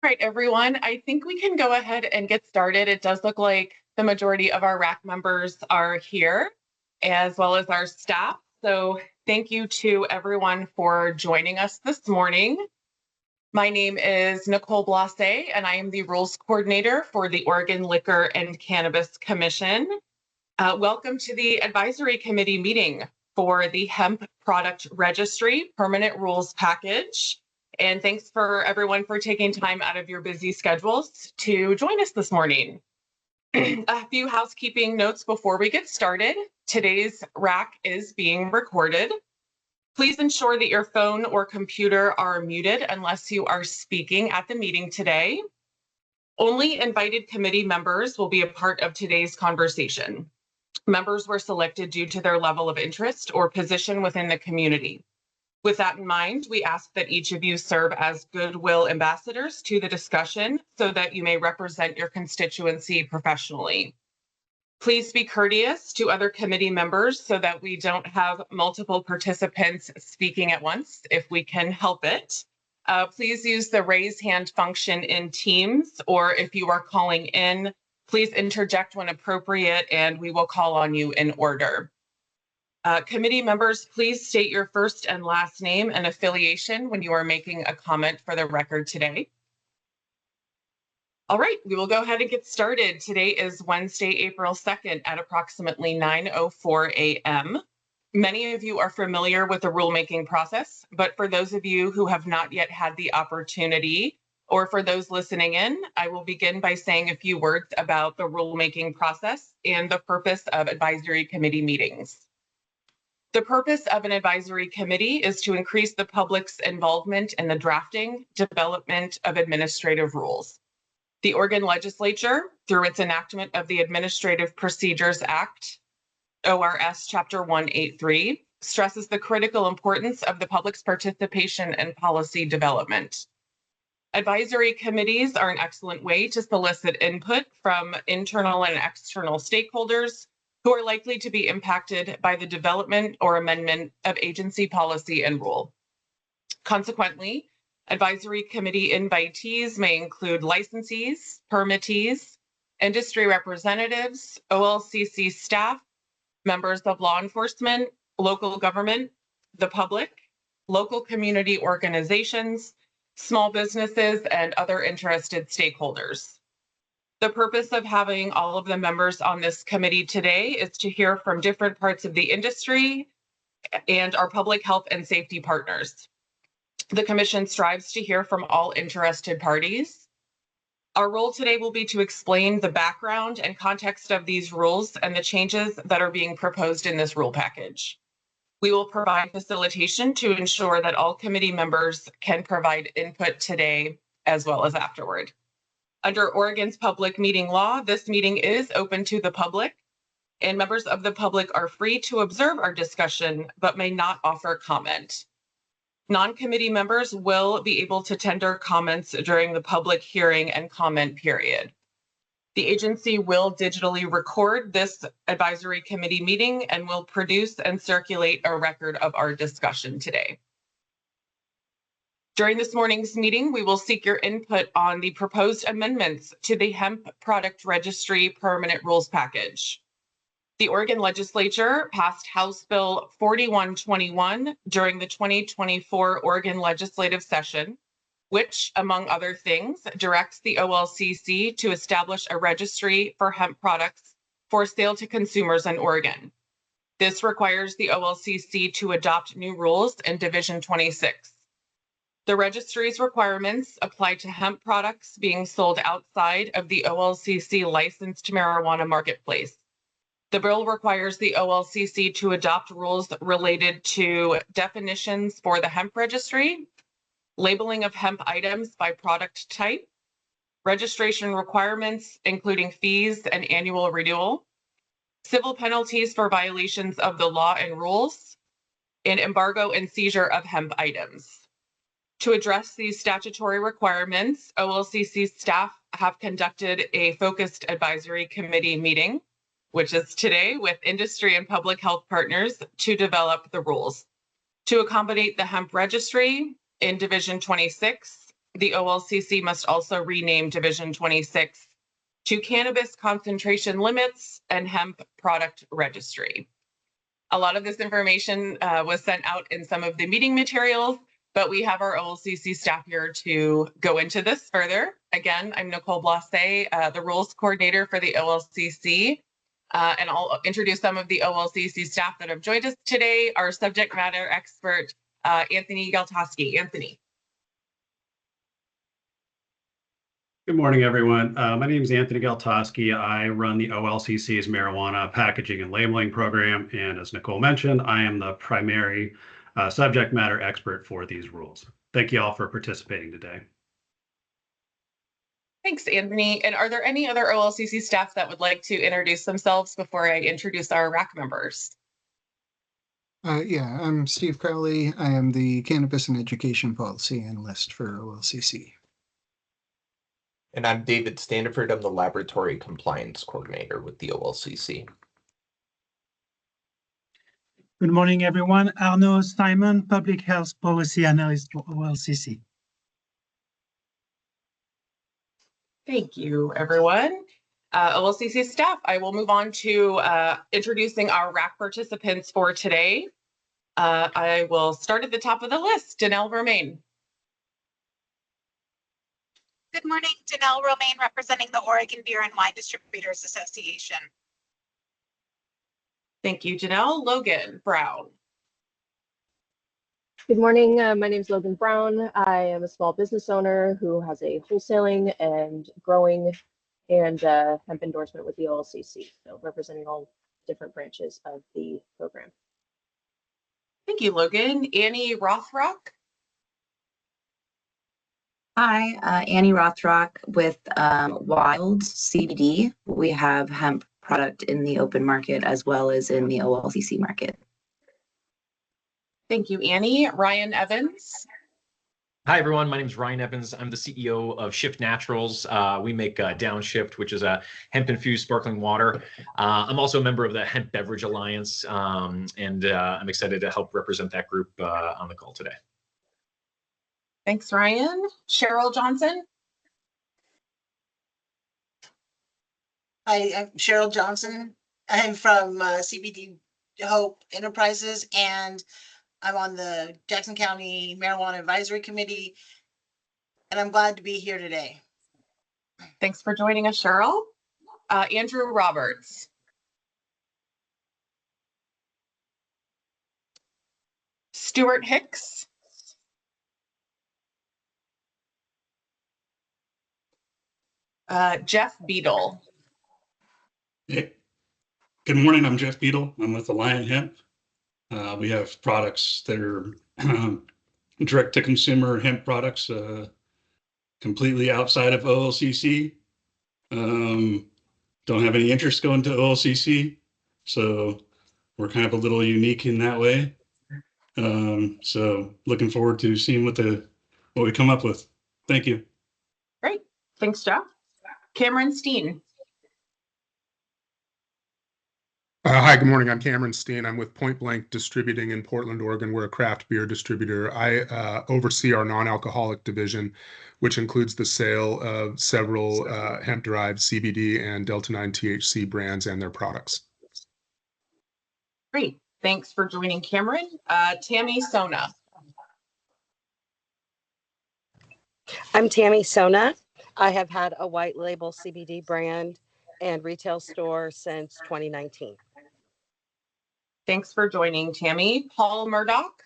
right, everyone, I think we can go ahead and get started. It does look like the majority of our RAC members are here, as well as our staff. So thank you to everyone for joining us this morning. My name is Nicole Blase, and I am the Rules Coordinator for the Oregon Liquor and Cannabis Commission. Welcome to the Advisory Committee meeting for the Hemp Product Registry Permanent Rules Package. And thanks for everyone for taking time out of your busy schedules to join us this morning. A few housekeeping notes before we get started. Today's RAC is being recorded. Please ensure that your phone or computer are muted unless you are speaking at the meeting today. Only invited committee members will be a part of today's conversation. Members were selected due to their level of interest or position within the community. With that in mind, we ask that each of you serve as goodwill ambassadors to the discussion so that you may represent your constituency professionally. Please be courteous to other committee members so that we don't have multiple participants speaking at once if we can help it. Please use the raise hand function in Teams, or if you are calling in, please interject when appropriate and we will call on you in order. Committee members, please state your first and last name and affiliation when you are making a comment for the record today. All right, we will go ahead and get started. Today is Wednesday, April 2nd at approximately 9:04 a.m. Many of you are familiar with the rulemaking process, but for those of you who have not yet had the opportunity, or for those listening in, I will begin by saying a few words about the rulemaking process and the purpose of advisory committee meetings. The purpose of an advisory committee is to increase the public's involvement in the drafting, development of administrative rules. The Oregon Legislature, through its enactment of the Administrative Procedures Act, ORS Chapter 183, stresses the critical importance of the public's participation in policy development. Advisory committees are an excellent way to solicit input from internal and external stakeholders who are likely to be impacted by the development or amendment of agency policy and rule. Consequently, advisory committee invitees may include licensees, permittees, industry representatives, OLCC staff, members of law enforcement, local government, the public, local community organizations, small businesses, and other interested stakeholders. The purpose of having all of the members on this committee today is to hear from different parts of the industry and our public health and safety partners. The Commission strives to hear from all interested parties. Our role today will be to explain the background and context of these rules and the changes that are being proposed in this rule package. We will provide facilitation to ensure that all committee members can provide input today as well as afterward. Under Oregon's public meeting law, this meeting is open to the public, and members of the public are free to observe our discussion, but may not offer comment. Non-committee members will be able to tender comments during the public hearing and comment period. The agency will digitally record this advisory committee meeting and will produce and circulate a record of our discussion today. During this morning's meeting, we will seek your input on the proposed amendments to the Hemp Product Registry Permanent Rules Package. The Oregon Legislature passed House Bill 4121 during the 2024 Oregon legislative session, which, among other things, directs the OLCC to establish a registry for hemp products for sale to consumers in Oregon. This requires the OLCC to adopt new rules in Division 26. The registry's requirements apply to hemp products being sold outside of the OLCC licensed marijuana marketplace. The bill requires the OLCC to adopt rules related to definitions for the hemp registry, labeling of hemp items by product type, registration requirements, including fees and annual renewal, civil penalties for violations of the law and rules, and embargo and seizure of hemp items. To address these statutory requirements, OLCC staff have conducted a focused advisory committee meeting, which is today, with industry and public health partners to develop the rules. To accommodate the hemp registry in Division 26, The OLCC must also rename Division 26 to Cannabis Concentration Limits and Hemp Product Registry. A lot of this information was sent out in some of the meeting materials, but we have our OLCC staff here to go into this further. Again, I'm Nicole Blase, the rules coordinator for the OLCC, and I'll introduce some of the OLCC staff that have joined us today. Our subject matter expert, Anthony Galtoski. Anthony. Good morning, everyone. My name is Anthony Galtoski. I run the OLCC's marijuana packaging and labeling program. And as Nicole mentioned, I am the primary subject matter expert for these rules. Thank you all for participating today. Thanks, Anthony. And are there any other OLCC staff that would like to introduce themselves before I introduce our RAC members? Yeah, I'm Steve Crowley. I am the Cannabis and Education Policy Analyst for OLCC. And I'm David Standiford. I'm the Laboratory Compliance Coordinator with the OLCC. Good morning, everyone. Arnaud Simon, Public Health Policy Analyst for OLCC. Thank you, everyone. OLCC staff, I will move on to introducing our RAC participants for today. I will start at the top of the list, Danelle Romaine. Good morning, Danelle Romaine, representing the Oregon Beer and Wine Distributors Association. Thank you, Janelle. Logan Brown. Good morning. My name is Logan Brown. I am a small business owner who has a wholesaling and growing and hemp endorsement with the OLCC, so representing all different branches of the program. Thank you, Logan. Annie Rothrock. Hi, Annie Rothrock with Wild CBD. We have hemp product in the open market as well as in the OLCC market. Thank you, Annie. Ryan Evans. Hi, everyone. My name is Ryan Evans. I'm the CEO of Shift Naturals. We make Downshift, which is a hemp-infused sparkling water. I'm also a member of the Hemp Beverage Alliance, and I'm excited to help represent that group on the call today. Thanks, Ryan. Cheryl Johnson. Hi, I'm Cheryl Johnson. I'm from CBD Hope Enterprises, and I'm on the Jackson County Marijuana Advisory Committee, and I'm glad to be here today. Thanks for joining us, Cheryl. Andrew Roberts. Stuart Hicks. Jeff Beadle. Hey. Good morning, I'm Jeff Beadle. I'm with Alliant Hemp. We have products that are direct-to-consumer hemp products, completely outside of OLCC. Don't have any interest going to OLCC, so we're kind of a little unique in that way. So looking forward to seeing what we come up with. Thank you. Great, thanks, Jeff. Cameron Steen. Hi, good morning. I'm Cameron Steen. I'm with Point Blank Distributing in Portland, Oregon. We're a craft beer distributor. I oversee our non-alcoholic division, which includes the sale of several hemp-derived CBD and Delta-9 THC brands and their products. Great. Thanks for joining, Cameron. Tammy Sona. I'm Tammy Sona. I have had a white label CBD brand and retail store since 2019. Thanks for joining, Tammy. Paul Murdoch.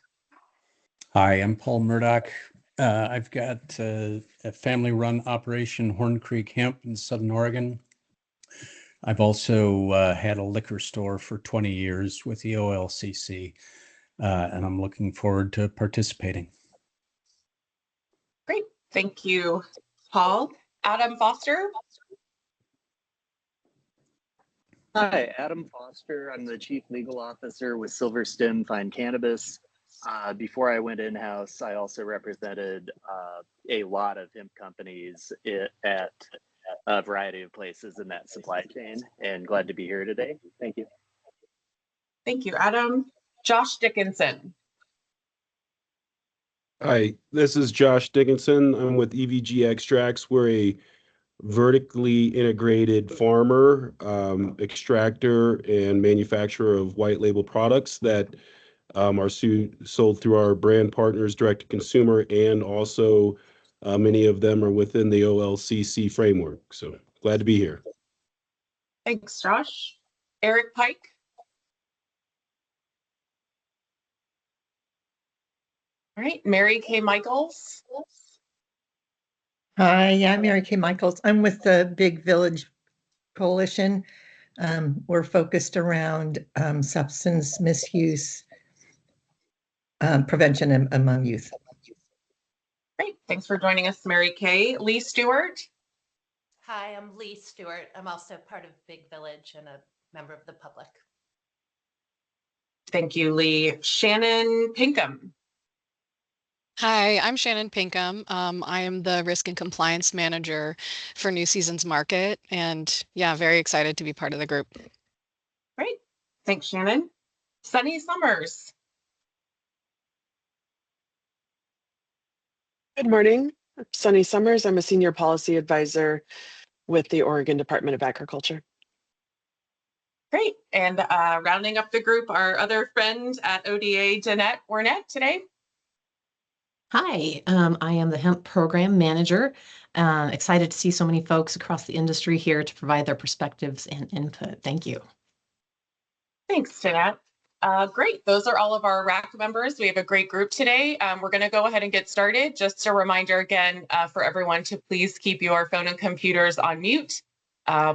Hi, I'm Paul Murdoch. I've got a family-run operation, Horn Creek Hemp in Southern Oregon. I've also had a liquor store for 20 years with the OLCC, and I'm looking forward to participating. Great. Thank you, Paul. Adam Foster. Hi, Adam Foster. I'm the Chief Legal Officer with Silver Stem Fine Cannabis. Before I went in-house, I also represented a lot of hemp companies at a variety of places in that supply chain, and glad to be here today. Thank you. Thank you, Adam. Josh Dickinson. Hi, this is Josh Dickinson. I'm with EVG Extracts. We're a vertically integrated farmer, extractor, and manufacturer of white label products that are sold through our brand partners direct to consumer, and also many of them are within the OLCC framework. So glad to be here. Thanks, Josh. Eric Pike. All right, Mary Kay Michaels. Hi, I'm Mary Kay Michaels. I'm with the Big Village Coalition. We're focused around substance misuse prevention among youth. Great, thanks for joining us, Mary Kay. Lee Stewart. Hi, I'm Lee Stewart. I'm also part of Big Village and a member of the public. Thank you, Lee. Shannon Pinkham. Hi, I'm Shannon Pinkham. I am the Risk and Compliance Manager for New Seasons Market, and yeah, very excited to be part of the group. Great, thanks, Shannon. Sunny Summers. Good morning. I'm Sunny Summers. I'm a Senior Policy Advisor with the Oregon Department of Agriculture. Great, and rounding up the group, our other friend at ODA, Danette Warnett today. Hi, I am the Hemp Program Manager. Excited to see so many folks across the industry here to provide their perspectives and input. Thank you. Thanks, Danette. Great, those are all of our RAC members. We have a great group today. We're going to go ahead and get started. Just a reminder again for everyone to please keep your phone and computers on mute.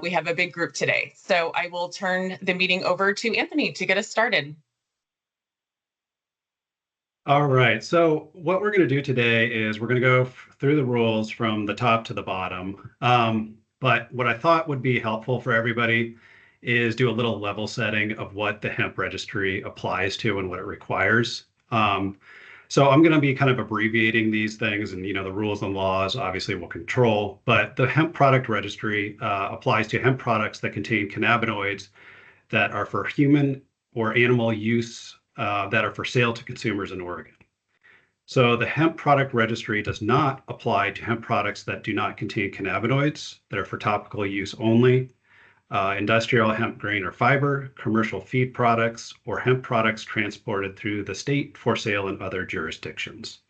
We have a big group today. So I will turn the meeting over to Anthony to get us started. All right, so what we're going to do today is we're going to go through the rules from the top to the bottom. But what I thought would be helpful for everybody is do a little level setting of what the hemp registry applies to and what it requires. So I'm going to be kind of abbreviating these things, and the rules and laws obviously will control, but the hemp product registry applies to hemp products that contain cannabinoids that are for human or animal use that are for sale to consumers in Oregon. So the hemp product registry does not apply to hemp products that do not contain cannabinoids, that are for topical use only, industrial hemp grain or fiber, commercial feed products, or hemp products transported through the state for sale in other jurisdictions.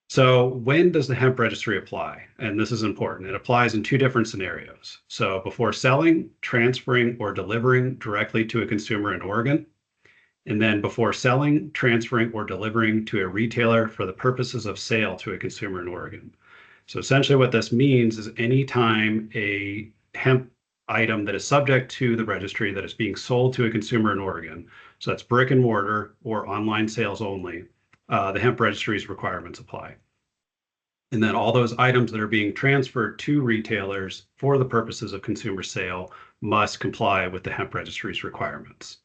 So when does the hemp registry apply? And this is important. It applies in two different scenarios. So before selling, transferring, or delivering directly to a consumer in Oregon, and then before selling, transferring, or delivering to a retailer for the purposes of sale to a consumer in Oregon. So essentially what this means is anytime a hemp item that is subject to the registry that is being sold to a consumer in Oregon, so that's brick and mortar or online sales only, the hemp registry's requirements apply. And then all those items that are being transferred to retailers for the purposes of consumer sale must comply with the hemp registry's requirements.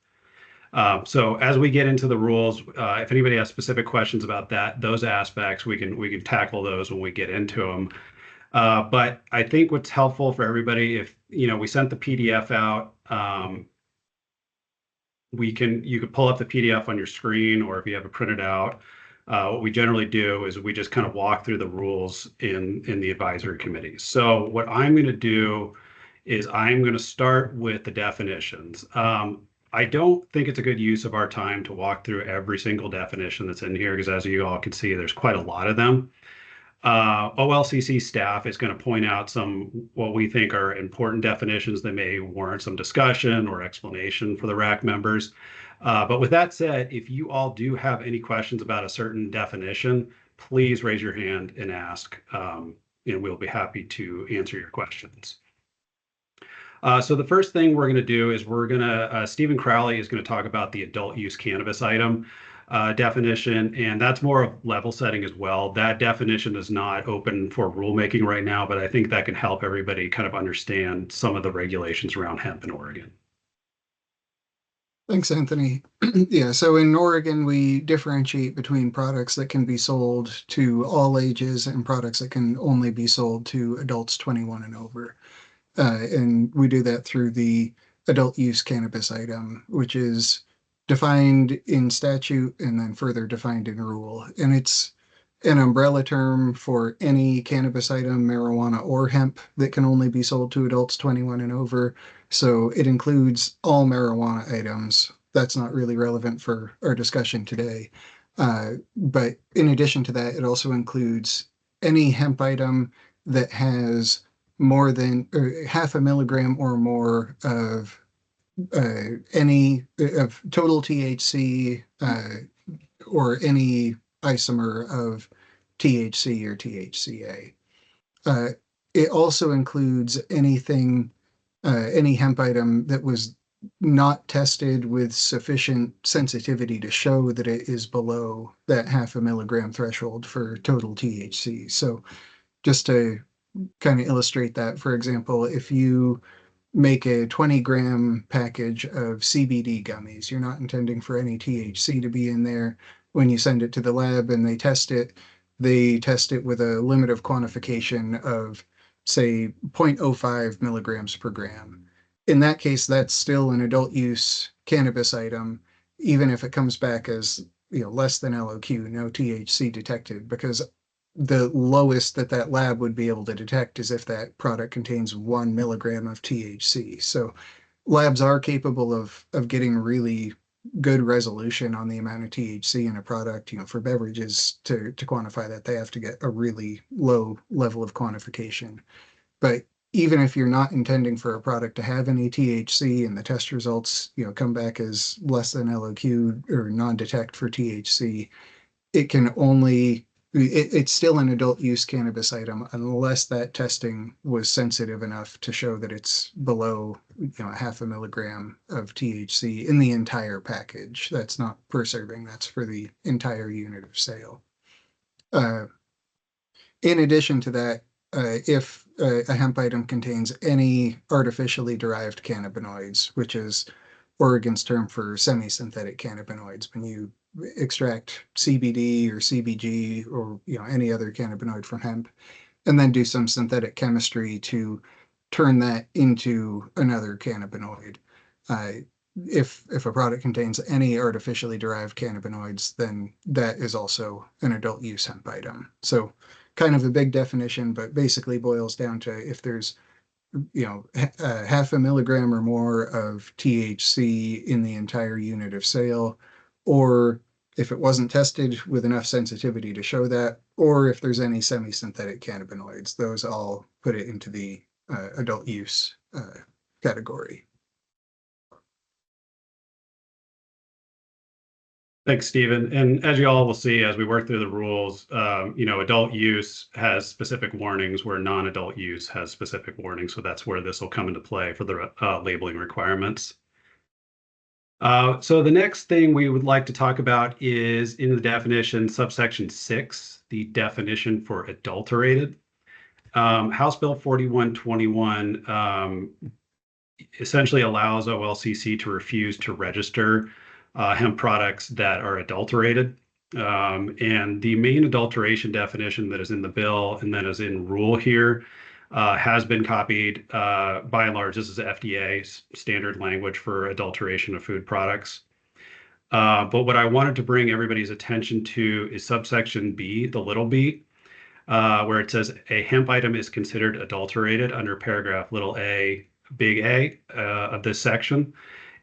So as we get into the rules, if anybody has specific questions about those aspects, we can tackle those when we get into them. But I think what's helpful for everybody, if we sent the PDF out, you could pull up the PDF on your screen, or if you have it printed out. What we generally do is we just kind of walk through the rules in the advisory committee. So what I'm going to do is I'm going to start with the definitions. I don't think it's a good use of our time to walk through every single definition that's in here, because as you all can see, there's quite a lot of them. OLCC staff is going to point out some what we think are important definitions that may warrant some discussion or explanation for the RAC members. But with that said, if you all do have any questions about a certain definition, please raise your hand and ask, and we'll be happy to answer your questions. So the first thing we're going to do is Stephen Crowley is going to talk about the adult use cannabis item definition, and that's more of level setting as well. That definition is not open for rulemaking right now, but I think that can help everybody kind of understand some of the regulations around hemp in Oregon. Thanks, Anthony. Yeah, so in Oregon, we differentiate between products that can be sold to all ages and products that can only be sold to adults 21 and over. And we do that through the adult use cannabis item, which is defined in statute and then further defined in rule. And it's an umbrella term for any cannabis item, marijuana or hemp, that can only be sold to adults 21 and over. So it includes all marijuana items. That's not really relevant for our discussion today. But in addition to that, it also includes any hemp item that has more than half a milligram or more of any of total THC or any isomer of THC or THCA. Uh, it also includes anything, any hemp item that was not tested with sufficient sensitivity to show that it is below that half a milligram threshold for total THC. So just to kind of illustrate that, for example, if you make a 20-gram package of CBD gummies, you're not intending for any THC to be in there. When you send it to the lab and they test it with a limit of quantification of, say, 0.05 milligrams per gram. In that case, that's still an adult use cannabis item, even if it comes back as less than LOQ, no THC detected, because the lowest that lab would be able to detect is if that product contains 1 milligram of THC. So labs are capable of getting really good resolution on the amount of THC in a product. For beverages to quantify that, they have to get a really low level of quantification. But even if you're not intending for a product to have any THC and the test results, come back as less than LOQ or non-detect for THC, it can only it's still an adult use cannabis item unless that testing was sensitive enough to show that it's below half a milligram of THC in the entire package. That's not per serving, that's for the entire unit of sale. In addition to that, if a hemp item contains any artificially derived cannabinoids, which is Oregon's term for semi-synthetic cannabinoids, when you extract CBD or CBG or any other cannabinoid from hemp, and then do some synthetic chemistry to turn that into another cannabinoid. If a product contains any artificially derived cannabinoids, then that is also an adult use hemp item. So kind of a big definition, but basically boils down to if there's half a milligram or more of THC in the entire unit of sale, or if it wasn't tested with enough sensitivity to show that, or if there's any semi-synthetic cannabinoids, those all put it into the adult use category. Thanks, Stephen. And as you all will see, as we work through the rules, adult use has specific warnings where non-adult use has specific warnings. So that's where this will come into play for the labeling requirements. So the next thing we would like to talk about is in the definition, subsection 6, the definition for adulterated. House Bill 4121 essentially allows OLCC to refuse to register hemp products that are adulterated. And the main adulteration definition that is in the bill and that is in rule here has been copied. By and large, this is FDA standard language for adulteration of food products. But what I wanted to bring everybody's attention to is subsection B, the little b, where it says a hemp item is considered adulterated under paragraph little a, big A of this section.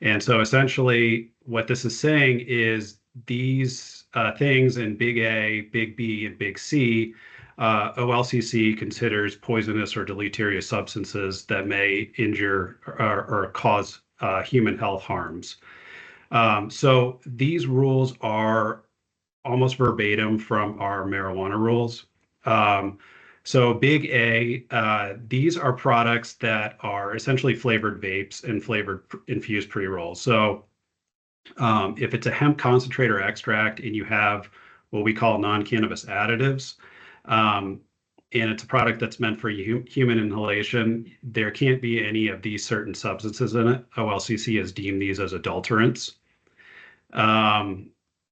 And so essentially what this is saying is these things in big A, big B, and big C, OLCC considers poisonous or deleterious substances that may injure or cause human health harms. So these rules are almost verbatim from our marijuana rules. So big A, these are products that are essentially flavored vapes and flavored infused pre-rolls. So if it's a hemp concentrate or extract and you have what we call non-cannabis additives, and it's a product that's meant for human inhalation, there can't be any of these certain substances in it. OLCC has deemed these as adulterants.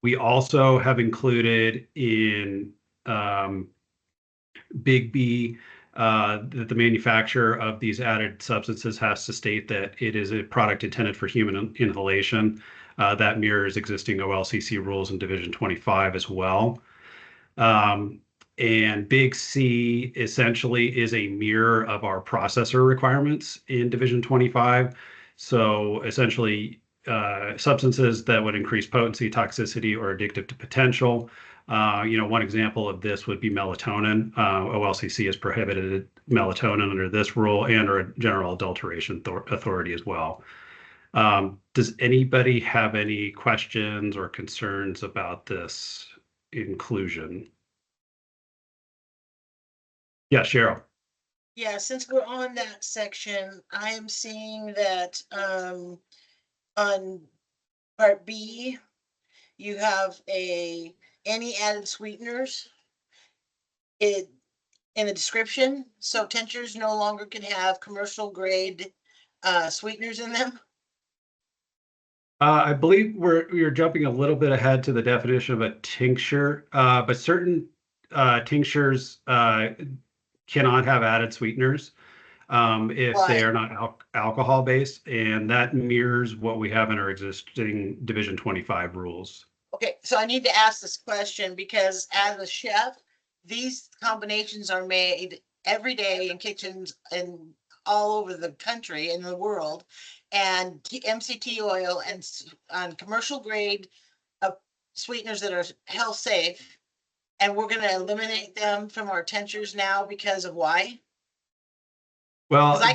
We also have included in Big B that the manufacturer of these added substances has to state that it is a product intended for human inhalation. That mirrors existing OLCC rules in Division 25 as well. And big C essentially is a mirror of our processor requirements in Division 25. So essentially, substances that would increase potency, toxicity, or addictive to potential. One example of this would be melatonin. OLCC has prohibited melatonin under this rule and or general adulteration authority as well. Does anybody have any questions or concerns about this inclusion? Yeah, Cheryl. Yeah, since we're on that section, I am seeing that on part B, you have any added sweeteners in the description. So tinctures no longer can have commercial grade sweeteners in them. I believe we're jumping a little bit ahead to the definition of a tincture, but certain tinctures cannot have added sweeteners if they are not alcohol based, and that mirrors what we have in our existing Division 25 rules. Okay, so I need to ask this question because as a chef, these combinations are made every day in kitchens and all over the country and the world. And MCT oil and on commercial grade sweeteners that are health safe. And we're going to eliminate them from our tinctures now because of why? Well, I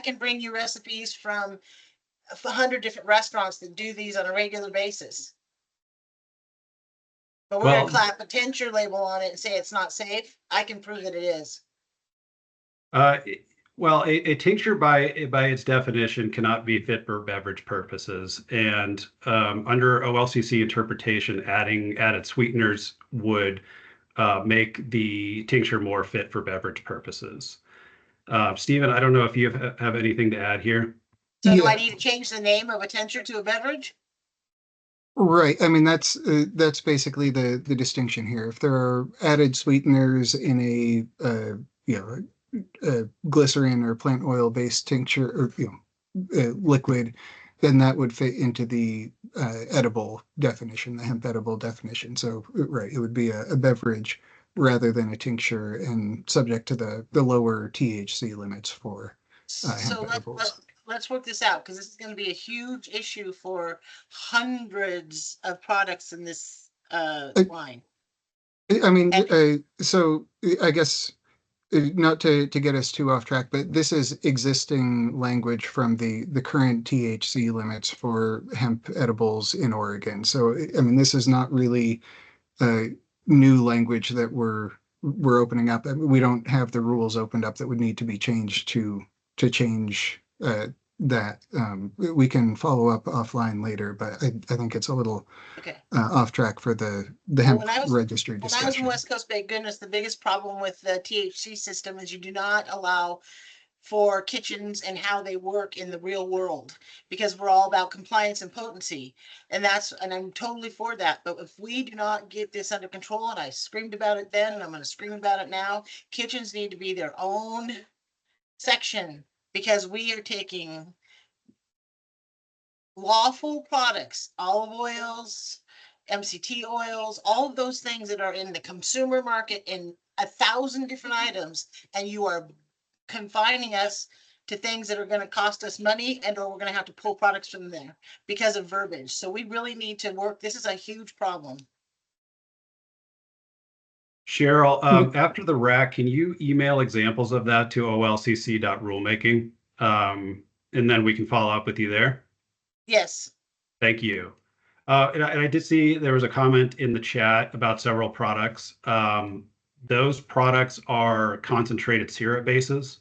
can bring you recipes from 100 different restaurants that do these on a regular basis. But we're going to clap a tincture label on it and say it's not safe. I can prove that it is. Well, a tincture by its definition cannot be fit for beverage purposes. And under OLCC interpretation, adding added sweeteners would make the tincture more fit for beverage purposes. Stephen, I don't know if you have anything to add here. So do I need to change the name of a tincture to a beverage? Right. I mean, that's basically the distinction here. If there are added sweeteners in a glycerin or plant oil based tincture or liquid, then that would fit into the edible definition, the hemp edible definition. So right, it would be a beverage rather than a tincture and subject to the lower THC limits for hemp edibles. Let's work this out because this is going to be a huge issue for hundreds of products in this line. I mean, so I guess not to get us too off track, but this is existing language from the current THC limits for hemp edibles in Oregon. So I mean, this is not really new language that we're opening up. We don't have the rules opened up that would need to be changed to change that. We can follow up offline later, but I think it's a little off track for the hemp registry discussion. When I was in West Coast Baked Goodness, the biggest problem with the THC system is you do not allow for kitchens and how they work in the real world because we're all about compliance and potency. And I'm totally for that. But if we do not get this under control, and I screamed about it then, and I'm going to scream about it now, kitchens need to be their own section because we are taking lawful products, olive oils, MCT oils, all of those things that are in the consumer market in 1,000 different items, and you are confining us to things that are going to cost us money and or we're going to have to pull products from there because of verbiage. So we really need to work. This is a huge problem. Cheryl, after the rack, can you email examples of that to olcc.rulemaking? And then we can follow up with you there. Yes. Thank you. And I did see there was a comment in the chat about several products. Those products are concentrated syrup bases.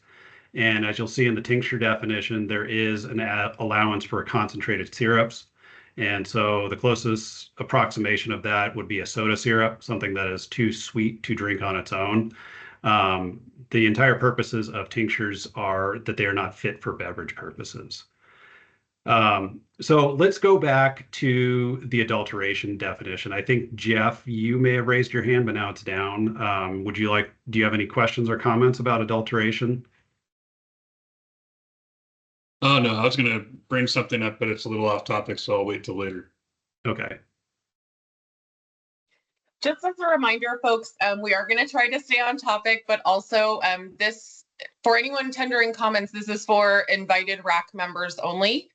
And as you'll see in the tincture definition, there is an allowance for concentrated syrups. And so the closest approximation of that would be a soda syrup, something that is too sweet to drink on its own. The entire purposes of tinctures are that they are not fit for beverage purposes. So let's go back to the adulteration definition. I think, Jeff, you may have raised your hand, but now it's down. Do you have any questions or comments about adulteration? Oh, no, I was going to bring something up, but it's a little off topic, so I'll wait till later. Okay. Just as a reminder, folks, we are going to try to stay on topic, but also this, for anyone tendering comments, this is for invited RAC members only.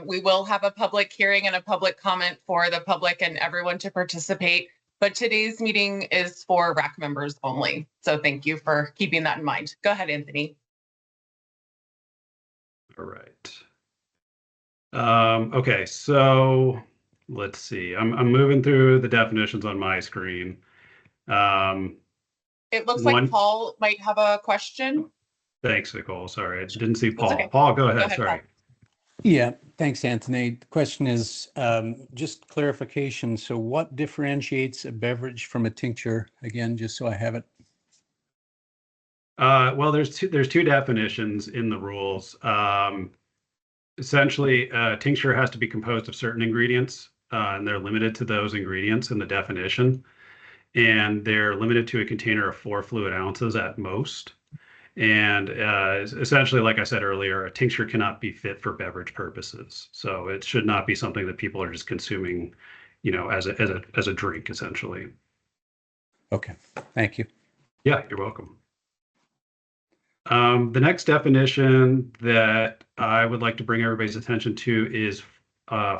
We will have a public hearing and a public comment for the public and everyone to participate, but today's meeting is for RAC members only. So thank you for keeping that in mind. Go ahead, Anthony. All right. Okay, so let's see. I'm moving through the definitions on my screen. It looks like Paul might have a question. Thanks, Nicole. Sorry, I didn't see Paul. Okay. Paul, go ahead. Sorry. Paul. Yeah, thanks, Anthony. The question is just clarification. So what differentiates a beverage from a tincture? Again, just so I have it. Well, there's two definitions in the rules. Essentially, tincture has to be composed of certain ingredients, and they're limited to those ingredients in the definition. And they're limited to a container of 4 fluid ounces at most. And essentially, like I said earlier, a tincture cannot be fit for beverage purposes. So it should not be something that people are just consuming, as a drink, essentially. Okay, thank you. Yeah, you're welcome. The next definition that I would like to bring everybody's attention to is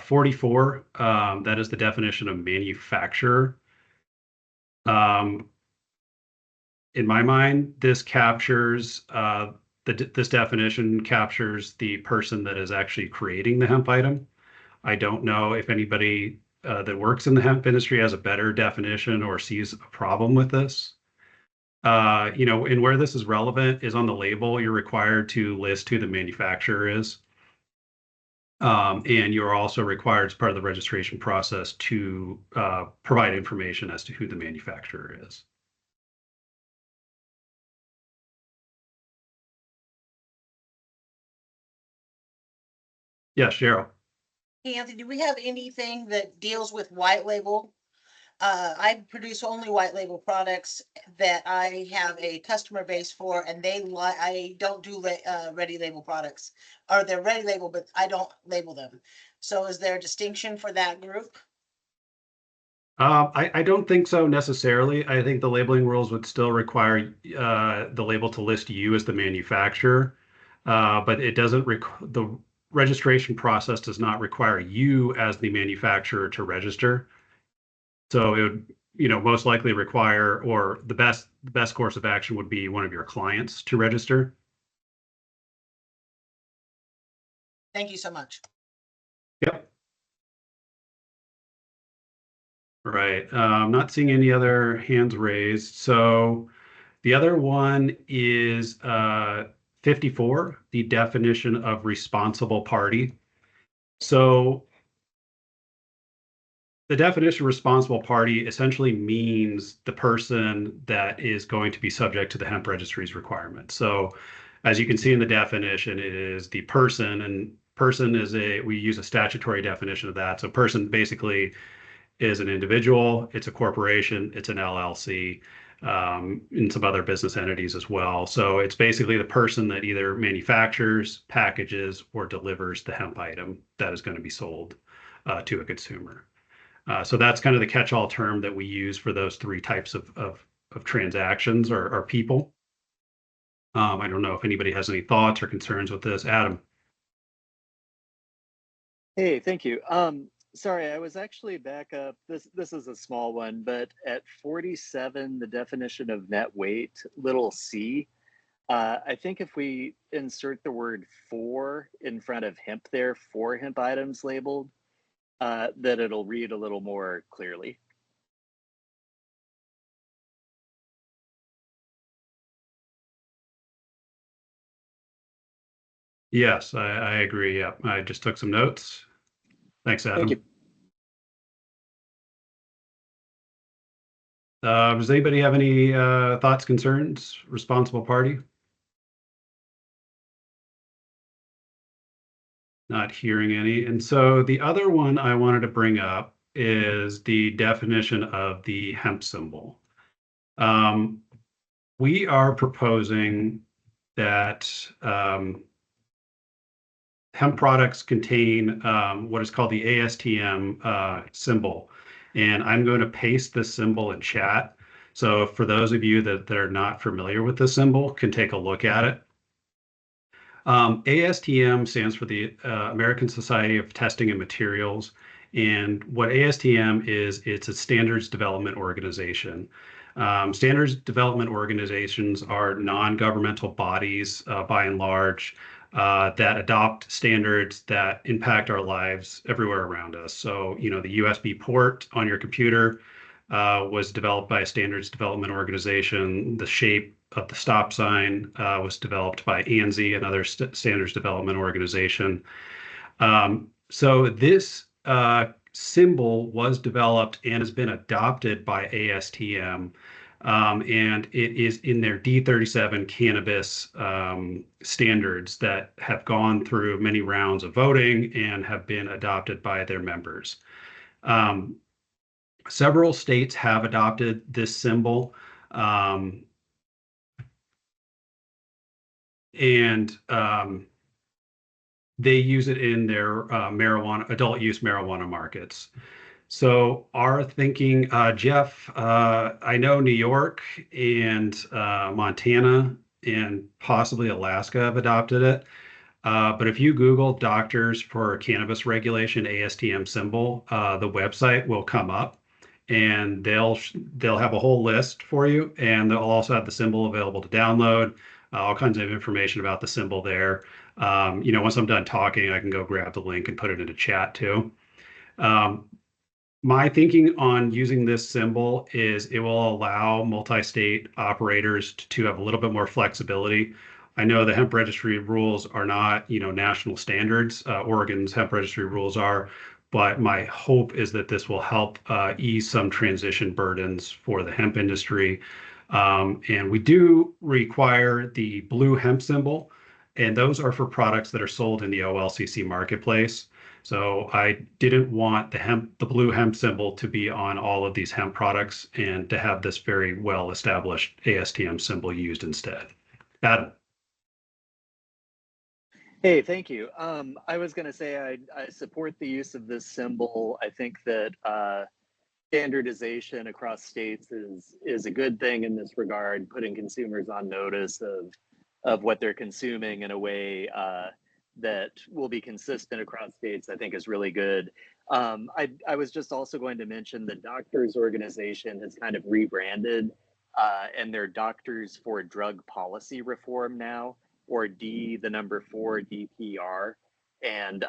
44. That is the definition of manufacturer. In my mind, this captures this definition captures the person that is actually creating the hemp item. I don't know if anybody that works in the hemp industry has a better definition or sees a problem with this. And where this is relevant is on the label. You're required to list who the manufacturer is. And you're also required as part of the registration process to provide information as to who the manufacturer is. Yeah, Cheryl. Hey, Anthony, do we have anything that deals with white label? I produce only white label products that I have a customer base for, and I don't do ready label products, or they're ready label, but I don't label them. So is there a distinction for that group? I don't think so necessarily. I think the labeling rules would still require the label to list you as the manufacturer, but it doesn't. The registration process does not require you as the manufacturer to register. So it would, most likely require, or the best course of action would be one of your clients to register. Thank you so much. Yep. Right. I'm not seeing any other hands raised. So the other one is 54, the definition of responsible party. So the definition of responsible party essentially means the person that is going to be subject to the hemp registry's requirements. So as you can see in the definition, it is the person, and person is we use a statutory definition of that. So person basically is an individual, it's a corporation, it's an LLC, and some other business entities as well. So it's basically the person that either manufactures, packages, or delivers the hemp item that is going to be sold to a consumer. So that's kind of the catch-all term that we use for those 3 types of transactions or people. I don't know if anybody has any thoughts or concerns with this. Adam. Hey, thank you. Sorry, I was actually back up. This is a small one, but at 47, the definition of net weight, little c, I think if we insert the word for in front of hemp there, for hemp items labeled, that it'll read a little more clearly. Yes, I agree. Yeah, I just took some notes. Thanks, Adam. Thank you. Does anybody have any thoughts, concerns? Responsible party? Not hearing any. And so the other one I wanted to bring up is the definition of the hemp symbol. We are proposing that hemp products contain what is called the ASTM symbol. And I'm going to paste this symbol in chat. So for those of you that are not familiar with this symbol, can take a look at it. ASTM stands for the American Society of Testing and Materials. And what ASTM is, it's a standards development organization. Standards development organizations are non-governmental bodies, by and large, that adopt standards that impact our lives everywhere around us. So, you know, the USB port on your computer was developed by a standards development organization. The shape of the stop sign was developed by ANSI, another standards development organization. So this symbol was developed and has been adopted by ASTM, and it is in their D37 cannabis standards that have gone through many rounds of voting and have been adopted by their members. Several states have adopted this symbol, and they use it in their adult use marijuana markets. So our thinking, Jeff, I know New York and Montana and possibly Alaska have adopted it. But if you Google Doctors for Cannabis Regulation ASTM symbol, the website will come up, and they'll have a whole list for you, and they'll also have the symbol available to download, all kinds of information about the symbol there. You know, once I'm done talking, I can go grab the link and put it into chat too. My thinking on using this symbol is it will allow multi-state operators to have a little bit more flexibility. I know the hemp registry rules are not, you know, national standards. Oregon's hemp registry rules are, but my hope is that this will help ease some transition burdens for the hemp industry. And we do require the blue hemp symbol, and those are for products that are sold in the OLCC marketplace. So I didn't want the blue hemp symbol to be on all of these hemp products, and to have this very well established ASTM symbol used instead. Adam. Hey, thank you. I was going to say I support the use of this symbol. I think that standardization across states is a good thing in this regard, putting consumers on notice of what they're consuming in a way that will be consistent across states, I think is really good. I was just also going to mention the Doctors Organization has kind of rebranded, and they're Doctors for Drug Policy Reform now, or the number 4 DPR. And,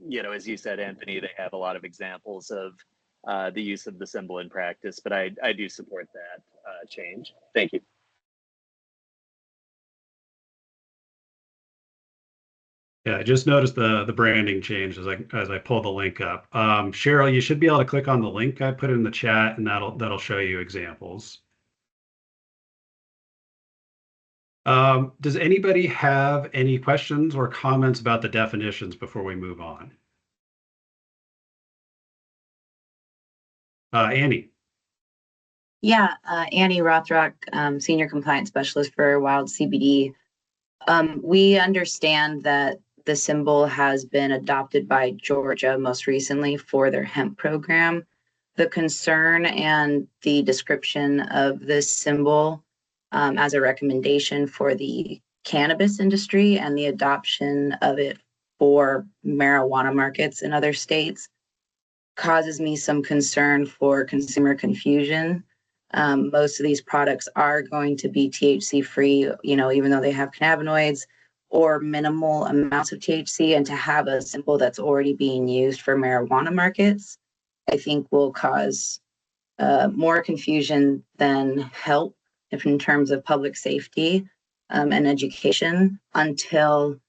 you know, as you said, Anthony, they have a lot of examples of the use of the symbol in practice, but I do support that change. Thank you. Yeah, I just noticed the branding change as I pull the link up. Cheryl, you should be able to click on the link I put in the chat, and that'll show you examples. Does anybody have any questions or comments about the definitions before we move on? Annie. Yeah, Annie Rothrock, Senior Compliance Specialist for Wild CBD. We understand that the symbol has been adopted by Georgia most recently for their hemp program. The concern and the description of this symbol as a recommendation for the cannabis industry and the adoption of it for marijuana markets in other states causes me some concern for consumer confusion. Most of these products are going to be THC free, you know, even though they have cannabinoids or minimal amounts of THC, and to have a symbol that's already being used for marijuana markets, I think will cause more confusion than help in terms of public safety and education until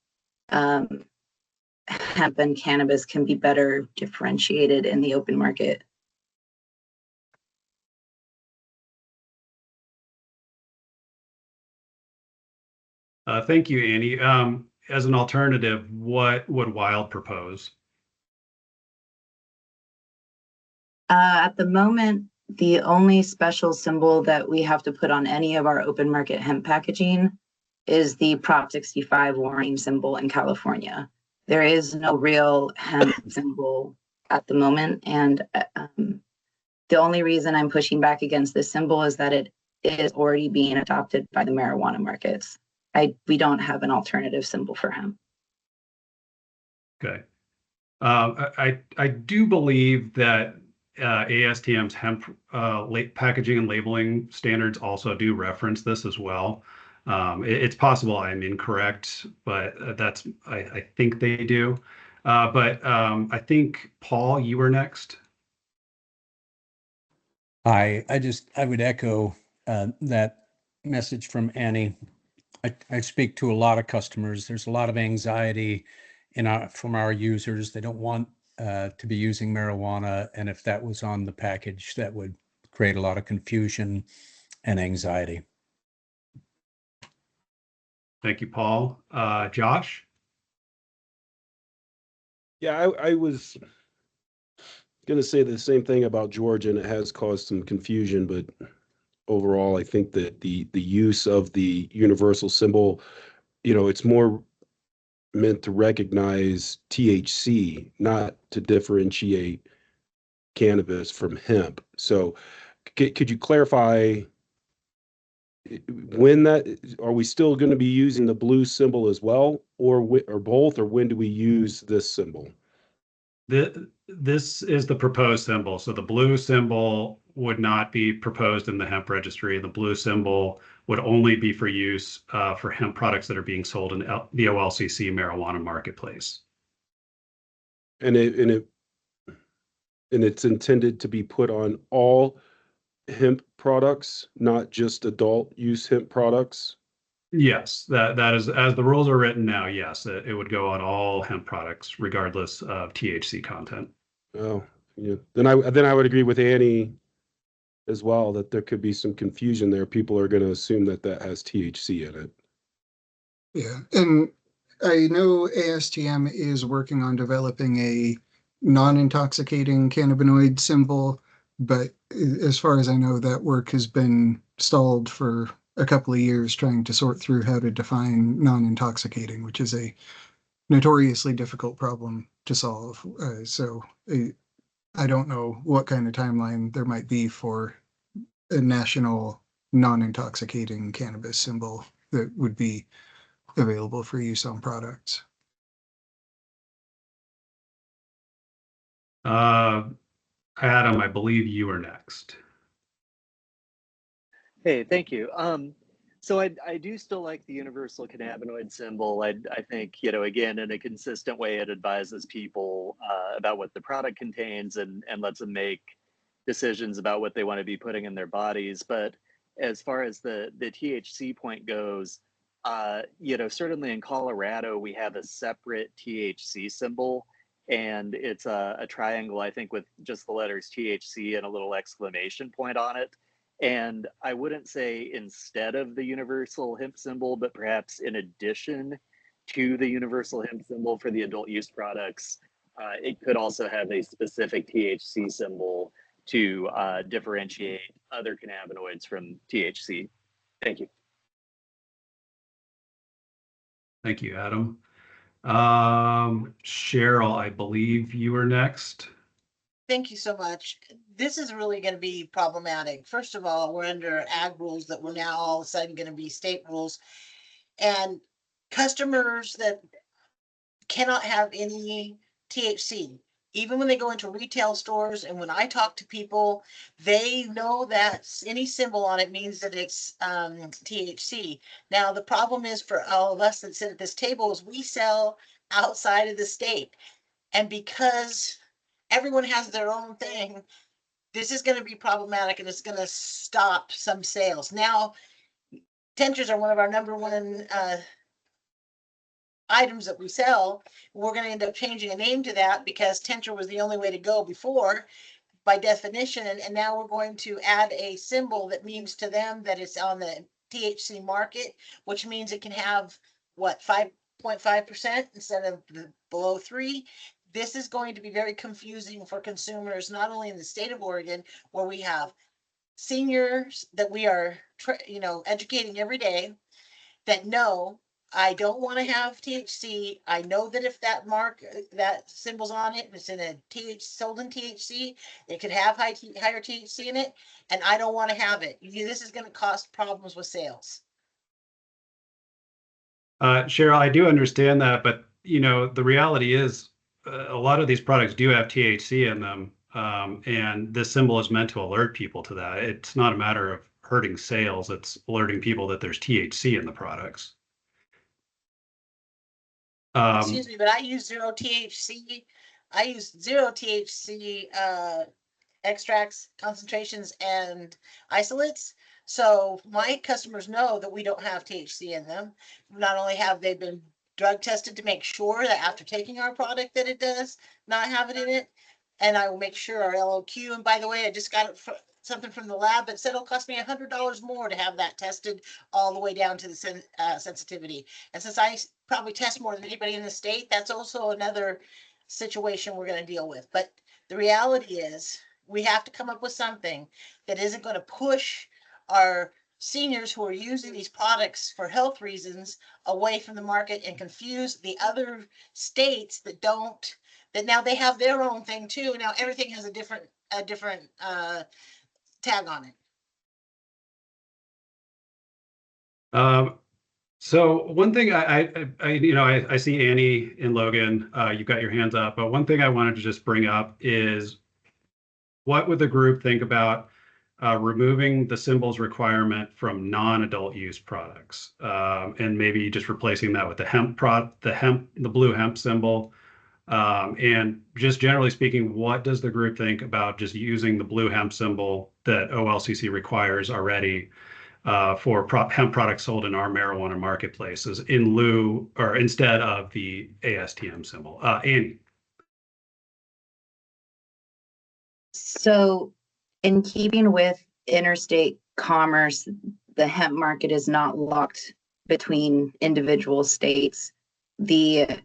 hemp and cannabis can be better differentiated in the open market. Thank you, Annie. As an alternative, what would Wild propose? At the moment, the only special symbol that we have to put on any of our open market hemp packaging is the Prop 65 warning symbol in California. There is no real hemp symbol at the moment, and The only reason I'm pushing back against this symbol is that it is already being adopted by the marijuana markets. We don't have an alternative symbol for hemp. Okay. I do believe that ASTM's hemp packaging and labeling standards also do reference this as well. It's possible I'm incorrect, but I think they do. But I think, Paul, you were next. I would echo that message from Annie. I speak to a lot of customers. There's a lot of anxiety from our users. They don't want to be using marijuana, and if that was on the package, that would create a lot of confusion and anxiety. Thank you, Paul. Josh? Yeah, I was going to say the same thing about George, and it has caused some confusion, but overall, I think that the use of the universal symbol, it's more meant to recognize THC, not to differentiate cannabis from hemp. So could you clarify when are we still going to be using the blue symbol as well, or both, or when do we use this symbol? This is the proposed symbol. So the blue symbol would not be proposed in the hemp registry. The blue symbol would only be for use for hemp products that are being sold in the OLCC marijuana marketplace. And it's intended to be put on all hemp products, not just adult use hemp products? Yes, that is, as the rules are written now, yes, it would go on all hemp products regardless of THC content. Oh, yeah. Then I would agree with Annie as well, that there could be some confusion there. People are going to assume that has THC in it. Yeah, and I know ASTM is working on developing a non-intoxicating cannabinoid symbol, but as far as I know, that work has been stalled for a couple of years trying to sort through how to define non-intoxicating, which is a notoriously difficult problem to solve. So I don't know what kind of timeline there might be for a national non-intoxicating cannabis symbol that would be available for use on products. Adam, I believe you are next. Hey, thank you. So I do still like the universal cannabinoid symbol. I think, again, in a consistent way, it advises people about what the product contains and lets them make decisions about what they want to be putting in their bodies. But as far as the THC point goes, certainly in Colorado, we have a separate THC symbol, and it's a triangle, I think, with just the letters THC and a little exclamation point on it. And I wouldn't say instead of the universal hemp symbol, but perhaps in addition to the universal hemp symbol for the adult use products, it could also have a specific THC symbol to differentiate other cannabinoids from THC. Thank you. Thank you, Adam. Cheryl, I believe you are next. Thank you so much. This is really going to be problematic. First of all, we're under ag rules that we're now all of a sudden going to be state rules. And customers that cannot have any THC, even when they go into retail stores, and when I talk to people, they know that any symbol on it means that it's THC. Now, the problem is for all of us that sit at this table is we sell outside of the state. And because everyone has their own thing, this is going to be problematic and it's going to stop some sales. Now, tinctures are one of our number one items that we sell. We're going to end up changing a name to that because tincture was the only way to go before by definition. And now we're going to add a symbol that means to them that it's on the THC market, which means it can have what, 5.5% instead of below 3. This is going to be very confusing for consumers, not only in the state of Oregon, where we have seniors that we are, educating every day that know I don't want to have THC. I know that if that that symbol's on it, it's in a sold in THC, it could have higher THC in it, and I don't want to have it. This is going to cause problems with sales. Cheryl, I do understand that, but the reality is a lot of these products do have THC in them, and this symbol is meant to alert people to that. It's not a matter of hurting sales; it's alerting people that there's THC in the products. Excuse me, but I use zero THC. I use zero THC extracts, concentrations, and isolates. So my customers know that we don't have THC in them. Not only have they been drug tested to make sure that after taking our product that it does not have it in it, and I will make sure our LOQ. And by the way, I just got it something from the lab that said it'll cost me $100 more to have that tested all the way down to the sensitivity. And since I probably test more than anybody in the state, that's also another situation we're going to deal with. But the reality is we have to come up with something that isn't going to push our seniors who are using these products for health reasons away from the market and confuse the other states that don't, that now they have their own thing too. Now everything has a different tag on it. So one thing I see Annie and Logan, you've got your hands up, but one thing I wanted to just bring up is what would the group think about removing the symbols requirement from non-adult use products, and maybe just replacing that with the blue hemp symbol. And just generally speaking, what does the group think about just using the blue hemp symbol that OLCC requires already for hemp products sold in our marijuana marketplaces in lieu or instead of the ASTM symbol? Annie. So, in keeping with interstate commerce, the hemp market is not locked between individual states. The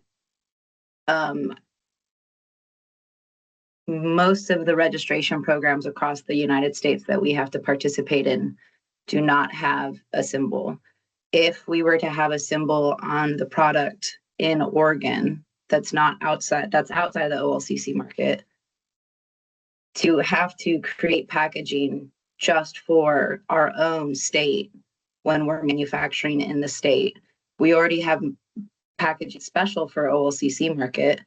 most of the registration programs across the United States that we have to participate in do not have a symbol. If we were to have a symbol on the product in Oregon that's outside the OLCC market, to have to create packaging just for our own state when we're manufacturing in the state. We already have packaging special for OLCC market,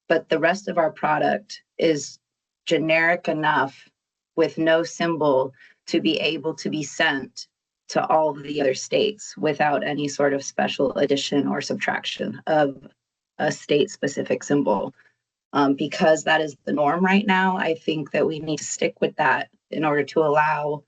but the rest of our product is generic enough with no symbol to be able to be sent to all of the other states without any sort of special addition or subtraction of a state-specific symbol. Because that is the norm right now, I think that we need to stick with that in order to allow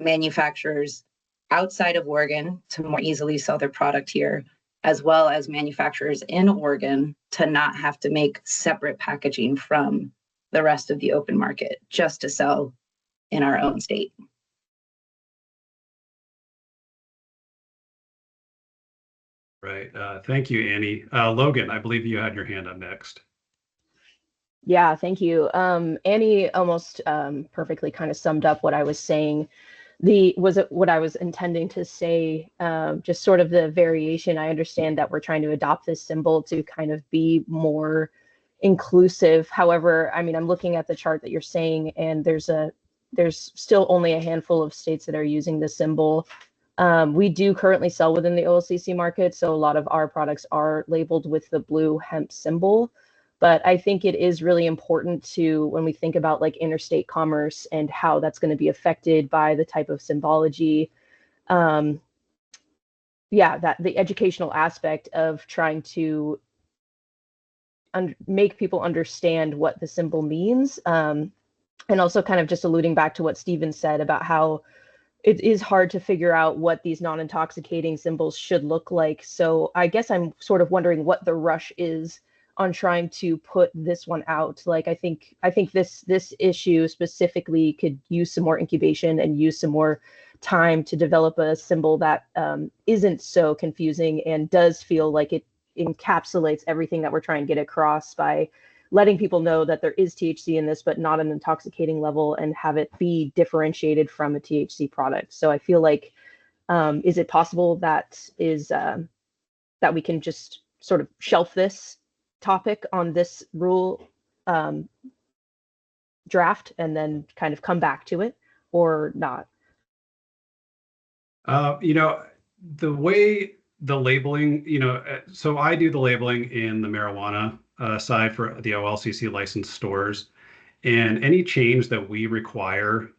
manufacturers outside of Oregon to more easily sell their product here, as well as manufacturers in Oregon to not have to make separate packaging from the rest of the open market just to sell in our own state. Right. Thank you, Annie. Logan, I believe you had your hand up next. Yeah, thank you. Annie almost perfectly kind of summed up what I was saying. What I was intending to say, just sort of the variation. I understand that we're trying to adopt this symbol to kind of be more inclusive. However, I mean, I'm looking at the chart that you're saying, and there's still only a handful of states that are using this symbol. We do currently sell within the OLCC market, so a lot of our products are labeled with the blue hemp symbol. But I think it is really important to, when we think about like interstate commerce and how that's going to be affected by the type of symbology, that the educational aspect of trying to make people understand what the symbol means, and also kind of just alluding back to what Stephen said about how it is hard to figure out what these non-intoxicating symbols should look like. So I guess I'm sort of wondering what the rush is on trying to put this one out. Like, I think this issue specifically could use some more incubation and use some more time to develop a symbol that isn't so confusing and does feel like it encapsulates everything that we're trying to get across by letting people know that there is THC in this, but not an intoxicating level, and have it be differentiated from a THC product. So I feel like, is it possible that is that we can just sort of shelf this topic on this rule draft and then kind of come back to it, or not? The way the labeling, so I do the labeling in the marijuana side for the OLCC licensed stores, and any change that we require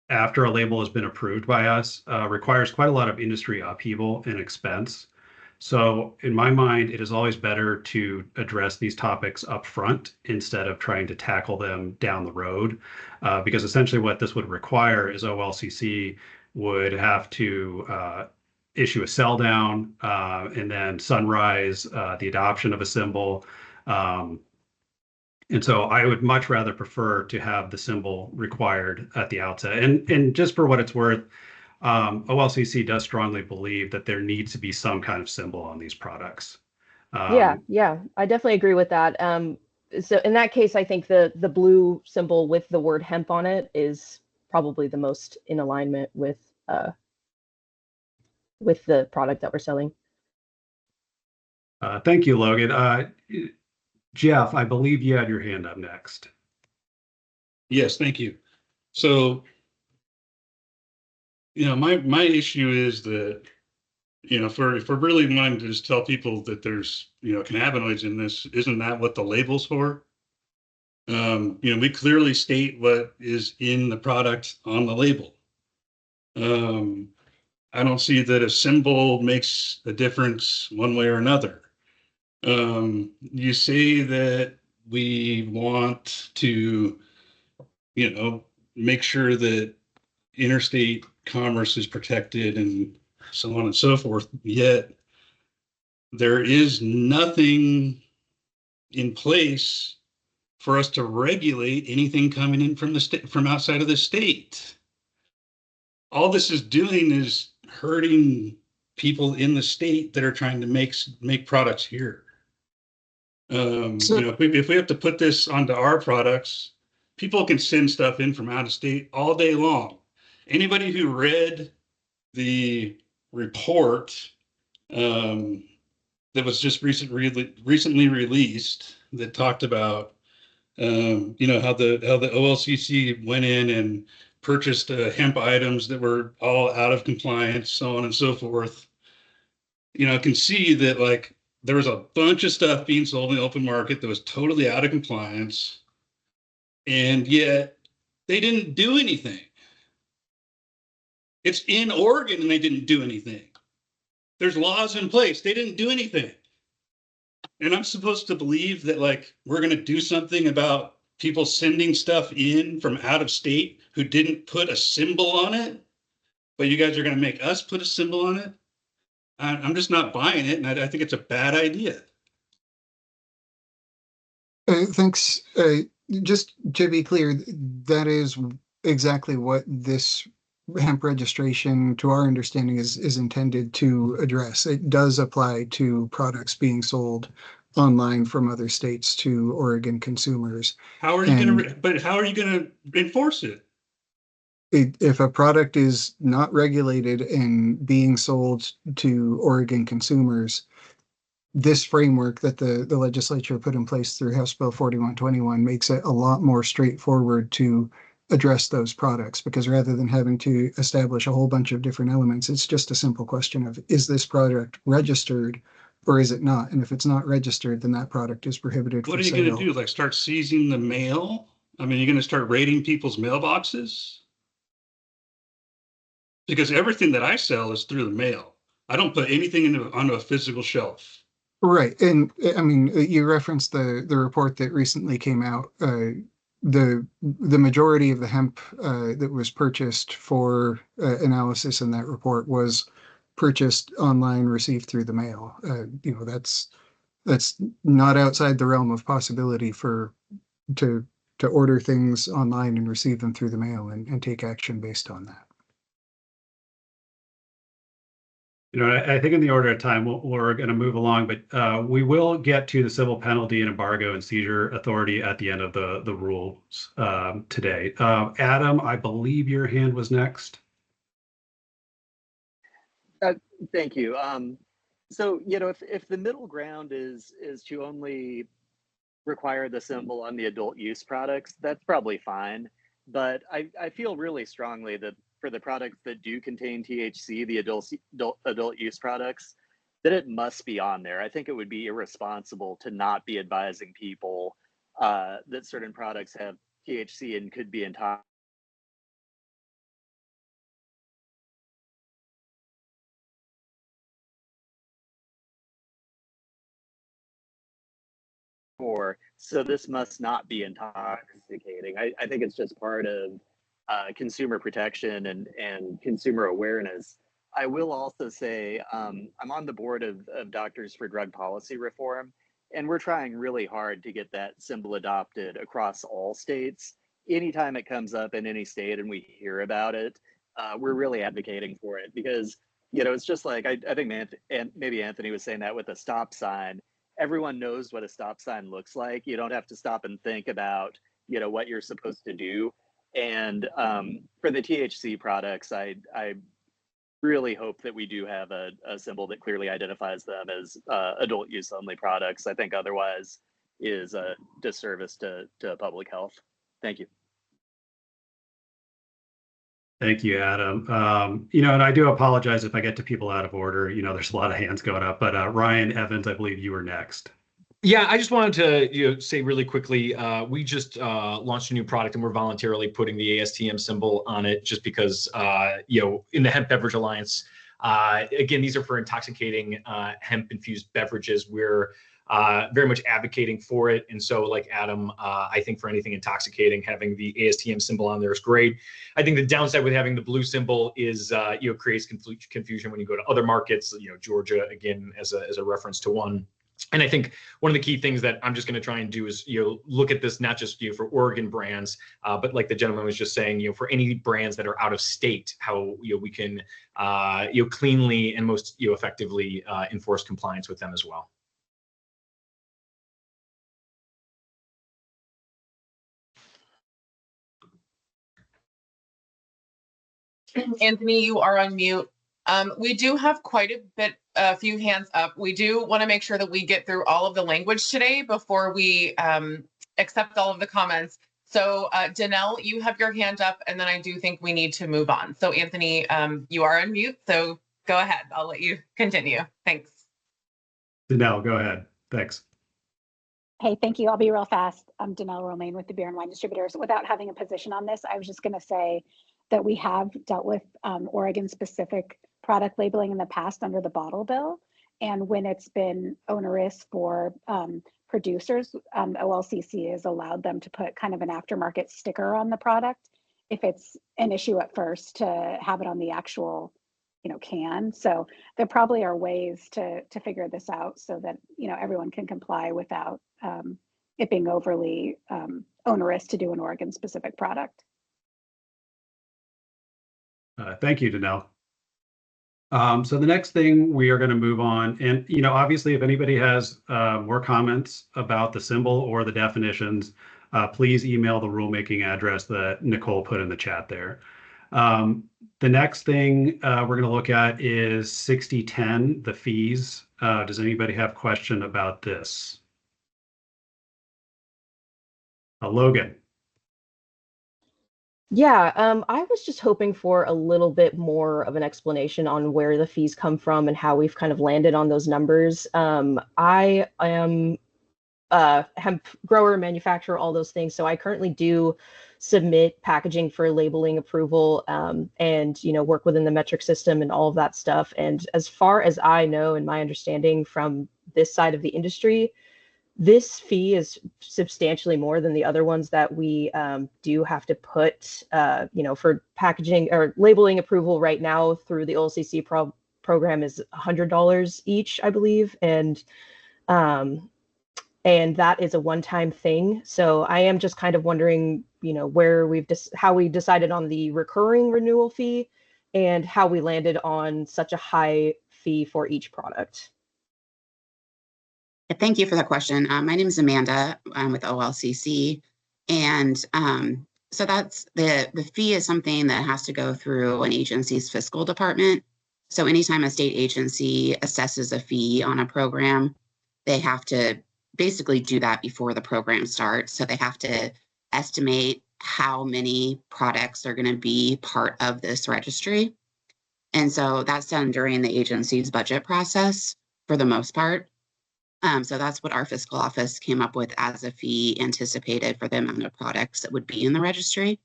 after a label has been approved by us requires quite a lot of industry upheaval and expense. So in my mind, it is always better to address these topics up front instead of trying to tackle them down the road, because essentially what this would require is OLCC would have to issue a sell down and then sunrise the adoption of a symbol. And so I would much rather prefer to have the symbol required at the outset. And just for what it's worth, OLCC does strongly believe that there needs to be some kind of symbol on these products. Yeah, I definitely agree with that. So in that case, I think the blue symbol with the word hemp on it is probably the most in alignment with the product that we're selling. Thank you, Logan. Jeff, I believe you had your hand up next. Yes, thank you. So, my issue is that, if we're really wanting to just tell people that there's, cannabinoids in this, isn't that what the label's for? We clearly state what is in the product on the label. I don't see that a symbol makes a difference one way or another. You say that we want to, make sure that interstate commerce is protected and so on and so forth, yet there is nothing in place for us to regulate anything coming in from the state, from outside of the state. All this is doing is hurting people in the state that are trying to make products here. If we have to put this onto our products, people can send stuff in from out of state all day long. Anybody who read the report that was just recently released that talked about how the OLCC went in and purchased hemp items that were all out of compliance, so on and so forth. Can see that like there was a bunch of stuff being sold in the open market that was totally out of compliance, and yet they didn't do anything. It's in Oregon and they didn't do anything. There's laws in place. They didn't do anything. And I'm supposed to believe that like we're going to do something about people sending stuff in from out of state who didn't put a symbol on it, but you guys are going to make us put a symbol on it? I'm just not buying it, and I think it's a bad idea. Thanks. Just to be clear, that is exactly what this hemp registration, to our understanding, is intended to address. It does apply to products being sold online from other states to Oregon consumers. How are you going to enforce it? If a product is not regulated and being sold to Oregon consumers, this framework that the legislature put in place through House Bill 4121 makes it a lot more straightforward to address those products, because rather than having to establish a whole bunch of different elements, it's just a simple question of, is this product registered or is it not? And if it's not registered, then that product is prohibited What for are you sale. going to do? Like start seizing the mail? I mean, you're going to start raiding people's mailboxes? Because everything that I sell is through the mail. I don't put anything onto a physical shelf. Right. And I mean, you referenced the report that recently came out. The majority of the hemp that was purchased for analysis in that report was purchased online, received through the mail. That's not outside the realm of possibility to order things online and receive them through the mail and take action based on that. I think in the order of time, we're going to move along, but we will get to the civil penalty and embargo and seizure authority at the end of the rules today. Adam, I believe your hand was next. Thank you. So, you know, if the middle ground is to only require the symbol on the adult use products, that's probably fine. But I feel really strongly that for the products that do contain THC, the adult use products, that it must be on there. I think it would be irresponsible to not be advising people that certain products have THC and could be intoxicating. So this must not be intoxicating. I think it's just part of consumer protection and consumer awareness. I will also say I'm on the board of Doctors for Drug Policy Reform, and we're trying really hard to get that symbol adopted across all states. Anytime it comes up in any state and we hear about it, we're really advocating for it because, you know, it's just like, I think maybe Anthony was saying that with a stop sign. Everyone knows what a stop sign looks like. You don't have to stop and think about, you know, what you're supposed to do. And for the THC products, I really hope that we do have a symbol that clearly identifies them as adult use only products. I think otherwise is a disservice to public health. Thank you. Thank you, Adam. You know, and I do apologize if I get to people out of order. You know, there's a lot of hands going up, but Ryan Evans, I believe you were next. Yeah, I just wanted to say really quickly, we just launched a new product and we're voluntarily putting the ASTM symbol on it just because, in the Hemp Beverage Alliance, again, these are for intoxicating hemp-infused beverages. We're very much advocating for it. And so like Adam, I think for anything intoxicating, having the ASTM symbol on there is great. I think the downside with having the blue symbol is, creates confusion when you go to other markets, Georgia, again, as a reference to one. And I think one of the key things that I'm just going to try and do is, look at this not just for Oregon brands, but like the gentleman was just saying, for any brands that are out of state, how we can cleanly and most effectively enforce compliance with them as well. Anthony, you are on mute. We do have quite a few hands up. We do want to make sure that we get through all of the language today before we accept all of the comments. So Danelle, you have your hand up, and then I do think we need to move on. So Anthony, you are on mute, so go ahead. I'll let you continue. Thanks. Danelle, go ahead. Thanks. Hey, thank you. I'll be real fast. I'm Danelle Romaine with the Beer and Wine Distributors. Without having a position on this, I was just going to say that we have dealt with Oregon-specific product labeling in the past under the bottle bill. And when it's been onerous for producers, OLCC has allowed them to put kind of an aftermarket sticker on the product if it's an issue at first to have it on the actual can. So there probably are ways to figure this out so that everyone can comply without it being overly onerous to do an Oregon specific product. Thank you, Danelle. So the next thing we are going to move on, and obviously if anybody has more comments about the symbol or the definitions, please email the rulemaking address that Nicole put in the chat there. The next thing we're going to look at is 6010, the fees. Does anybody have a question about this? Logan. Yeah, I was just hoping for a little bit more of an explanation on where the fees come from and how we've kind of landed on those numbers. I am a hemp grower, manufacturer, all those things. So I currently do submit packaging for labeling approval and, work within the metric system and all of that stuff. And as far as I know, and my understanding from this side of the industry, this fee is substantially more than the other ones that we do have to put, for packaging or labeling approval right now through the OLCC program is $100 each, I believe. And that is a one-time thing. So I am just kind of wondering, where how we decided on the recurring renewal fee and how we landed on such a high fee for each product. Thank you for that question. My name is Amanda. I'm with OLCC. And so that's the fee is something that has to go through an agency's fiscal department. So anytime a state agency assesses a fee on a program, they have to basically do that before the program starts. So they have to estimate how many products are going to be part of this registry. And so that's done during the agency's budget process for the most part. So that's what our fiscal office came up with as a fee anticipated for the amount of products that would be in the registry.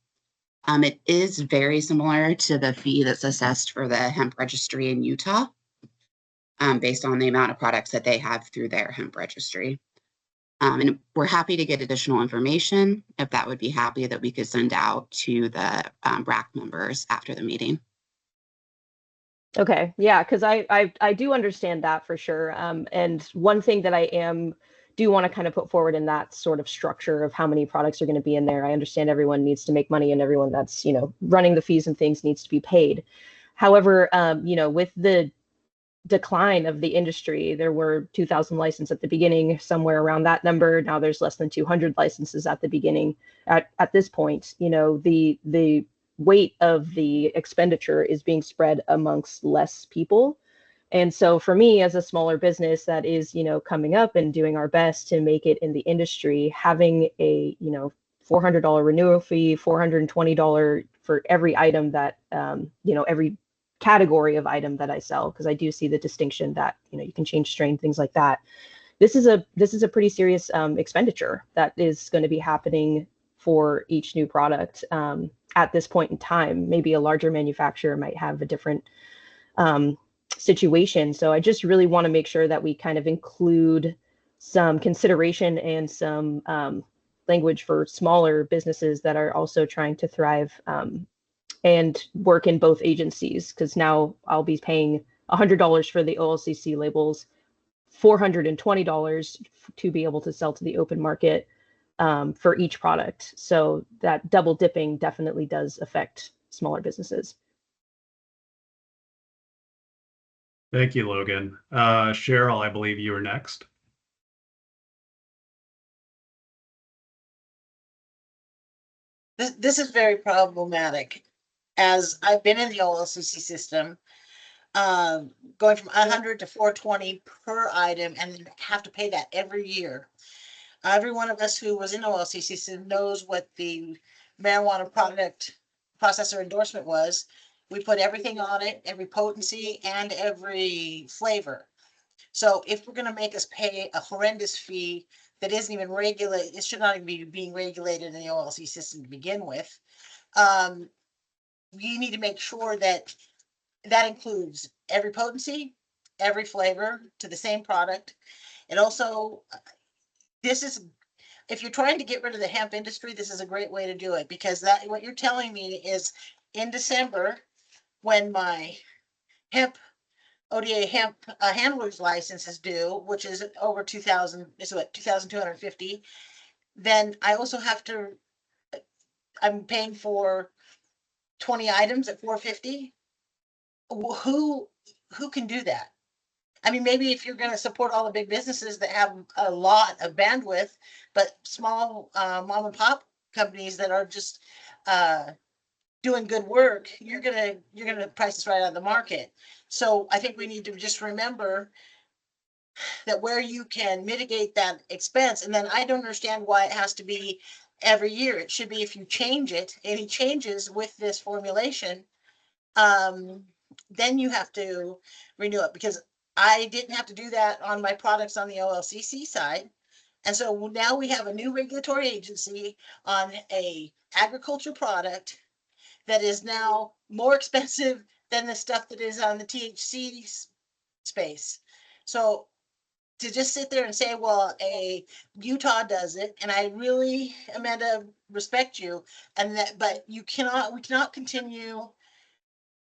It is very similar to the fee that's assessed for the hemp registry in Utah, based on the amount of products that they have through their hemp registry. And we're happy to get additional information if that would be happy that we could send out to the BRAC members after the meeting. Okay, yeah, because I do understand that for sure. And one thing that I do want to kind of put forward in that sort of structure of how many products are going to be in there. I understand everyone needs to make money and everyone that's, running the fees and things needs to be paid. However, with the decline of the industry, there were 2,000 licenses at the beginning, somewhere around that number. Now there's less than 200 licenses at the beginning. At this point, the weight of the expenditure is being spread amongst less people. And so for me, as a smaller business that is, coming up and doing our best to make it in the industry, having a, $400 renewal fee, $420 for every item that, every category of item that I sell, because I do see the distinction that, you can change strain, things like that. This is a pretty serious expenditure that is going to be happening for each new product at this point in time. Maybe a larger manufacturer might have a different situation. So I just really want to make sure that we kind of include some consideration and some language for smaller businesses that are also trying to thrive and work in both agencies, because now I'll be paying $100 for the OLCC labels, $420 to be able to sell to the open market for each product. So that double dipping definitely does affect smaller businesses. Thank you, Logan. Cheryl, I believe you are next. This is very problematic, as I've been in the OLCC system, going from 100 to 420 per item, and then have to pay that every year. Every one of us who was in OLCC system knows what the marijuana product processor endorsement was. We put everything on it, every potency and every flavor. So if we're going to make us pay a horrendous fee that isn't even regulated, it should not even be being regulated in the OLC system to begin with. We need to make sure that that includes every potency, every flavor to the same product. And also, if you're trying to get rid of the hemp industry, this is a great way to do it, because that what you're telling me is in December, when my ODA hemp handler's license is due, which is over 2,000, is what, 2,250, then I also have to, I'm paying for 20 items at 450. Who can do that? I mean, maybe if you're going to support all the big businesses that have a lot of bandwidth, but small mom and pop companies that are just doing good work, you're gonna price this right out of the market. So I think we need to just remember that where you can mitigate that expense, and then I don't understand why it has to be every year. It should be if you change it, any changes with this formulation, then you have to renew it, because I didn't have to do that on my products on the OLCC side. And so now we have a new regulatory agency on a agriculture product that is now more expensive than the stuff that is on the THC space. So to just sit there and say, well, Utah does it, and I really, Amanda, respect you, and that, but we cannot continue.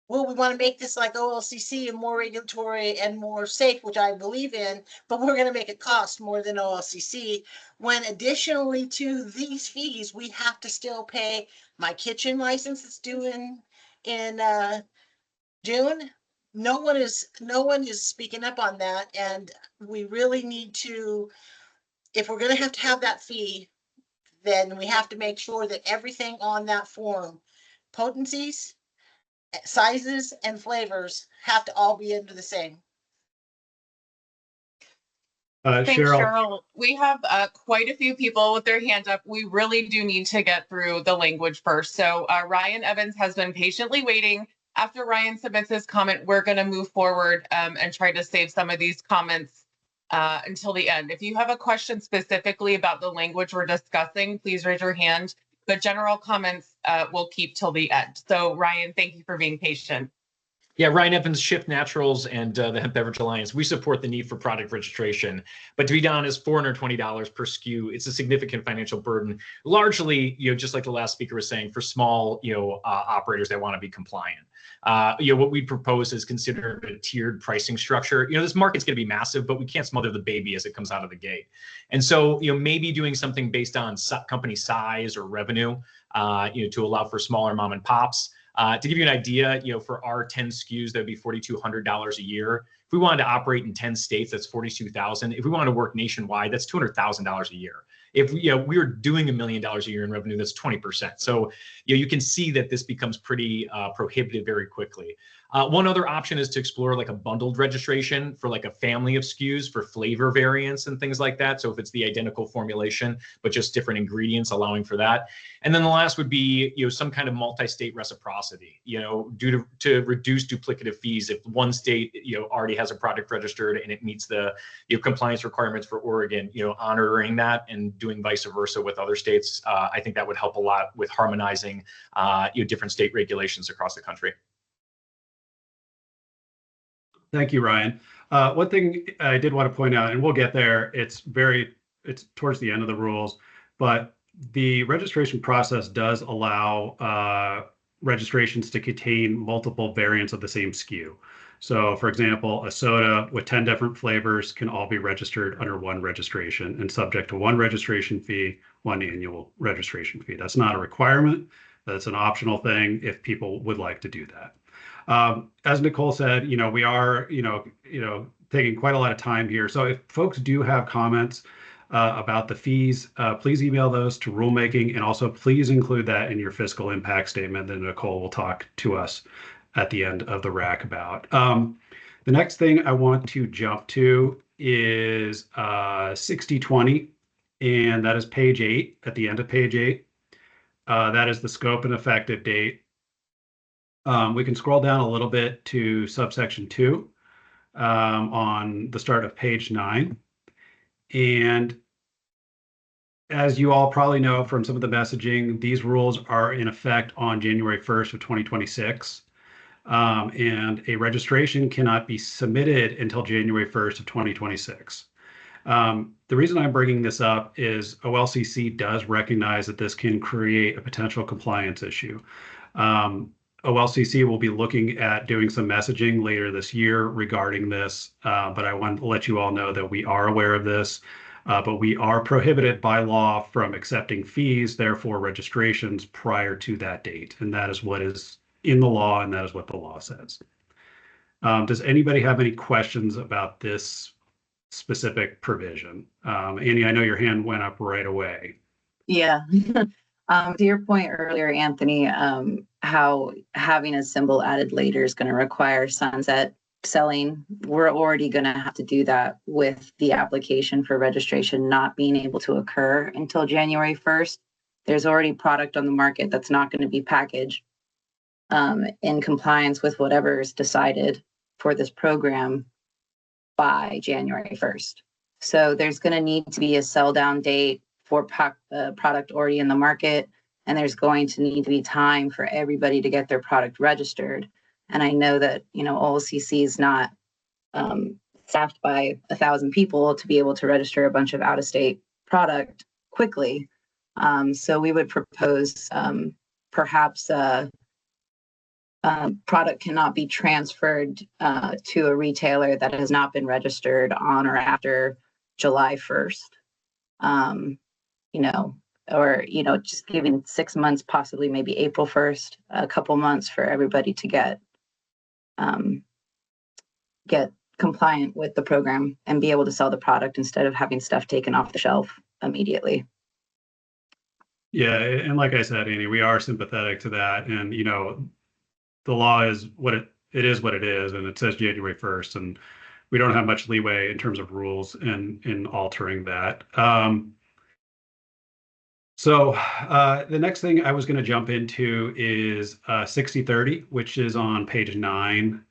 Well, we want to make this like OLCC and more regulatory and more safe, which I believe in, but we're going to make it cost more than OLCC, when additionally to these fees, we have to still pay my kitchen license that's due in June. No one is speaking up on that, and we really need to, if we're going to have that fee, then we have to make sure that everything on that form, potencies sizes and flavors have to all be under the same. Thanks, Cheryl. Cheryl. We have quite a few people with their hand up. We really do need to get through the language first. So Ryan Evans has been patiently waiting. After Ryan submits his comment, we're going to move forward and try to save some of these comments until the end. If you have a question specifically about the language we're discussing, please raise your hand. But general comments we'll keep till the end. So Ryan, thank you for being patient. Yeah, Ryan Evans, Shift Naturals, and the Hemp Beverage Alliance, we support the need for product registration. But to be honest, $420 per SKU, it's a significant financial burden, largely, just like the last speaker was saying, for small, operators that want to be compliant. What we propose is consider a tiered pricing structure. This market's going to be massive, but we can't smother the baby as it comes out of the gate. And so, maybe doing something based on company size or revenue, to allow for smaller mom and pops. To give you an idea, for our 10 SKUs, that would be $4,200 a year. If we wanted to operate in 10 states, that's $42,000. If we wanted to work nationwide, that's $200,000 a year. If we were doing $1 million a year in revenue, that's 20%. So you can see that this becomes pretty prohibitive very quickly. One other option is to explore like a bundled registration for like a family of SKUs for flavor variants and things like that. So if it's the identical formulation, but just different ingredients, allowing for that. And then the last would be, some kind of multi-state reciprocity, due to reduce duplicative fees. If one state, already has a product registered and it meets the compliance requirements for Oregon, honoring that and doing vice versa with other states, I think that would help a lot with harmonizing, different state regulations across the country. Thank you, Ryan. One thing I did want to point out, and we'll get there, it's towards the end of the rules, but the registration process does allow registrations to contain multiple variants of the same SKU. So for example, a soda with 10 different flavors can all be registered under one registration and subject to one registration fee, one annual registration fee. That's not a requirement. That's an optional thing if people would like to do that. As Nicole said, we are, taking quite a lot of time here. So if folks do have comments about the fees, please email those to rulemaking, and also please include that in your fiscal impact statement that Nicole will talk to us at the end of the rack about. The next thing I want to jump to is 6020, and that is page 8, at the end of page 8. That is the scope and effective date. We can scroll down a little bit to subsection 2 on the start of page 9. And as you all probably know from some of the messaging, these rules are in effect on January 1st of 2026. And a registration cannot be submitted until January 1st of 2026. The reason I'm bringing this up is OLCC does recognize that this can create a potential compliance issue. OLCC will be looking at doing some messaging later this year regarding this, but I want to let you all know that we are aware of this, but we are prohibited by law from accepting fees, therefore registrations prior to that date. And that is what is in the law, and that is what the law says. Does anybody have any questions about this specific provision? Annie, I know your hand went up right away. Yeah. To your point earlier, Anthony, how having a symbol added later is going to require sunset selling. We're already going to have to do that with the application for registration not being able to occur until January 1st. There's already product on the market that's not going to be packaged in compliance with whatever is decided for this program by January 1st. So there's going to need to be a sell down date for product already in the market, and there's going to need to be time for everybody to get their product registered. And I know that, OLCC is not staffed by 1,000 people to be able to register a bunch of out-of-state product quickly. So we would propose perhaps product cannot be transferred to a retailer that has not been registered on or after July 1st. Or just giving 6 months, possibly maybe April 1st, a couple months for everybody to get compliant with the program and be able to sell the product instead of having stuff taken off the shelf immediately. Yeah, and like I said, Annie, we are sympathetic to that. And, the law is it is what it is, and it says January 1st, and we don't have much leeway in terms of rules in altering that. So the next thing I was going to jump into is 6030, which is on page 9.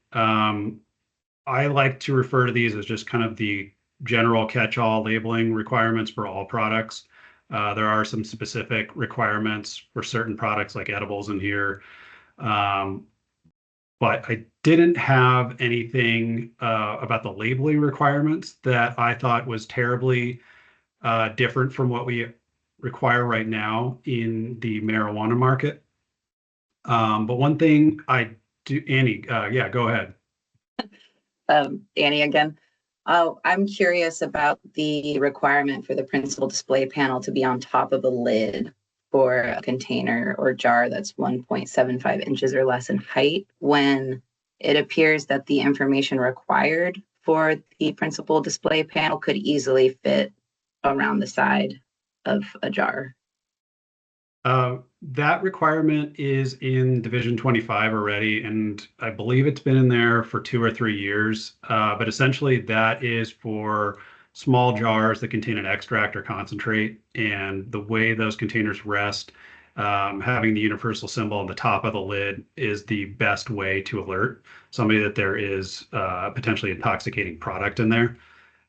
I like to refer to these as just kind of the general catch-all labeling requirements for all products. There are some specific requirements for certain products like edibles in here. But I didn't have anything about the labeling requirements that I thought was terribly different from what we require right now in the marijuana market. But one thing I do, Annie, yeah, go ahead. Annie again. I'm curious about the requirement for the principal display panel to be on top of a lid for a container or jar that's 1.75 inches or less in height, when it appears that the information required for the principal display panel could easily fit around the side of a jar. That requirement is in Division 25 already, and I believe it's been in there for 2 or 3 years. But essentially, that is for small jars that contain an extract or concentrate. And the way those containers rest, having the universal symbol on the top of the lid is the best way to alert somebody that there is potentially intoxicating product in there.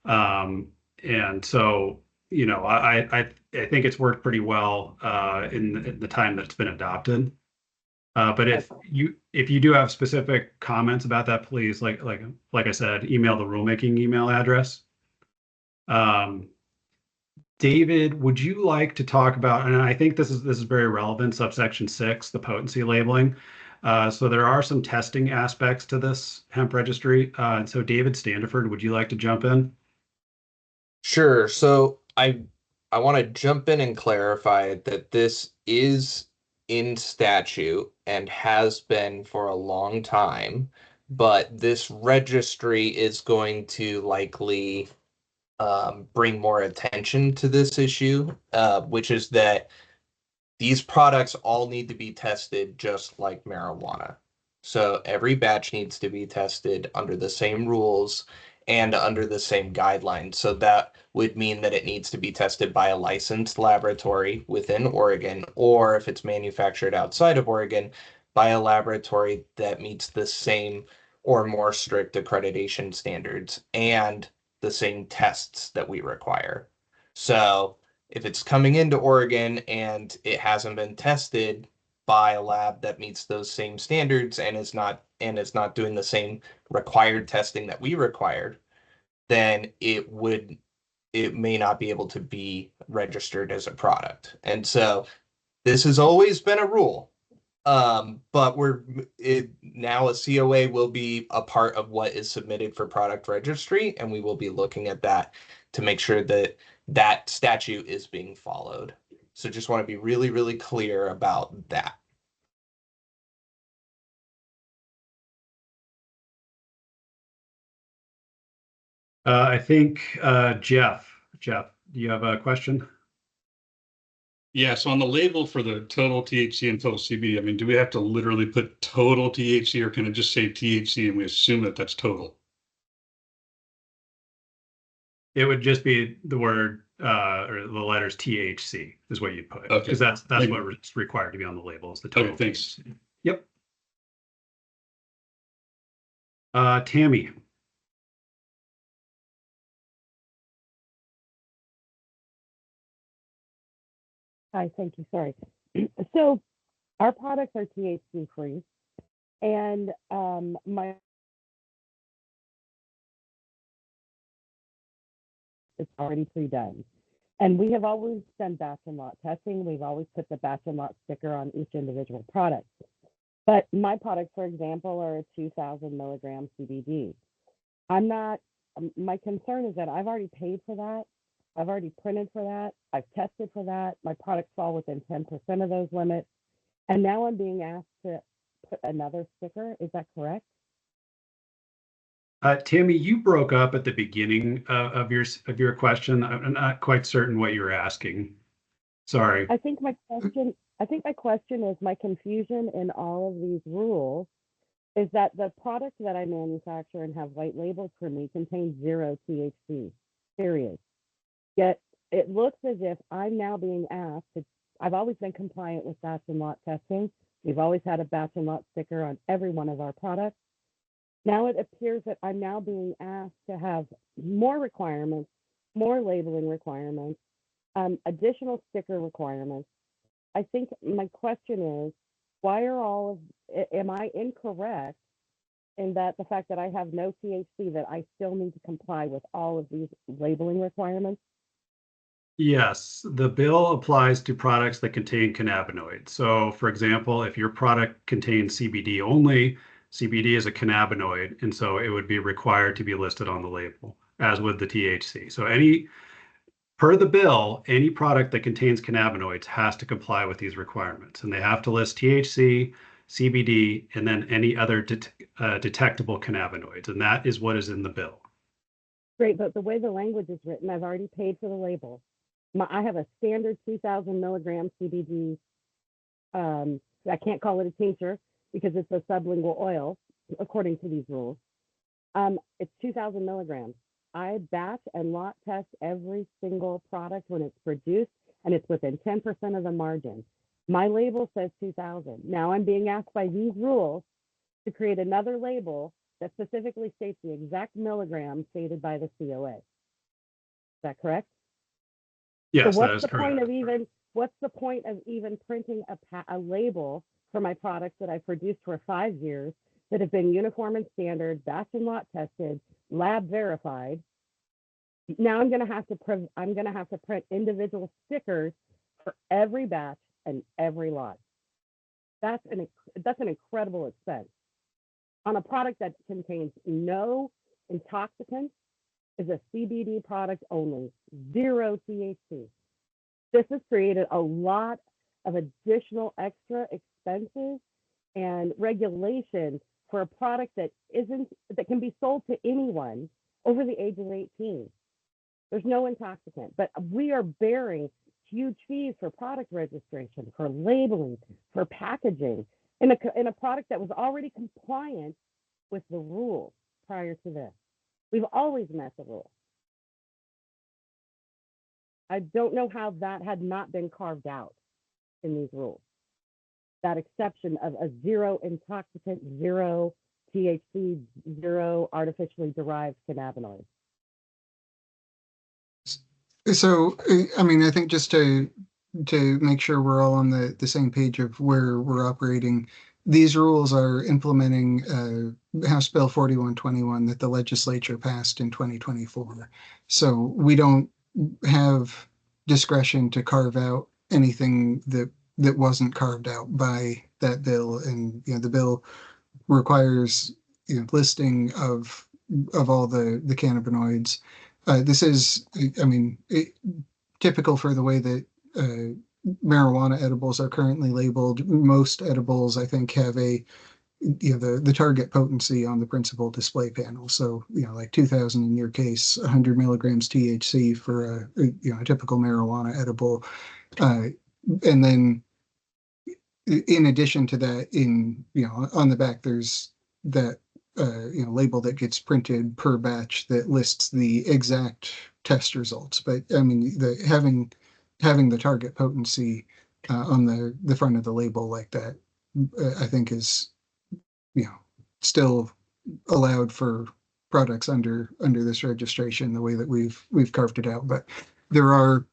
And so, you know, I think it's worked pretty well in the time that it's been adopted. But if you do have specific comments about that, please, like I said, email the rulemaking email address. David, would you like to talk about, and I think this is very relevant, subsection 6, the potency labeling. So there are some testing aspects to this hemp registry. And so David Standiford, would you like to jump in? Sure. So I want to jump in and clarify that this is in statute and has been for a long time, but this registry is going to likely bring more attention to this issue, which is that these products all need to be tested just like marijuana. So every batch needs to be tested under the same rules and under the same guidelines. So that would mean that it needs to be tested by a licensed laboratory within Oregon, or if it's manufactured outside of Oregon, by a laboratory that meets the same or more strict accreditation standards and the same tests that we require. So if it's coming into Oregon and it hasn't been tested by a lab that meets those same standards and is not doing the same required testing that we required, then it may not be able to be registered as a product. And so this has always been a rule. But now a COA will be a part of what is submitted for product registry, and we will be looking at that to make sure that that statute is being followed. So just want to be really, really clear about that. I think Jeff, do you have a question? Yeah, so on the label for the total THC and total CBD, I mean, do we have to literally put total THC, or can it just say THC and we assume that that's total? It would just be the word or the letters THC is what you'd put, because that's what's required to be on the label, is the total. Okay, thanks. THC. Yep. Tammy. Hi, thank you. Sorry. So our products are THC free, and it's already pre-done. And we have always done batch and lot testing. We've always put the batch and lot sticker on each individual product. But my products, for example, are a 2,000 milligram CBD. My concern is that I've already paid for that. I've already printed for that. I've tested for that. My products fall within 10% of those limits. And now I'm being asked to put another sticker. Is that correct? Tammy, you broke up at the beginning of your question. I'm not quite certain what you're asking. Sorry. I think my question is my confusion in all of these rules is that the product that I manufacture and have white labeled for me contains 0 THC, period. Yet it looks as if I'm now being asked to, I've always been compliant with batch and lot testing. We've always had a batch and lot sticker on every one of our products. Now it appears that I'm now being asked to have more requirements, more labeling requirements, additional sticker requirements. I think my question is, why are all of, am I incorrect in that the fact that I have no THC, that I still need to comply with all of these labeling requirements? Yes, the bill applies to products that contain cannabinoids. So, for example, if your product contains CBD only, CBD is a cannabinoid, and so it would be required to be listed on the label, as would the THC. So, per the bill, any product that contains cannabinoids has to comply with these requirements, and they have to list THC, CBD, and then any other detectable cannabinoids, and that is what is in the bill. Great, but the way the language is written, I've already paid for the label. I have a standard 2,000 milligram CBD. I can't call it a tincture because it's a sublingual oil, according to these rules. It's 2,000 milligrams. I batch and lot test every single product when it's produced, and it's within 10% of the margin. My label says 2,000. Now I'm being asked by these rules to create another label that specifically states the exact milligram stated by the COA. Is that correct? Yes, so that is correct. What's the point of even printing a label for my products that I've produced for 5 years that have been uniform and standard, batch and lot tested, lab verified? Now I'm going to have to print individual stickers for every batch and every lot. That's an incredible expense on a product that contains no intoxicants, is a CBD product only, 0 THC. This has created a lot of additional extra expenses and regulation for a product that can be sold to anyone over the age of 18. There's no intoxicant, but we are bearing huge fees for product registration, for labeling, for packaging in a product that was already compliant with the rules prior to this. We've always met the rules. I don't know how that had not been carved out in these rules. That exception of a 0 intoxicant, 0 THC, 0 artificially derived cannabinoids. So, I mean, I think just to make sure we're all on the same page of where we're operating, these rules are implementing House Bill 4121 that the legislature passed in 2024. So we don't have discretion to carve out anything that wasn't carved out by that bill. And the bill requires listing of all the cannabinoids. This is, I mean, typical for the way that marijuana edibles are currently labeled. Most edibles, I think, have the target potency on the principal display panel. So, like 2,000 in your case, 100 milligrams THC for a typical marijuana edible. And then in addition to that, on the back, there's that label that gets printed per batch that lists the exact test results. But I mean, having the target potency on the front of the label like that, I think is still allowed for products under this registration the way that we've carved it out. But there are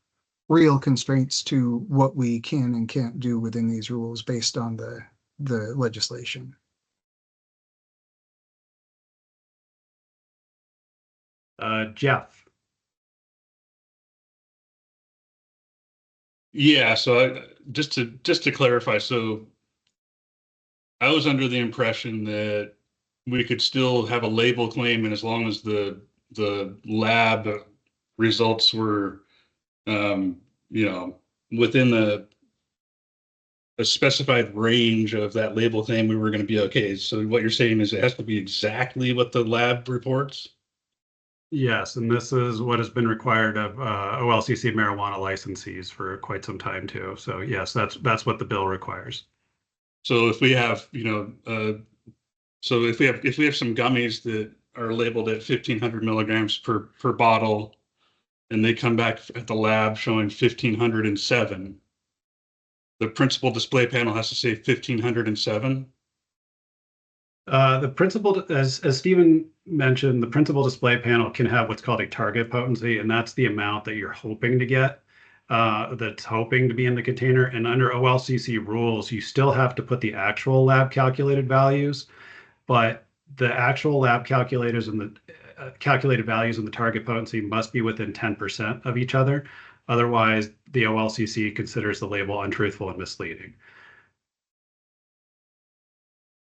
real constraints to what we can and can't do within these rules based on the legislation. Jeff. Yeah, so just to clarify, so I was under the impression that we could still have a label claim, and as long as the lab results were within a specified range of that label claim, we were going to be okay. So what you're saying is it has to be exactly what the lab reports? Yes, and this is what has been required of OLCC marijuana licensees for quite some time too. So yes, that's what the bill requires. So if we have, So if we have some gummies that are labeled at 1,500 milligrams per bottle, and they come back at the lab showing 1,507, the principal display panel has to say 1,507. The principal, as Stephen mentioned, the principal display panel can have what's called a target potency, and that's the amount that you're hoping to get, that's hoping to be in the container. And under OLCC rules, you still have to put the actual lab calculated values, but the actual lab calculators and the calculated values and the target potency must be within 10% of each other. Otherwise, the OLCC considers the label untruthful and misleading.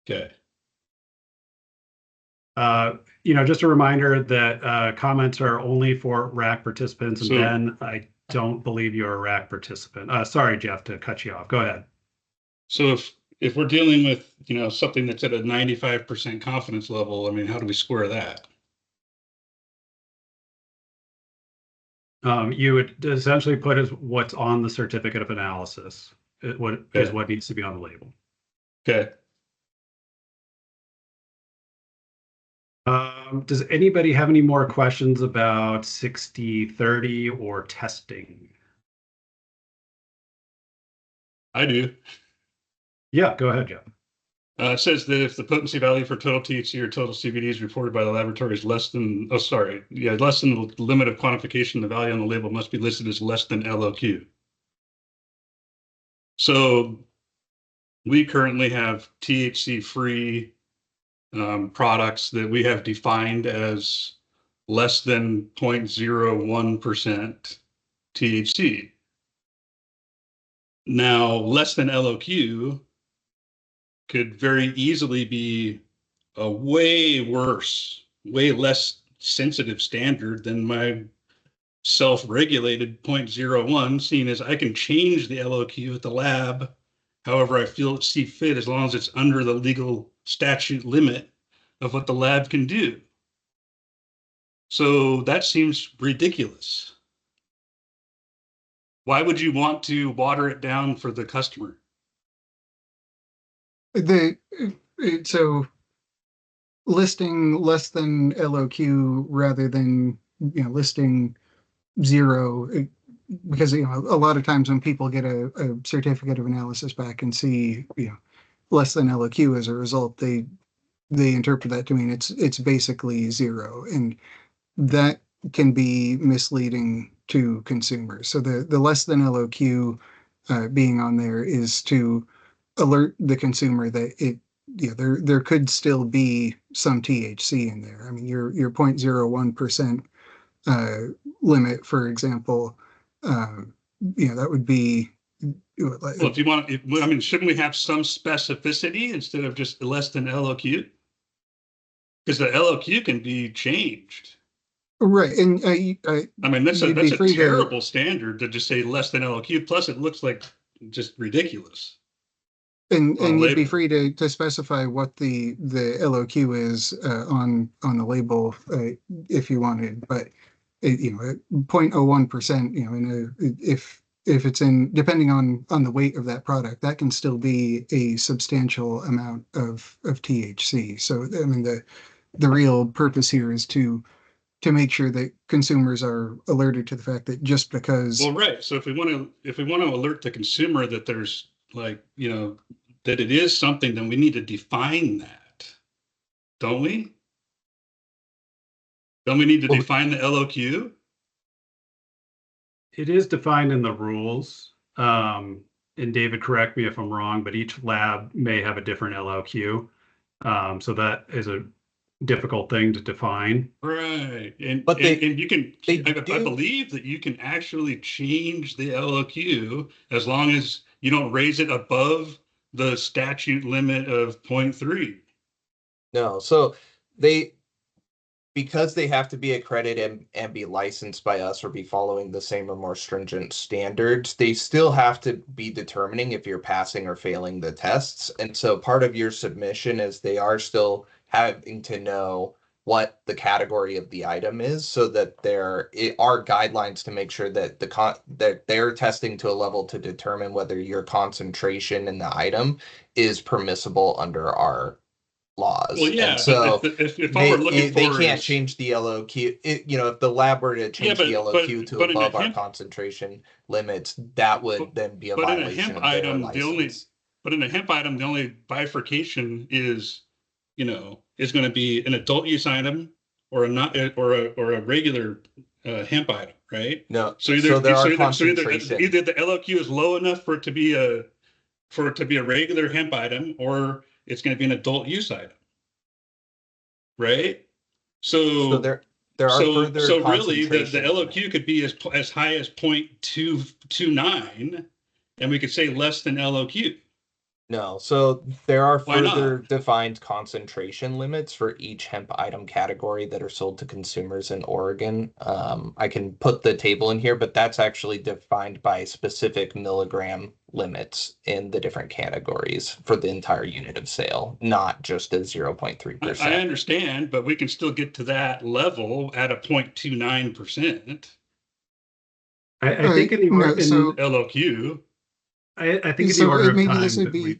Okay. Just a reminder that comments are only for RAC participants. And So- Ben, I don't believe you're a RAC participant. Sorry, Jeff, to cut you off. Go ahead. So if we're dealing with, something that's at a 95% confidence level, I mean, how do we square that? You would essentially put as what's on the certificate of analysis. What needs to be on the label. Okay. Does anybody have any more questions about 60/30 or testing? I do. Yeah, go ahead, Jeff. It says that if the potency value for total THC or total CBD is reported by the laboratory is less than the limit of quantification, the value on the label must be listed as less than LOQ. So we currently have THC-free products that we have defined as less than 0.01% THC. Now, less than LOQ could very easily be a way worse, way less sensitive standard than my self-regulated 0.01, seeing as I can change the LOQ at the lab however I see fit, as long as it's under the legal statute limit of what the lab can do. So that seems ridiculous. Why would you want to water it down for the customer? So listing less than LOQ rather than listing zero, because a lot of times when people get a certificate of analysis back and see less than LOQ as a result, they interpret that to mean it's basically zero, and that can be misleading to consumers. So the less than LOQ being on there is to alert the consumer that there could still be some THC in there. I mean, your 0.01% limit, for example, that would be. Well, if you want, shouldn't we have some specificity instead of just less than LOQ? Because the LOQ can be changed. Right, and that's a terrible standard to just say less than LOQ. Plus, it looks like just ridiculous. And you'd be free to specify what the LOQ is on the label if you wanted, but 0.01%, if it's depending on the weight of that product, that can still be a substantial amount of THC. So I mean the real purpose here is to make sure that consumers are alerted to the fact that just because. Well, right. So if we want to alert the consumer that there's that it is something, then we need to define that, don't we? Don't we need to define the LOQ? It is defined in the rules. And David, correct me if I'm wrong, but each lab may have a different LOQ. So that is a difficult thing to define. Right. And But you can, I believe that you can actually change the LOQ as long as you don't raise it above the statute limit of 0.3. No, so because they have to be accredited and be licensed by us or be following the same or more stringent standards, they still have to be determining if you're passing or failing the tests. And so part of your submission is they are still having to know what the category of the item is, so that there are guidelines to make sure that that they're testing to a level to determine whether your concentration in the item is permissible under our laws. Well, yeah, And so but if all we're looking they for can't is change the LOQ. If the lab were to change the LOQ to but in a above our hemp concentration limits, that would then be a but in a violation hemp of their item, license. the only bifurcation is, is going to be an adult use item or a not or a regular hemp item, right? No. So either there are either concentration. either the LOQ is low enough for it to be a regular hemp item, or it's going to be an adult use item, right? So there are further So really, the concentration LOQ could be as high as 0.229, and we could say less than LOQ. No, so there are Why not? further defined concentration limits for each hemp item category that are sold to consumers in Oregon. I can put the table in here, but that's actually defined by specific milligram limits in the different categories for the entire unit of sale, not just as 0.3%. I understand, but we can still get to that level at a 0.29%. I think in LOQ. I think in the order of maybe time this would that be,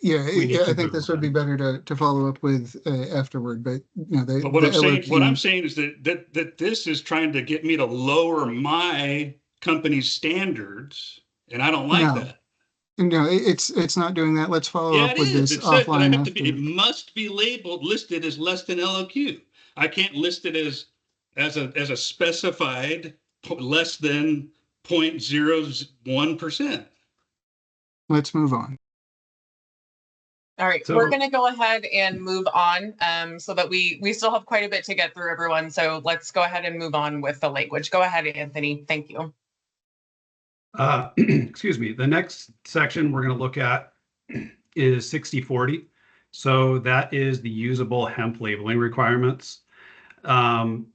we need I to think this would be better to follow up with afterward. But But what I'm saying is that this is trying to get me to lower my company's standards, and I don't like that. No, it's not doing that. Let's follow Yeah, up it with is. this It says that I offline have to be. It after. must be listed as less than LOQ. I can't list it as a specified less than 0.01%. Let's move on. All right, we're going to go ahead and move on so that we still have quite a bit to get through, everyone. So let's go ahead and move on with the language. Go ahead, Anthony. Thank you. Excuse me. The next section we're going to look at is 6040. So that is the usable hemp labeling requirements.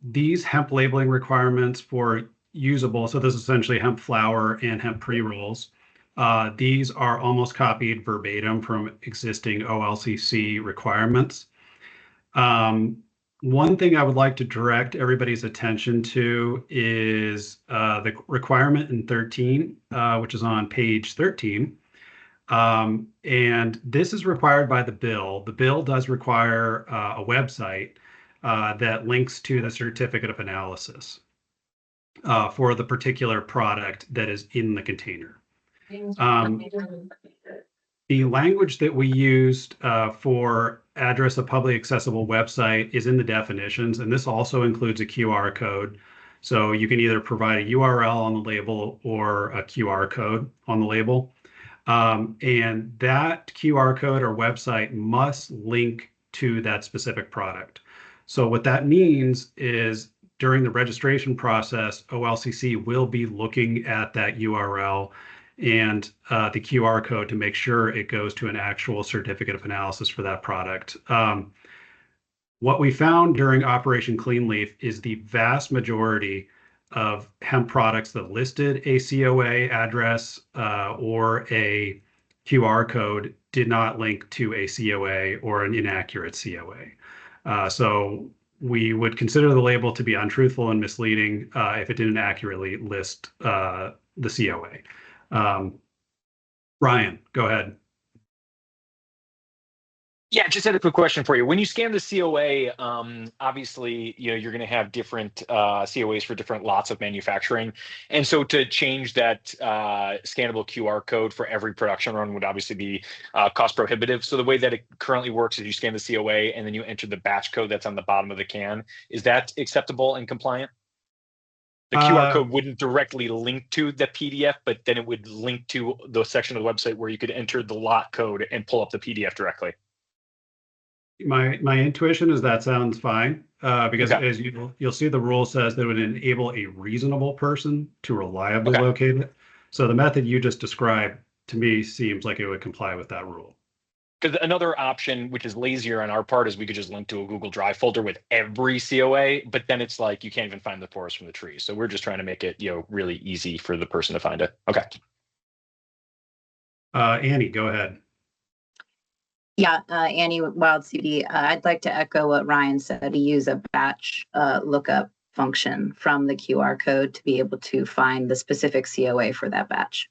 These hemp labeling requirements for usable, so this is essentially hemp flower and hemp pre-rolls. These are almost copied verbatim from existing OLCC requirements. One thing I would like to direct everybody's attention to is the requirement in 13, which is on page 13. And this is required by the bill. The bill does require a website that links to the certificate of analysis for the particular product that is in the container. The language that we used for address a publicly accessible website is in the definitions, and this also includes a QR code. So you can either provide a URL on the label or a QR code on the label. And that QR code or website must link to that specific product. So what that means is during the registration process, OLCC will be looking at that URL and the QR code to make sure it goes to an actual certificate of analysis for that product. What we found during Operation Clean Leaf is the vast majority of hemp products that listed a COA address or a QR code did not link to a COA or an inaccurate COA. So we would consider the label to be untruthful and misleading if it didn't accurately list the COA. Ryan, go ahead. Yeah, just had a quick question for you. When you scan the COA, obviously, you're going to have different COAs for different lots of manufacturing. And so to change that scannable QR code for every production run would obviously be cost prohibitive. So the way that it currently works is you scan the COA and then you enter the batch code that's on the bottom of the can. Is that acceptable and compliant? The QR code wouldn't directly link to the PDF, but then it would link to the section of the website where you could enter the lot code and pull up the PDF directly. My intuition is that sounds fine because as you'll see, the rule says that it would enable a reasonable person to reliably locate it. So the method you just described to me seems like it would comply with that rule. Because another option, which is lazier on our part, is we could just link to a Google Drive folder with every COA, but then it's like you can't even find the forest from the trees. So we're just trying to make it, really easy for the person to find it. Okay. Annie, go ahead. Yeah, Annie, Wild CD. I'd like to echo what Ryan said, to use a batch lookup function from the QR code to be able to find the specific COA for that batch.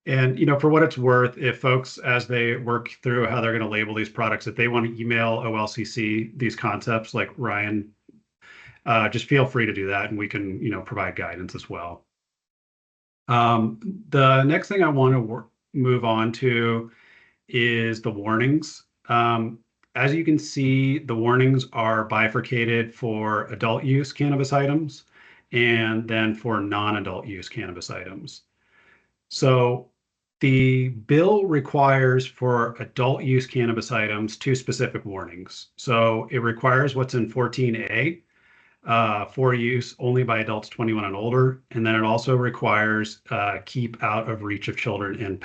And, for what it's worth, if folks, as they work through how they're going to label these products, if they want to email OLCC these concepts like Ryan, just feel free to do that, and we can, provide guidance as well. The next thing I want to move on to is the warnings. As you can see, the warnings are bifurcated for adult use cannabis items and then for non-adult use cannabis items. So the bill requires for adult use cannabis items 2 specific warnings. So it requires what's in 14A for use only by adults 21 and older. And then it also requires keep out of reach of children and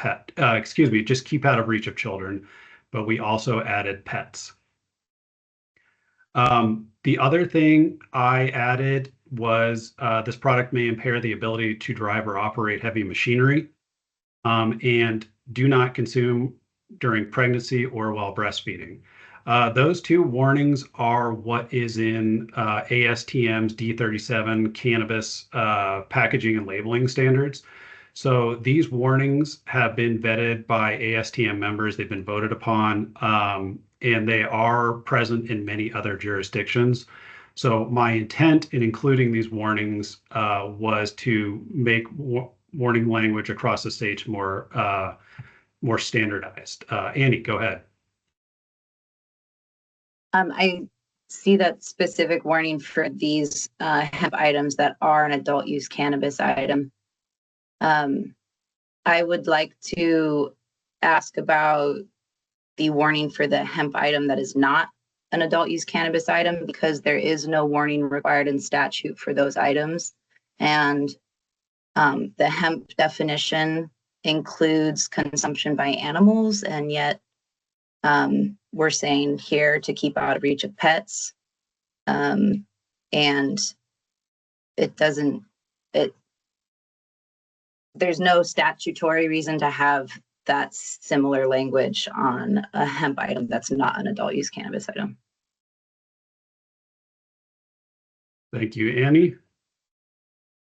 just keep out of reach of children. But we also added pets. The other thing I added was this product may impair the ability to drive or operate heavy machinery, and do not consume during pregnancy or while breastfeeding. Those 2 warnings are what is in ASTM's D37 cannabis packaging and labeling standards. So these warnings have been vetted by ASTM members. They've been voted upon, and they are present in many other jurisdictions. So my intent in including these warnings was to make warning language across the states more standardized. Annie, go ahead. I see that specific warning for these hemp items that are an adult use cannabis item. I would like to ask about the warning for the hemp item that is not an adult use cannabis item, because there is no warning required in statute for those items. And the hemp definition includes consumption by animals, and yet we're saying here to keep out of reach of pets. And there's no statutory reason to have that similar language on a hemp item that's not an adult use cannabis item. Thank you, Annie.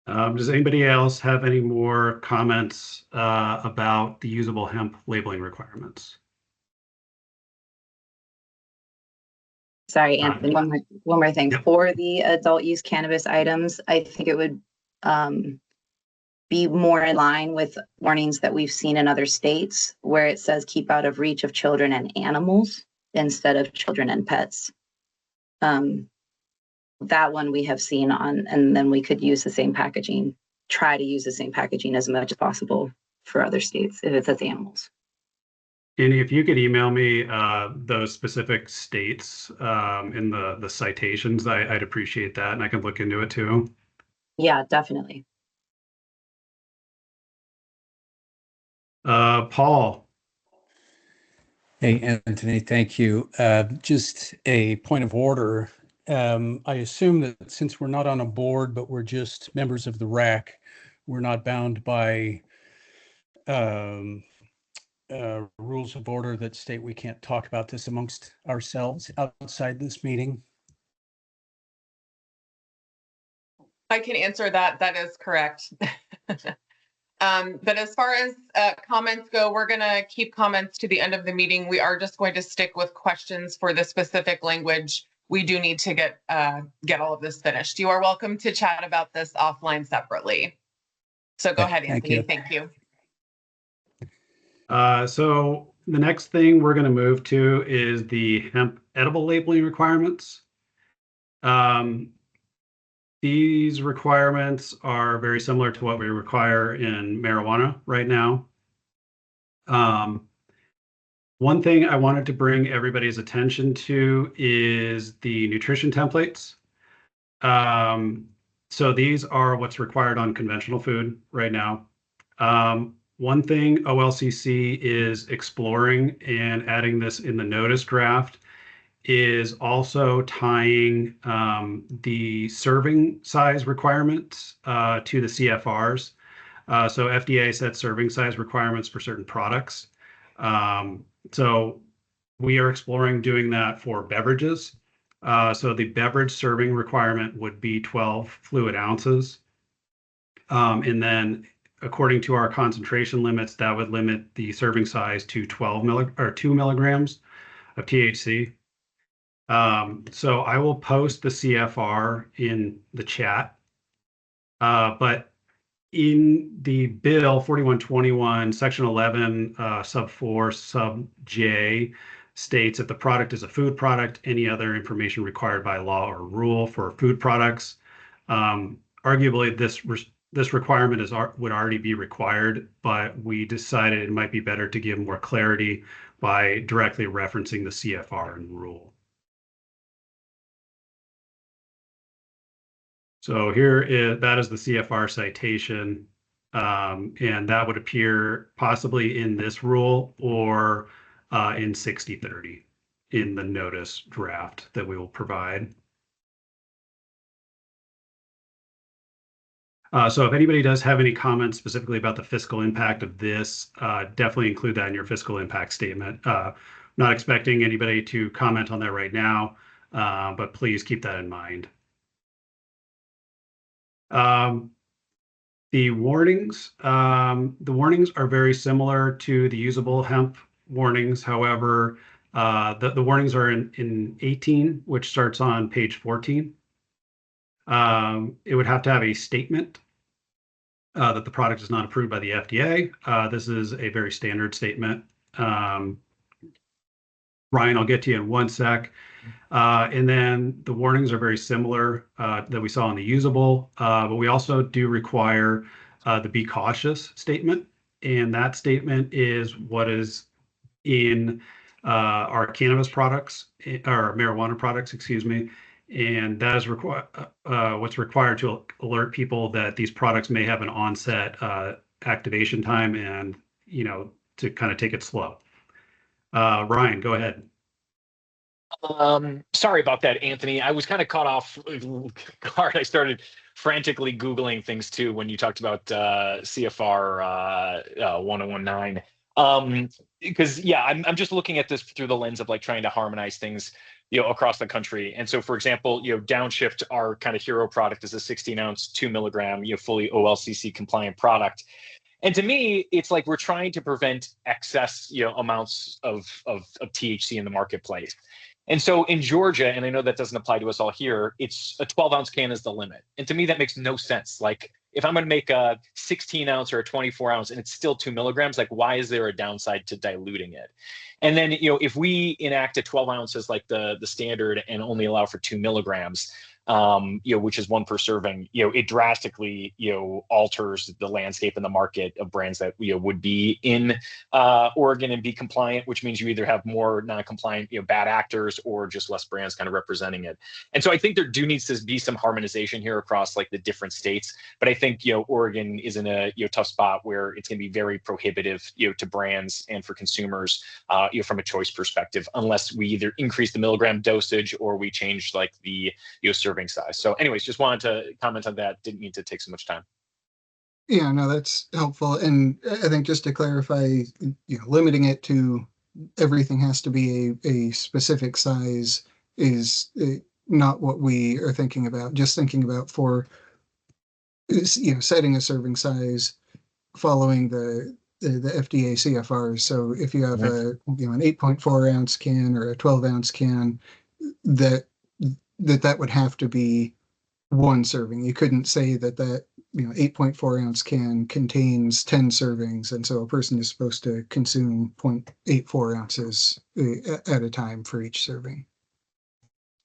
Does anybody else have any more comments about the usable hemp labeling requirements? Sorry, Anthony, one more thing. Yep. For the adult use cannabis items, I think it would be more in line with warnings that we've seen in other states, where it says keep out of reach of children and animals instead of children and pets. That one we have seen on, and then we could use the same packaging, try to use the same packaging as much as possible for other states if it says animals. Annie, if you could email me those specific states in the citations, I'd appreciate that, and I can look into it too. Yeah, definitely. Paul. Hey, Anthony, thank you. Just a point of order. I assume that since we're not on a board, but we're just members of the RAC, we're not bound by rules of order that state we can't talk about this amongst ourselves outside this meeting. I can answer that. That is correct. But as far as comments go, we're going to keep comments to the end of the meeting. We are just going to stick with questions for the specific language. We do need to get all of this finished. You are welcome to chat about this offline separately. So go ahead, Anthony. Thank you. So the next thing we're going to move to is the hemp edible labeling requirements. These requirements are very similar to what we require in marijuana right now. One thing I wanted to bring everybody's attention to is the nutrition templates. So these are what's required on conventional food right now. One thing OLCC is exploring and adding this in the notice draft is also tying the serving size requirements to the CFRs. So FDA set serving size requirements for certain products. So we are exploring doing that for beverages. So the beverage serving requirement would be 12 fluid ounces. And then according to our concentration limits, that would limit the serving size to 2 milligrams of THC. So I will post the CFR in the chat. But in the bill 4121, section 11, sub 4, sub J states if the product is a food product, any other information required by law or rule for food products. Arguably, this requirement would already be required, but we decided it might be better to give more clarity by directly referencing the CFR and rule. So that is the CFR citation, and that would appear possibly in this rule or in 6030 in the notice draft that we will provide. So if anybody does have any comments specifically about the fiscal impact of this, definitely include that in your fiscal impact statement. Not expecting anybody to comment on that right now, but please keep that in mind. The warnings are very similar to the usable hemp warnings. However, the warnings are in 18, which starts on page 14. It would have to have a statement that the product is not approved by the FDA. This is a very standard statement. Ryan, I'll get to you in one sec. And then the warnings are very similar that we saw in the usable, but we also do require the be cautious statement. And that statement is what is in our cannabis products, or marijuana products, excuse me. And that is what's required to alert people that these products may have an onset activation time and, to kind of take it slow. Ryan, go ahead. Sorry about that, Anthony. I was kind of caught off guard. I started frantically Googling things too when you talked about CFR 1019. Because I'm just looking at this through the lens of like trying to harmonize things, across the country. And so, for example, Downshift, our kind of hero product, is a 16-ounce, 2 milligram, fully OLCC compliant product. And to me, it's like we're trying to prevent excess, amounts of THC in the marketplace. And so in Georgia, and I know that doesn't apply to us all here, it's a 12-ounce can is the limit. And to me, that makes no sense. Like if I'm going to make a 16-ounce or a 24-ounce and it's still 2 milligrams, like why is there a downside to diluting it? And then, if we enact a 12 ounces like the standard and only allow for 2 milligrams, which is one per serving, it drastically, alters the landscape in the market of brands that, would be in Oregon and be compliant, which means you either have more non-compliant, bad actors or just less brands kind of representing it. And so I think there needs to be some harmonization here across like the different states. But I think, Oregon is in a, tough spot where it's going to be very prohibitive, to brands and for consumers, from a choice perspective, unless we either increase the milligram dosage or we change like the, serving size. So anyways, just wanted to comment on that. Didn't mean to take so much time. Yeah, no, that's helpful. And I think just to clarify, limiting it to everything has to be a specific size is not what we are thinking about. Just thinking about for, setting a serving size following the FDA CFRs. So if you have an 8.4 ounce can or a 12 ounce can, that would have to be one serving. You couldn't say that 8.4 ounce can contains 10 servings, and so a person is supposed to consume 0.84 ounces at a time for each serving.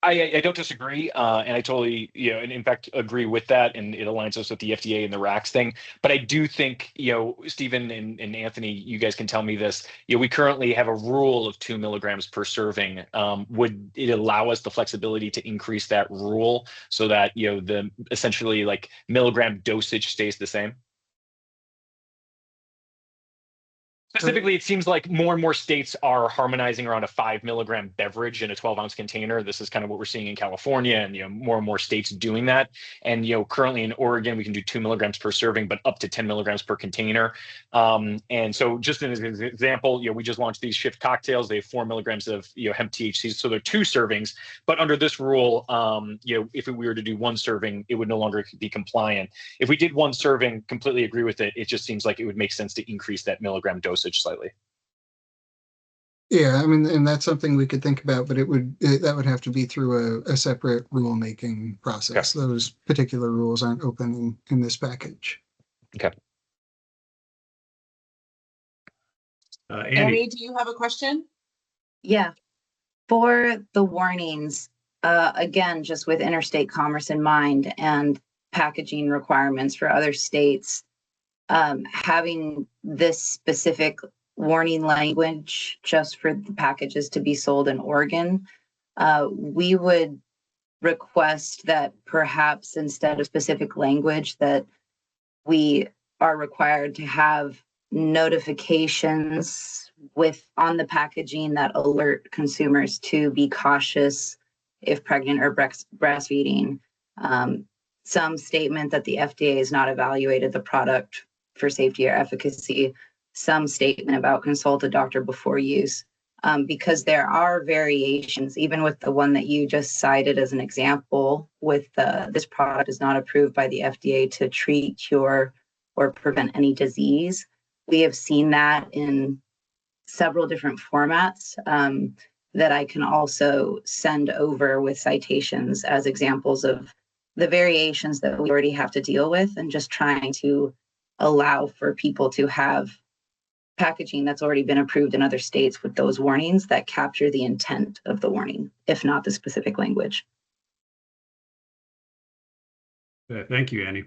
I don't disagree, and I totally, and in fact, agree with that, and it aligns us with the FDA and the RACs thing. But I do think, Stephen and Anthony, you guys can tell me this. We currently have a rule of 2 milligrams per serving. Would it allow us the flexibility to increase that rule so that the essentially like milligram dosage stays the same? Specifically, it seems like more and more states are harmonizing around a 5 milligram beverage in a 12-ounce container. This is kind of what we're seeing in California, and more and more states doing that. And currently in Oregon, we can do 2 milligrams per serving, but up to 10 milligrams per container. And so, just as an example, we just launched these Shift cocktails. They have 4 milligrams of hemp THC, so they're 2 servings. But under this rule, if we were to do 1 serving, it would no longer be compliant. If we did 1 serving, completely agree with it. It just seems like it would make sense to increase that milligram dosage slightly. Yeah, I mean, and that's something we could think about, but that would have to be through a separate rulemaking process. Okay. Those particular rules aren't open in this package. Okay. Annie, do you have a question? Yeah. For the warnings, again, just with interstate commerce in mind and packaging requirements for other states, having this specific warning language just for the packages to be sold in Oregon, we would request that perhaps instead of specific language that we are required to have notifications on the packaging that alert consumers to be cautious if pregnant or breastfeeding. Some statement that the FDA has not evaluated the product for safety or efficacy, some statement about consult a doctor before use, because there are variations, even with the one that you just cited as an example, with this product is not approved by the FDA to treat, cure, or prevent any disease. We have seen that in several different formats that I can also send over with citations as examples of the variations that we already have to deal with, and just trying to allow for people to have packaging that's already been approved in other states with those warnings that capture the intent of the warning, if not the specific language. Thank you, Annie.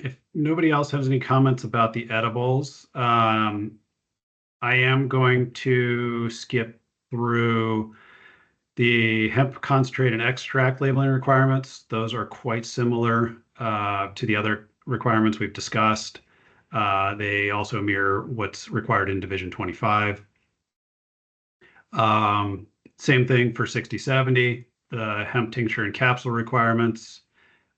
If nobody else has any comments about the edibles, I am going to skip through the hemp concentrate and extract labeling requirements. Those are quite similar to the other requirements we've discussed. They also mirror what's required in Division 25. Same thing for 6070, the hemp tincture and capsule requirements.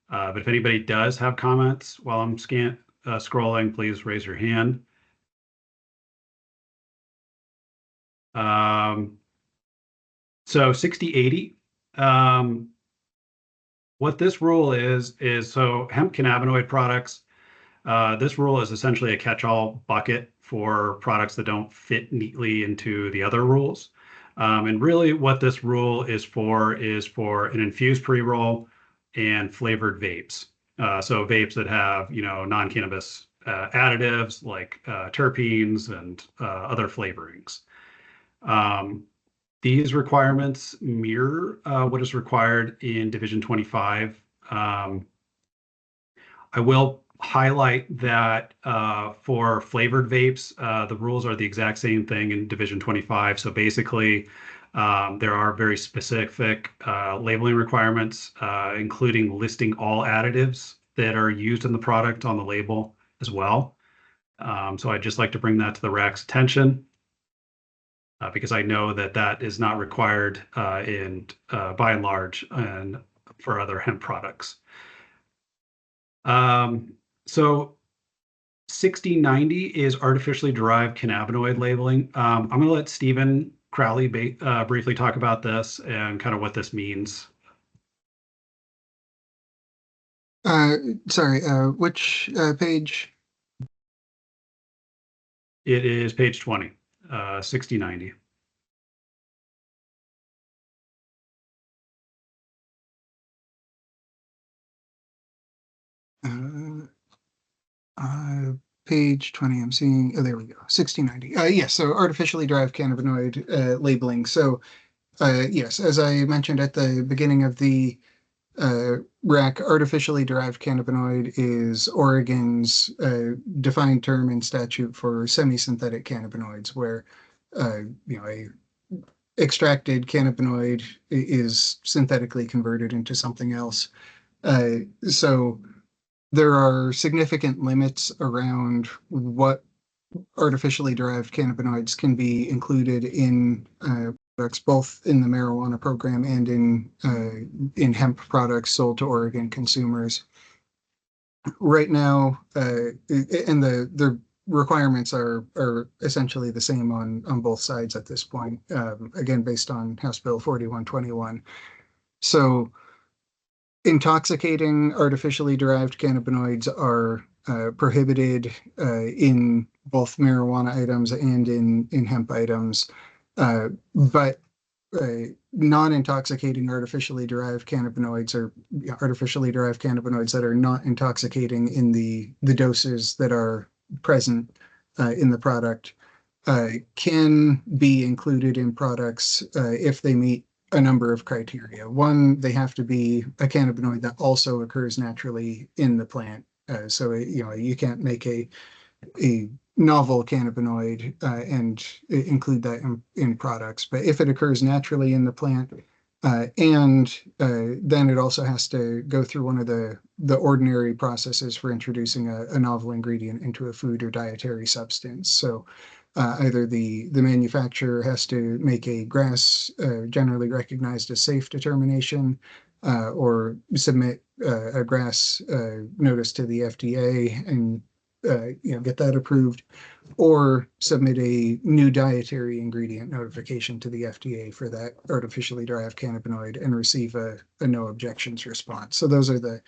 But if anybody does have comments while I'm scrolling, please raise your hand. So 6080, what this rule is so hemp cannabinoid products, this rule is essentially a catch-all bucket for products that don't fit neatly into the other rules. And really what this rule is for an infused pre-roll and flavored vapes. So vapes that have, non-cannabis additives like terpenes and other flavorings. These requirements mirror what is required in Division 25. I will highlight that for flavored vapes, the rules are the exact same thing in Division 25. So basically, there are very specific labeling requirements, including listing all additives that are used in the product on the label as well. So I'd just like to bring that to the RAC's attention. Because I know that is not required by and large and for other hemp products. So 6090 is artificially derived cannabinoid labeling. I'm going to let Stephen Crowley briefly talk about this and kind of what this means. Sorry, which page? It is page 20. 6090. Page 20, I'm seeing, there we go, 6090. Yes, so artificially derived cannabinoid labeling. So yes, as I mentioned at the beginning of the RAC, artificially derived cannabinoid is Oregon's defined term in statute for semi-synthetic cannabinoids, where a extracted cannabinoid is synthetically converted into something else. So there are significant limits around what artificially derived cannabinoids can be included in products, both in the marijuana program and in hemp products sold to Oregon consumers. Right now, and the requirements are essentially the same on both sides at this point. Again, based on House Bill 4121. So intoxicating artificially derived cannabinoids are prohibited in both marijuana items and in hemp items, but non-intoxicating artificially derived cannabinoids or artificially derived cannabinoids that are not intoxicating in the doses that are present in the product can be included in products if they meet a number of criteria. One, they have to be a cannabinoid that also occurs naturally in the plant. So you can't make a novel cannabinoid and include that in products. But if it occurs naturally in the plant, and then it also has to go through one of the ordinary processes for introducing a novel ingredient into a food or dietary substance. So either the manufacturer has to make a GRAS, generally recognized as safe determination, or submit a GRAS notice to the FDA and get that approved, or submit a new dietary ingredient notification to the FDA for that artificially derived cannabinoid and receive a no objections response. So those are the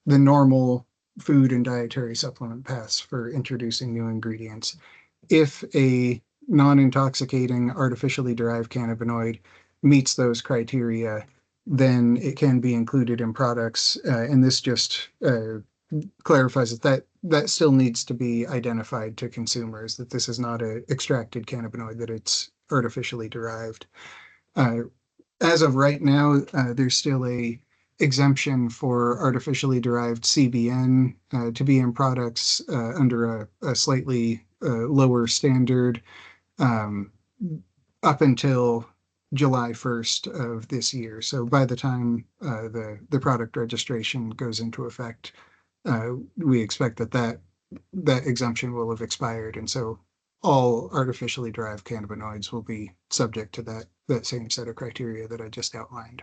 normal food and dietary supplement paths for introducing new ingredients. If a non-intoxicating artificially derived cannabinoid meets those criteria, then it can be included in products. And this just clarifies that still needs to be identified to consumers, that this is not a extracted cannabinoid, that it's artificially derived. As of right now, there's still a exemption for artificially derived CBN to be in products under a slightly lower standard up until July 1st of this year. So by the time the product registration goes into effect, we expect that exemption will have expired. And so all artificially derived cannabinoids will be subject to that same set of criteria that I just outlined.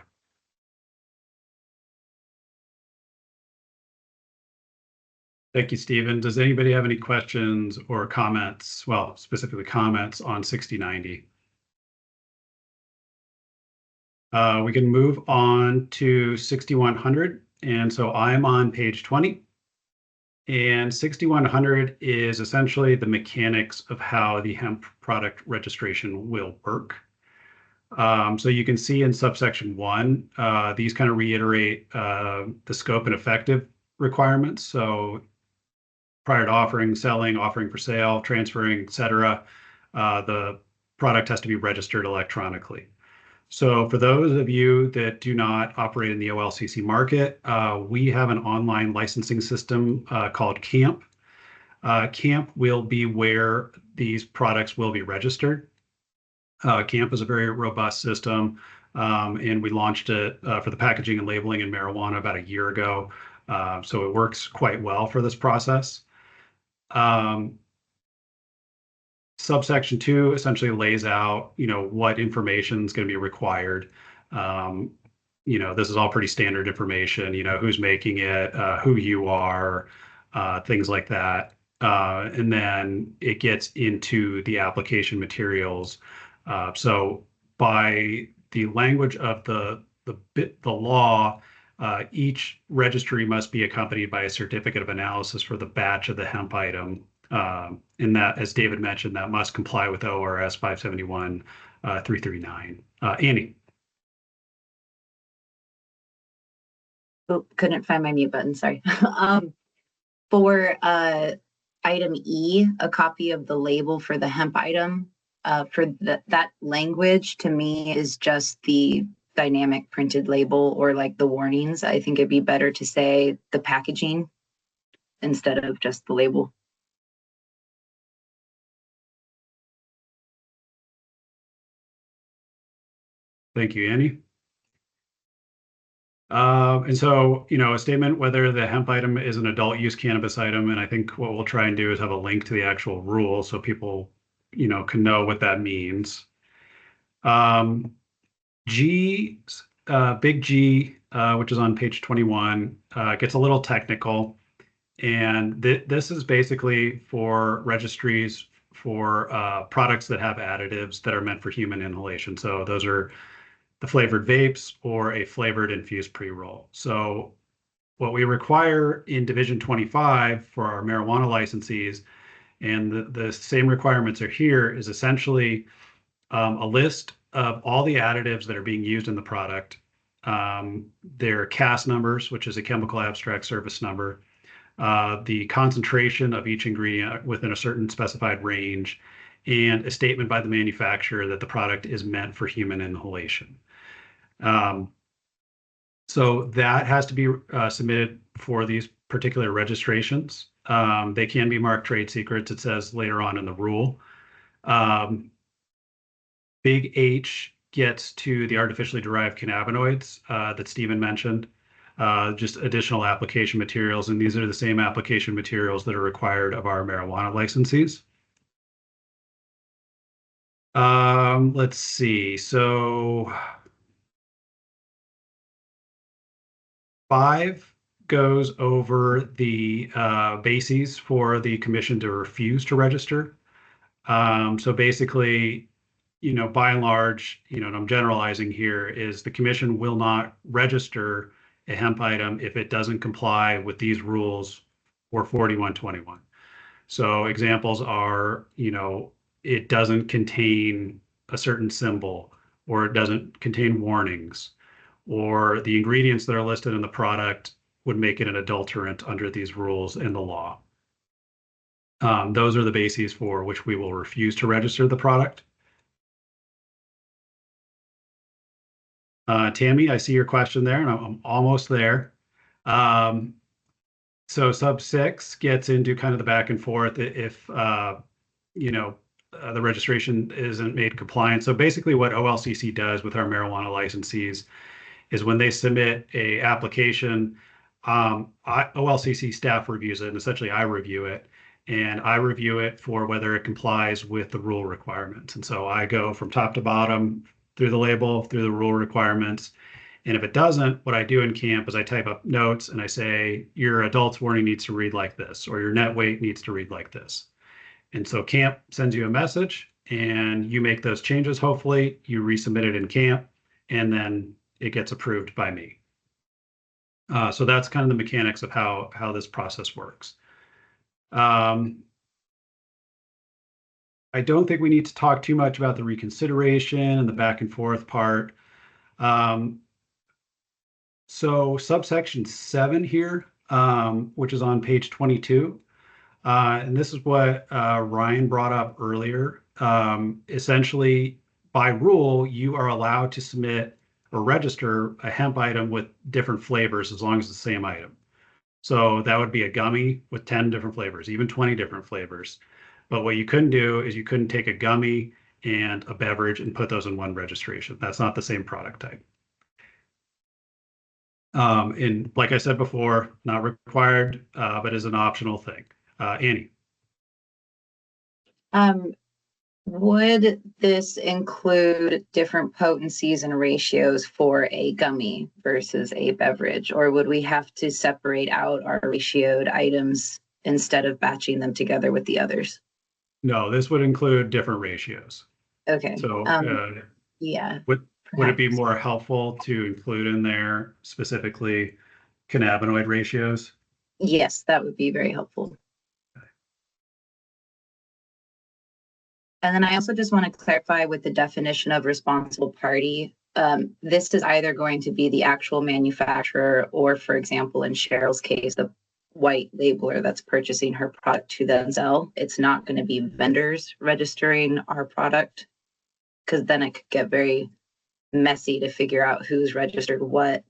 Thank you, Stephen. Does anybody have any questions or comments? Well, specifically comments on 6090. We can move on to 6100. And so I'm on page 20. And 6100 is essentially the mechanics of how the hemp product registration will work. So you can see in subsection 1, these kind of reiterate the scope and effective requirements. So prior to offering, selling, offering for sale, transferring, et cetera, the product has to be registered electronically. So for those of you that do not operate in the OLCC market, we have an online licensing system called Camp. Camp will be where these products will be registered. Camp is a very robust system, and we launched it for the packaging and labeling in marijuana about a year ago. So it works quite well for this process. Subsection 2 essentially lays out, what information is going to be required. This is all pretty standard information, who's making it, who you are, things like that. And then it gets into the application materials. So by the language of the law, each registry must be accompanied by a certificate of analysis for the batch of the hemp item. And that, as David mentioned, that must comply with ORS 571 339. Annie. Oh, couldn't find my mute button, sorry. For item E, a copy of the label for the hemp item, for that language to me is just the dynamic printed label or like the warnings. I think it'd be better to say the packaging instead of just the label. Thank you, Annie. And so, a statement whether the hemp item is an adult use cannabis item. And I think what we'll try and do is have a link to the actual rule so people, can know what that means. G, big G, which is on page 21, gets a little technical. And this is basically for registries for products that have additives that are meant for human inhalation. So those are the flavored vapes or a flavored infused pre-roll. So what we require in Division 25 for our marijuana licensees, and the same requirements are here, is essentially a list of all the additives that are being used in the product, their CAS numbers, which is a chemical abstract service number, the concentration of each ingredient within a certain specified range, and a statement by the manufacturer that the product is meant for human inhalation. So that has to be submitted for these particular registrations. They can be marked trade secrets, it says later on in the rule. Big H gets to the artificially derived cannabinoids that Stephen mentioned, just additional application materials. And these are the same application materials that are required of our marijuana licensees. Let's see. So 5 goes over the bases for the commission to refuse to register. So basically, by and large, and I'm generalizing here, is the commission will not register a hemp item if it doesn't comply with these rules for 4121. So examples are, it doesn't contain a certain symbol, or it doesn't contain warnings, or the ingredients that are listed in the product would make it an adulterant under these rules in the law. Those are the bases for which we will refuse to register the product. Tammy, I see your question there, and I'm almost there. So sub 6 gets into kind of the back and forth if, the registration isn't made compliant. So basically what OLCC does with our marijuana licensees is when they submit a application, OLCC staff reviews it, and essentially I review it. And I review it for whether it complies with the rule requirements. And so I go from top to bottom through the label, through the rule requirements. And if it doesn't, what I do in camp is I type up notes and I say, your adults warning needs to read like this, or your net weight needs to read like this. And so camp sends you a message and you make those changes. Hopefully you resubmit it in camp and then it gets approved by me. So that's kind of the mechanics of how this process works. I don't think we need to talk too much about the reconsideration and the back and forth part. So subsection 7 here, which is on page 22, and this is what Ryan brought up earlier. Essentially, by rule, you are allowed to submit or register a hemp item with different flavors as long as it's the same item. So that would be a gummy with 10 different flavors, even 20 different flavors. But what you couldn't do is you couldn't take a gummy and a beverage and put those in one registration. That's not the same product type. And like I said before, not required, but is an optional thing. Annie. Would this include different potencies and ratios for a gummy versus a beverage, or would we have to separate out our ratioed items instead of batching them together with the others? No, this would include different ratios. Okay. So yeah. Would it be more helpful to include in there specifically cannabinoid ratios? Yes, that would be very helpful. And then I also just want to clarify with the definition of responsible party. This is either going to be the actual manufacturer or, for example, in Cheryl's case, the white labeler that's purchasing her product to then sell. It's not going to be vendors registering our product, because then it could get very messy to figure out who's registered what.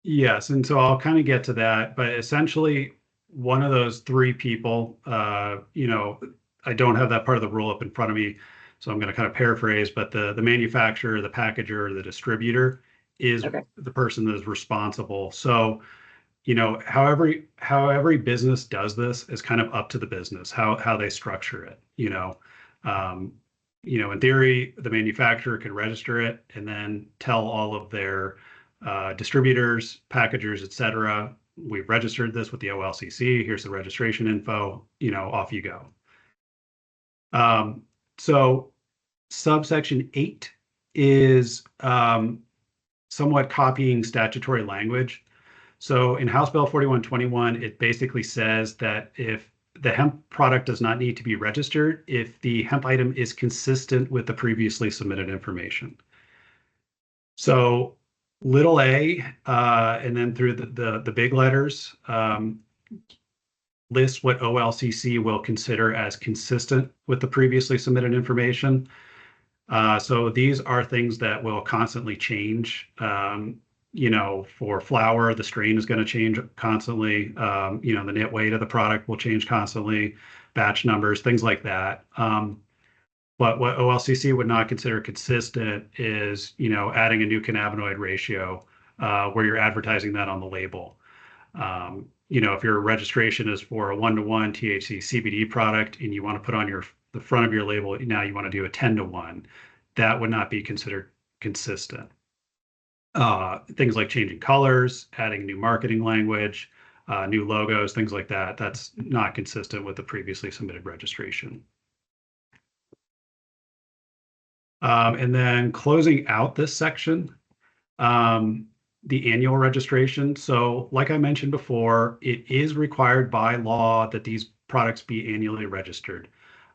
Yes, and so I'll kind of get to that, but essentially one of those 3 people, I don't have that part of the rule up in front of me, so I'm going to kind of paraphrase, but the manufacturer, the packager, the distributor is Okay. the person that is responsible. So, you know, how every business does this is kind of up to the business, how they structure it, you know. In theory, the manufacturer can register it and then tell all of their distributors, packagers, et cetera, we've registered this with the OLCC, here's the registration info, you know, off you go. So subsection 8 is somewhat copying statutory language. So in House Bill 4121, it basically says that if the hemp product does not need to be registered if the hemp item is consistent with the previously submitted information. So little a, and then through the big letters, list what OLCC will consider as consistent with the previously submitted information. So these are things that will constantly change. You know, for flour, the strain is going to change constantly. You know, the net weight of the product will change constantly, batch numbers, things like that. But what OLCC would not consider consistent is, you know, adding a new cannabinoid ratio where you're advertising that on the label. You know, if your registration is for a 1-to-1 THC CBD product and you want to put on the front of your label, now you want to do a 10-to-1, that would not be considered consistent. Things like changing colors, adding new marketing language, new logos, things like that, that's not consistent with the previously submitted registration. And then closing out this section, the annual registration. So like I mentioned before, it is required by law that these products be annually registered.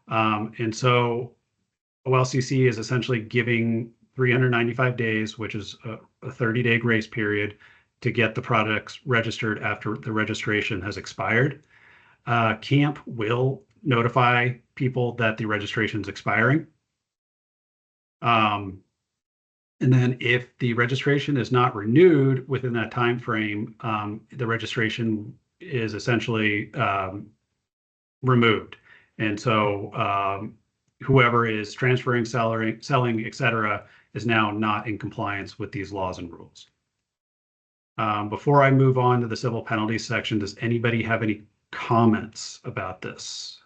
And so OLCC is essentially giving 395 days, which is a 30-day grace period, to get the products registered after the registration has expired. CAMP will notify people that the registration is expiring. And then if the registration is not renewed within that time frame, the registration is essentially removed. And so whoever is transferring, selling, et cetera, is now not in compliance with these laws and rules. Before I move on to the civil penalties section, does anybody have any comments about this?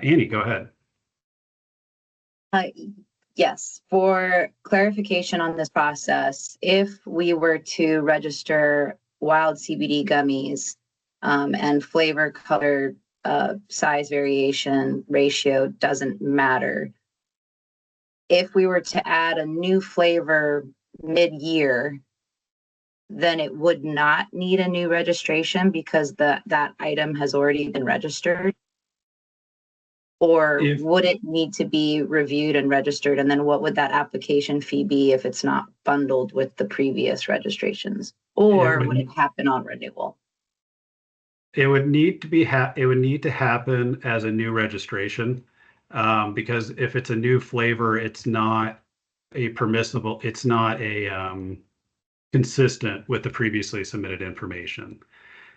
Annie, go ahead. Yes, for clarification on this process, if we were to register wild CBD gummies and flavor, color, size variation, ratio doesn't matter. If we were to add a new flavor mid-year, then it would not need a new registration because that item has already been registered. Or would it need to be reviewed and registered? And then what would that application fee be if it's not bundled with the previous registrations? Or would it happen on renewal? It would need to be it would need to happen as a new registration because if it's a new flavor, it's not a permissible, it's not a consistent with the previously submitted information.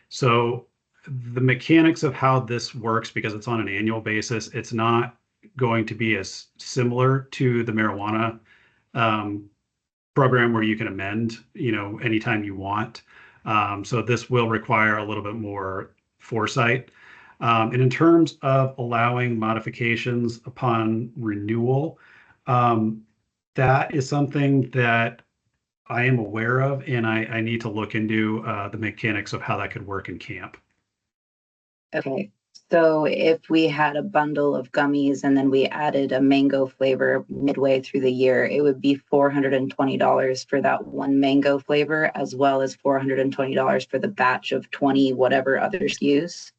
So the mechanics of how this works, because it's on an annual basis, it's not going to be as similar to the marijuana program where you can amend, you know, anytime you want. So this will require a little bit more foresight. And in terms of allowing modifications upon renewal, that is something that I am aware of, and I need to look into the mechanics of how that could work in CAMP. Okay, so if we had a bundle of gummies and then we added a mango flavor midway through the year, it would be $420 for that one mango flavor, as well as $420 for the batch of 20 whatever other SKUs.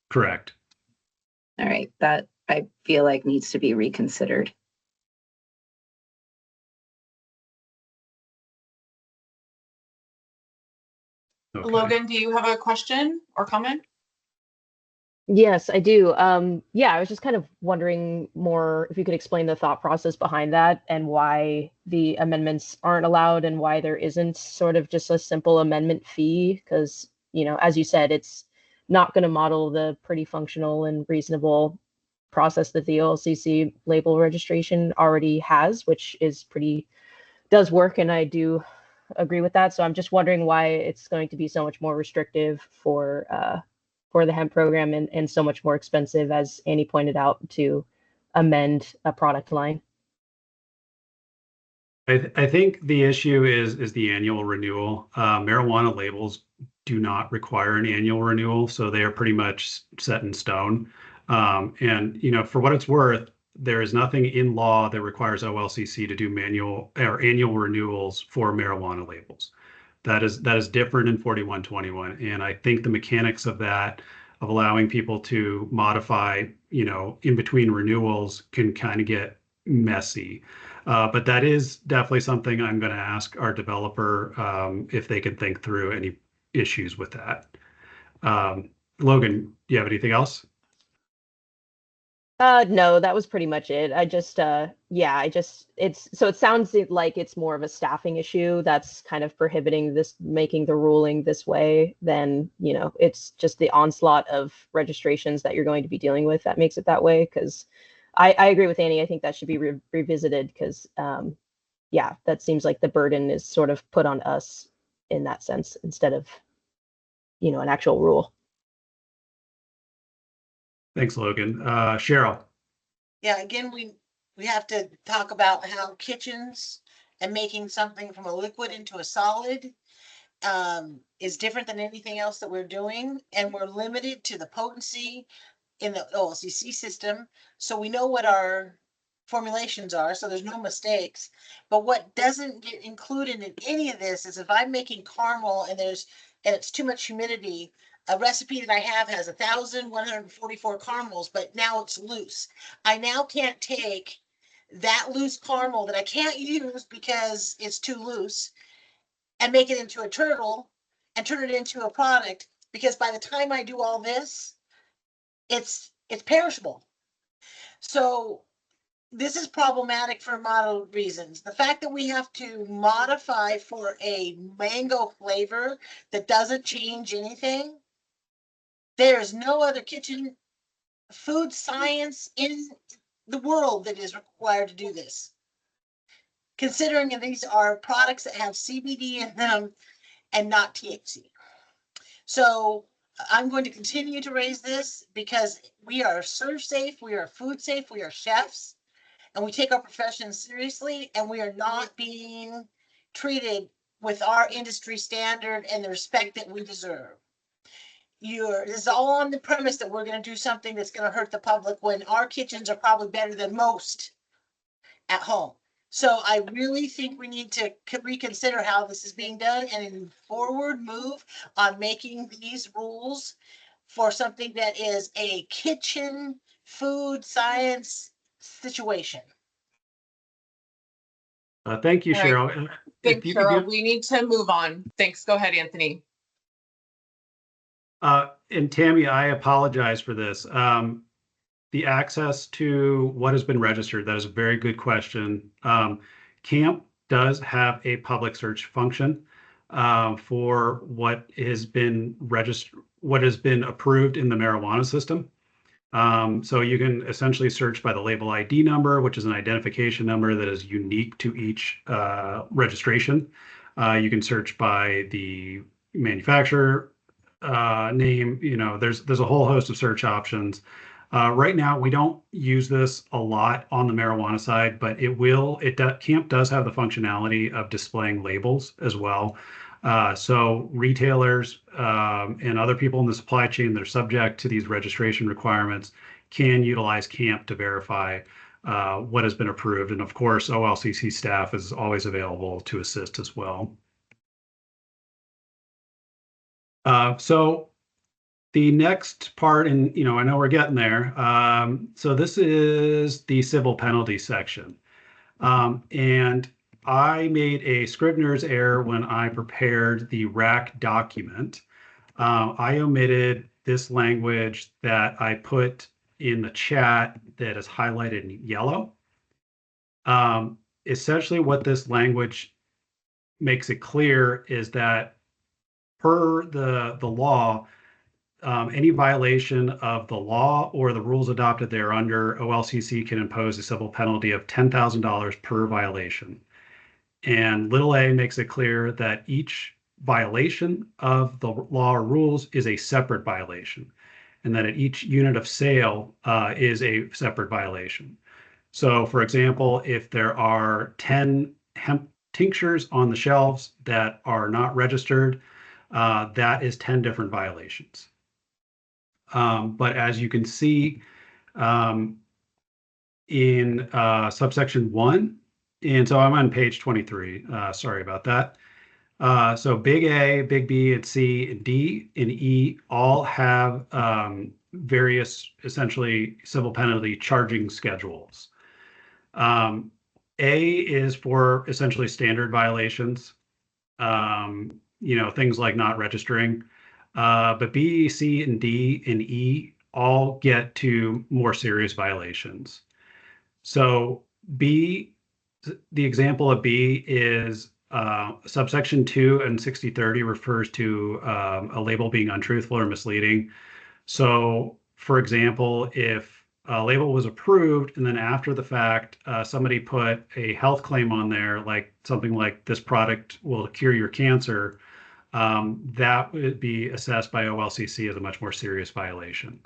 Correct. All right, that I feel like needs to be reconsidered. Okay. Logan, do you have a question or comment? Yes, I do. Yeah, I was just kind of wondering more if you could explain the thought process behind that and why the amendments aren't allowed and why there isn't sort of just a simple amendment fee. Because, you know, as you said, it's not going to model the pretty functional and reasonable process that the OLCC label registration already has, which is does work, and I do agree with that. So I'm just wondering why it's going to be so much more restrictive for the hemp program and so much more expensive, as Annie pointed out, to amend a product line. I think the issue is the annual renewal. Marijuana labels do not require an annual renewal, so they are pretty much set in stone. And for what it's worth, there is nothing in law that requires OLCC to do manual or annual renewals for marijuana labels. That is different in 4121, and I think the mechanics of that, of allowing people to modify, in between renewals, can kind of get messy. But that is definitely something I'm going to ask our developer if they can think through any issues with that. Logan, do you have anything else? No, that was pretty much it. It sounds like it's more of a staffing issue that's kind of prohibiting making the ruling this way than, it's just the onslaught of registrations that you're going to be dealing with that makes it that way. Because I agree with Annie. I think that should be revisited because, that seems like the burden is sort of put on us in that sense instead of, an actual rule. Thanks, Logan. Cheryl. Yeah, again, we have to talk about how kitchens and making something from a liquid into a solid is different than anything else that we're doing, and we're limited to the potency in the OLCC system. So we know what our formulations are, so there's no mistakes. But what doesn't get included in any of this is if I'm making caramel and it's too much humidity. A recipe that I have has 1,144 caramels, but now it's loose. I now can't take that loose caramel that I can't use because it's too loose and make it into a turtle and turn it into a product, because by the time I do all this, it's perishable. So this is problematic for a lot of reasons. The fact that we have to modify for a mango flavor that doesn't change anything. There's no other kitchen food science in the world that is required to do this. Considering that these are products that have CBD in them and not THC. So I'm going to continue to raise this because we are serve safe, we are food safe, we are chefs, and we take our profession seriously, and we are not being treated with our industry standard and the respect that we deserve. This is all on the premise that we're going to do something that's going to hurt the public when our kitchens are probably better than most at home. So I really think we need to reconsider how this is being done and forward move on making these rules for something that is a kitchen food science situation. Thank you, All right. Cheryl. Thanks, Cheryl. We need to move on. Thanks. Go ahead, Anthony. And Tammy, I apologize for this. The access to what has been registered, that is a very good question. CAMP does have a public search function for what has been registered, what has been approved in the marijuana system. So you can essentially search by the label ID number, which is an identification number that is unique to each registration. You can search by the manufacturer name. There's a whole host of search options. Right now, we don't use this a lot on the marijuana side, but CAMP does have the functionality of displaying labels as well. So retailers and other people in the supply chain that are subject to these registration requirements can utilize CAMP to verify what has been approved. And of course, OLCC staff is always available to assist as well. So the next part, and I know we're getting there. So this is the civil penalty section. And I made a Scrivener's error when I prepared the RAC document. I omitted this language that I put in the chat that is highlighted in yellow. Essentially, what this language makes it clear is that per the law, any violation of the law or the rules adopted thereunder, OLCC can impose a civil penalty of $10,000 per violation. And little a makes it clear that each violation of the law or rules is a separate violation, and that each unit of sale is a separate violation. So, for example, if there are 10 hemp tinctures on the shelves that are not registered, that is 10 different violations. But as you can see in subsection 1, and so I'm on page 23, sorry about that. So big A, big B, and C, and D, and E all have various essentially civil penalty charging schedules. A is for essentially standard violations, things like not registering. But B, C, and D, and E all get to more serious violations. So B, the example of B is subsection 2 and 6030 refers to a label being untruthful or misleading. So, for example, if a label was approved and then after the fact, somebody put a health claim on there, like something like this product will cure your cancer, that would be assessed by OLCC as a much more serious violation.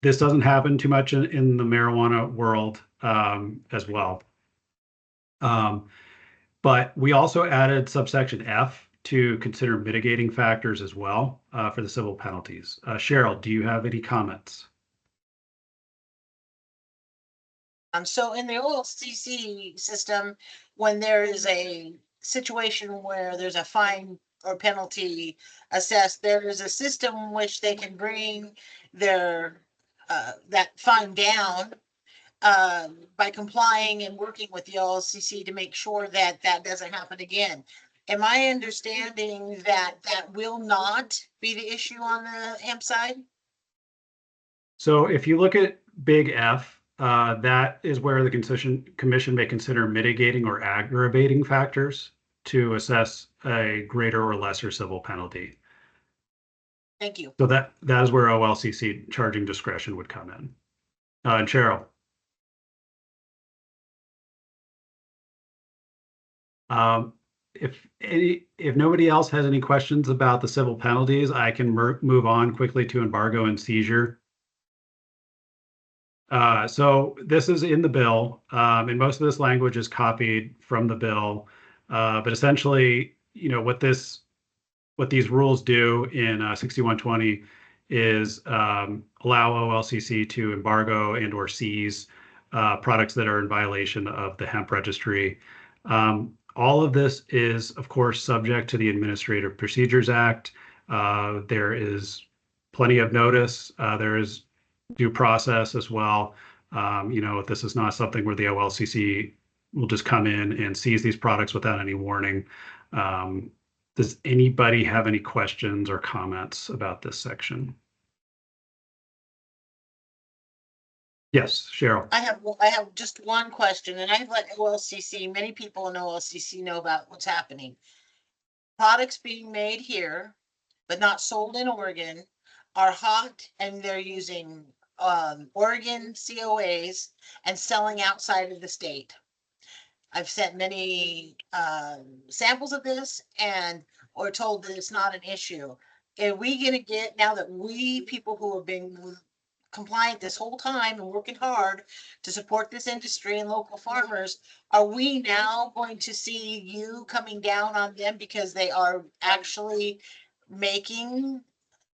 This doesn't happen too much in the marijuana world as well. But we also added subsection F to consider mitigating factors as well for the civil penalties. Cheryl, do you have any comments? So in the OLCC system, when there is a situation where there's a fine or penalty assessed, there is a system which they can bring their that fine down by complying and working with the OLCC to make sure that that doesn't happen again. Am I understanding that that will not be the issue on the hemp side? So if you look at big F, that is where the commission may consider mitigating or aggravating factors to assess a greater or lesser civil penalty. Thank you. So that is where OLCC charging discretion would come in. And Cheryl. If nobody else has any questions about the civil penalties, I can move on quickly to embargo and seizure. So this is in the bill, and most of this language is copied from the bill. But essentially, what these rules do in 6120 is allow OLCC to embargo and or seize products that are in violation of the hemp registry. All of this is, of course, subject to the Administrative Procedures Act. There is plenty of notice. There is due process as well. This is not something where the OLCC will just come in and seize these products without any warning. Does anybody have any questions or comments about this section? Yes, Cheryl. I have just one question, and I've let OLCC, many people in OLCC know about what's happening. Products being made here, but not sold in Oregon, are hot, and they're using Oregon COAs and selling outside of the state. I've sent many samples of this and or told that it's not an issue. Are we going to get, now that we people who have been compliant this whole time and working hard to support this industry and local farmers, are we now going to see you coming down on them because they are actually making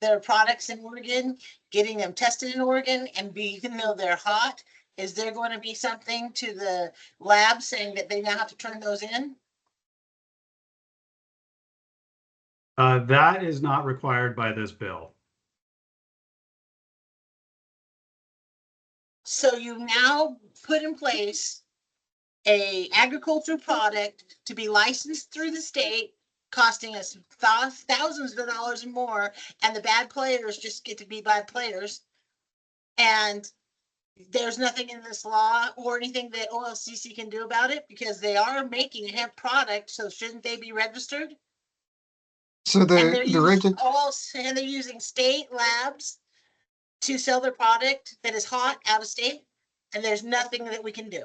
their products in Oregon, getting them tested in Oregon, and even though they're hot, is there going to be something to the lab saying that they now have to turn those in? That is not required by this bill. So you now put in place a agricultural product to be licensed through the state, costing us thousands of dollars and more, and the bad players just get to be bad players. And there's nothing in this law or anything that OLCC can do about it because they are making a hemp product. So shouldn't they be registered? So And the they're the using rigid and they're using state labs to sell their product that is hot out of state, and there's nothing that we can do.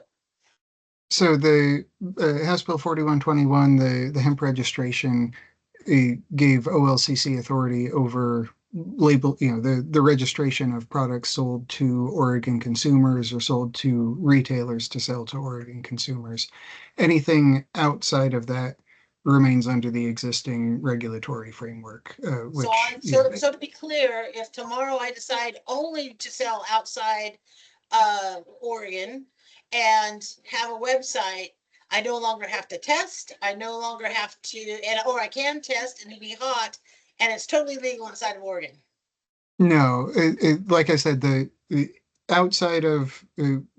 So the House Bill 4121, the hemp registration, gave OLCC authority over label, the registration of products sold to Oregon consumers or sold to retailers to sell to Oregon consumers. Anything outside of that remains under the existing regulatory framework, which, So to be clear, if tomorrow I decide only to sell outside Oregon and have a website, I no longer have to test. I no longer have to, or I can test and be hot, and it's totally legal inside of Oregon. no, like I said, the outside of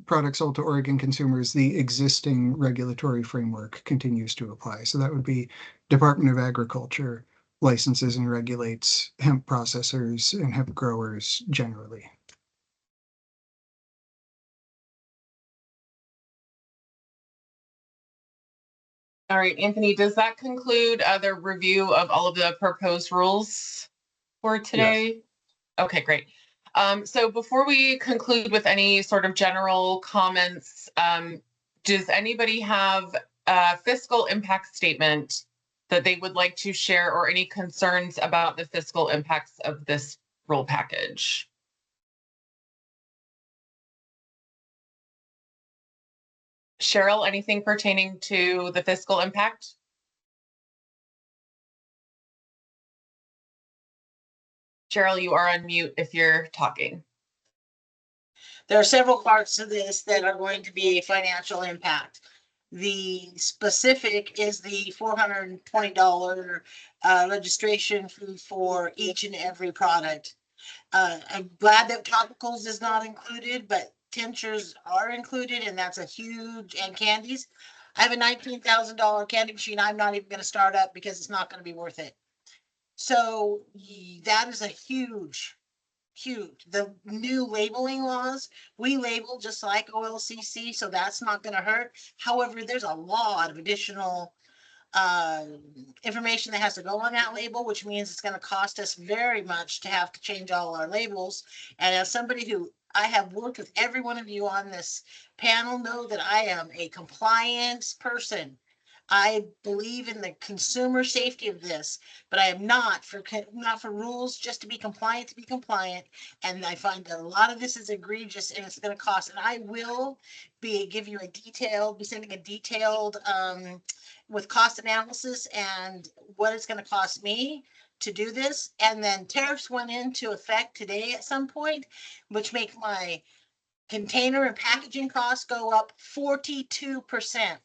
products sold to Oregon consumers, the existing regulatory framework continues to apply. So that would be Department of Agriculture licenses and regulates hemp processors and hemp growers generally. All right, Anthony, does that conclude the review of all of the proposed rules for today? Yes. Okay, great. So before we conclude with any sort of general comments, does anybody have a fiscal impact statement that they would like to share or any concerns about the fiscal impacts of this rule package? Cheryl, anything pertaining to the fiscal impact? Cheryl, you are on mute if you're talking. There are several parts of this that are going to be a financial impact. The specific is the $420 registration fee for each and every product. I'm glad that topicals is not included, but tinctures are included, and that's a huge, and candies. I have a $19,000 candy machine I'm not even going to start up because it's not going to be worth it. So that is a huge. The new labeling laws, we label just like OLCC, so that's not going to hurt. However, there's a lot of additional information that has to go on that label, which means it's going to cost us very much to have to change all our labels. And as somebody who I have worked with every one of you on this panel, know that I am a compliance person. I believe in the consumer safety of this, but I am not for rules just to be compliant. And I find that a lot of this is egregious and it's going to cost. And I will be sending a detailed with cost analysis and what it's going to cost me to do this. And then tariffs went into effect today at some point, which make my container and packaging costs go up 42%.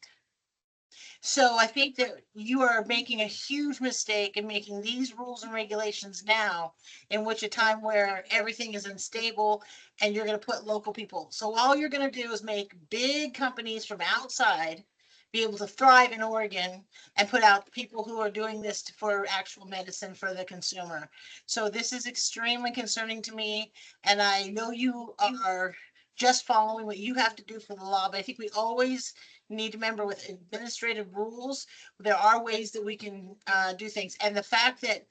So I think that you are making a huge mistake in making these rules and regulations now, in which a time where everything is unstable and you're going to put local people. So all you're going to do is make big companies from outside be able to thrive in Oregon and put out people who are doing this for actual medicine for the consumer. So this is extremely concerning to me. And I know you are just following what you have to do for the law, but I think we always need to remember with administrative rules, there are ways that we can do things. And the fact that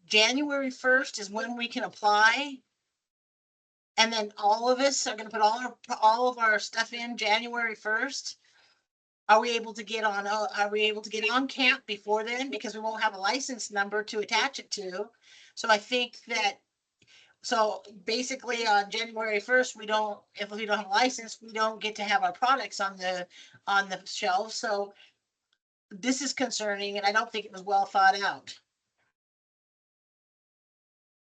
January 1st is when we can apply, and then all of us are going to put all of our stuff in January 1st. Are we able to get on camp before then? Because we won't have a license number to attach it to. So I think that basically on January 1st, if we don't have a license, we don't get to have our products on the shelf. So this is concerning, and I don't think it was well thought out.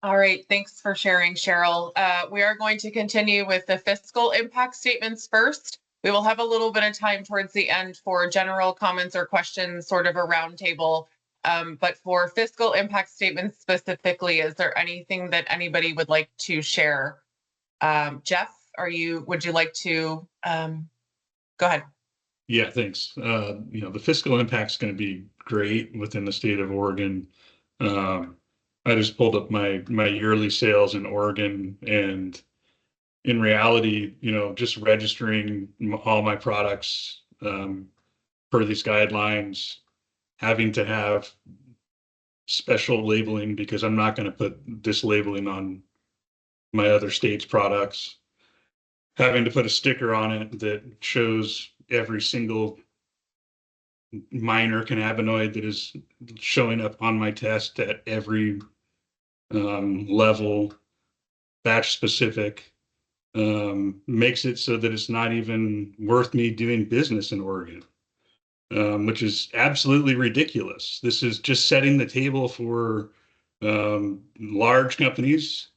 All right, thanks for sharing, Cheryl. We are going to continue with the fiscal impact statements first. We will have a little bit of time towards the end for general comments or questions, sort of a roundtable. But for fiscal impact statements specifically, is there anything that anybody would like to share? Jeff, would you like to go ahead? Yeah, thanks. The fiscal impact is going to be great within the state of Oregon. I just pulled up my yearly sales in Oregon, and in reality, just registering all my products per these guidelines, having to have special labeling because I'm not going to put this labeling on my other state's products. Having to put a sticker on it that shows every single minor cannabinoid that is showing up on my test at every level, batch specific, makes it so that it's not even worth me doing business in Oregon, which is absolutely ridiculous. This is just setting the table for large companies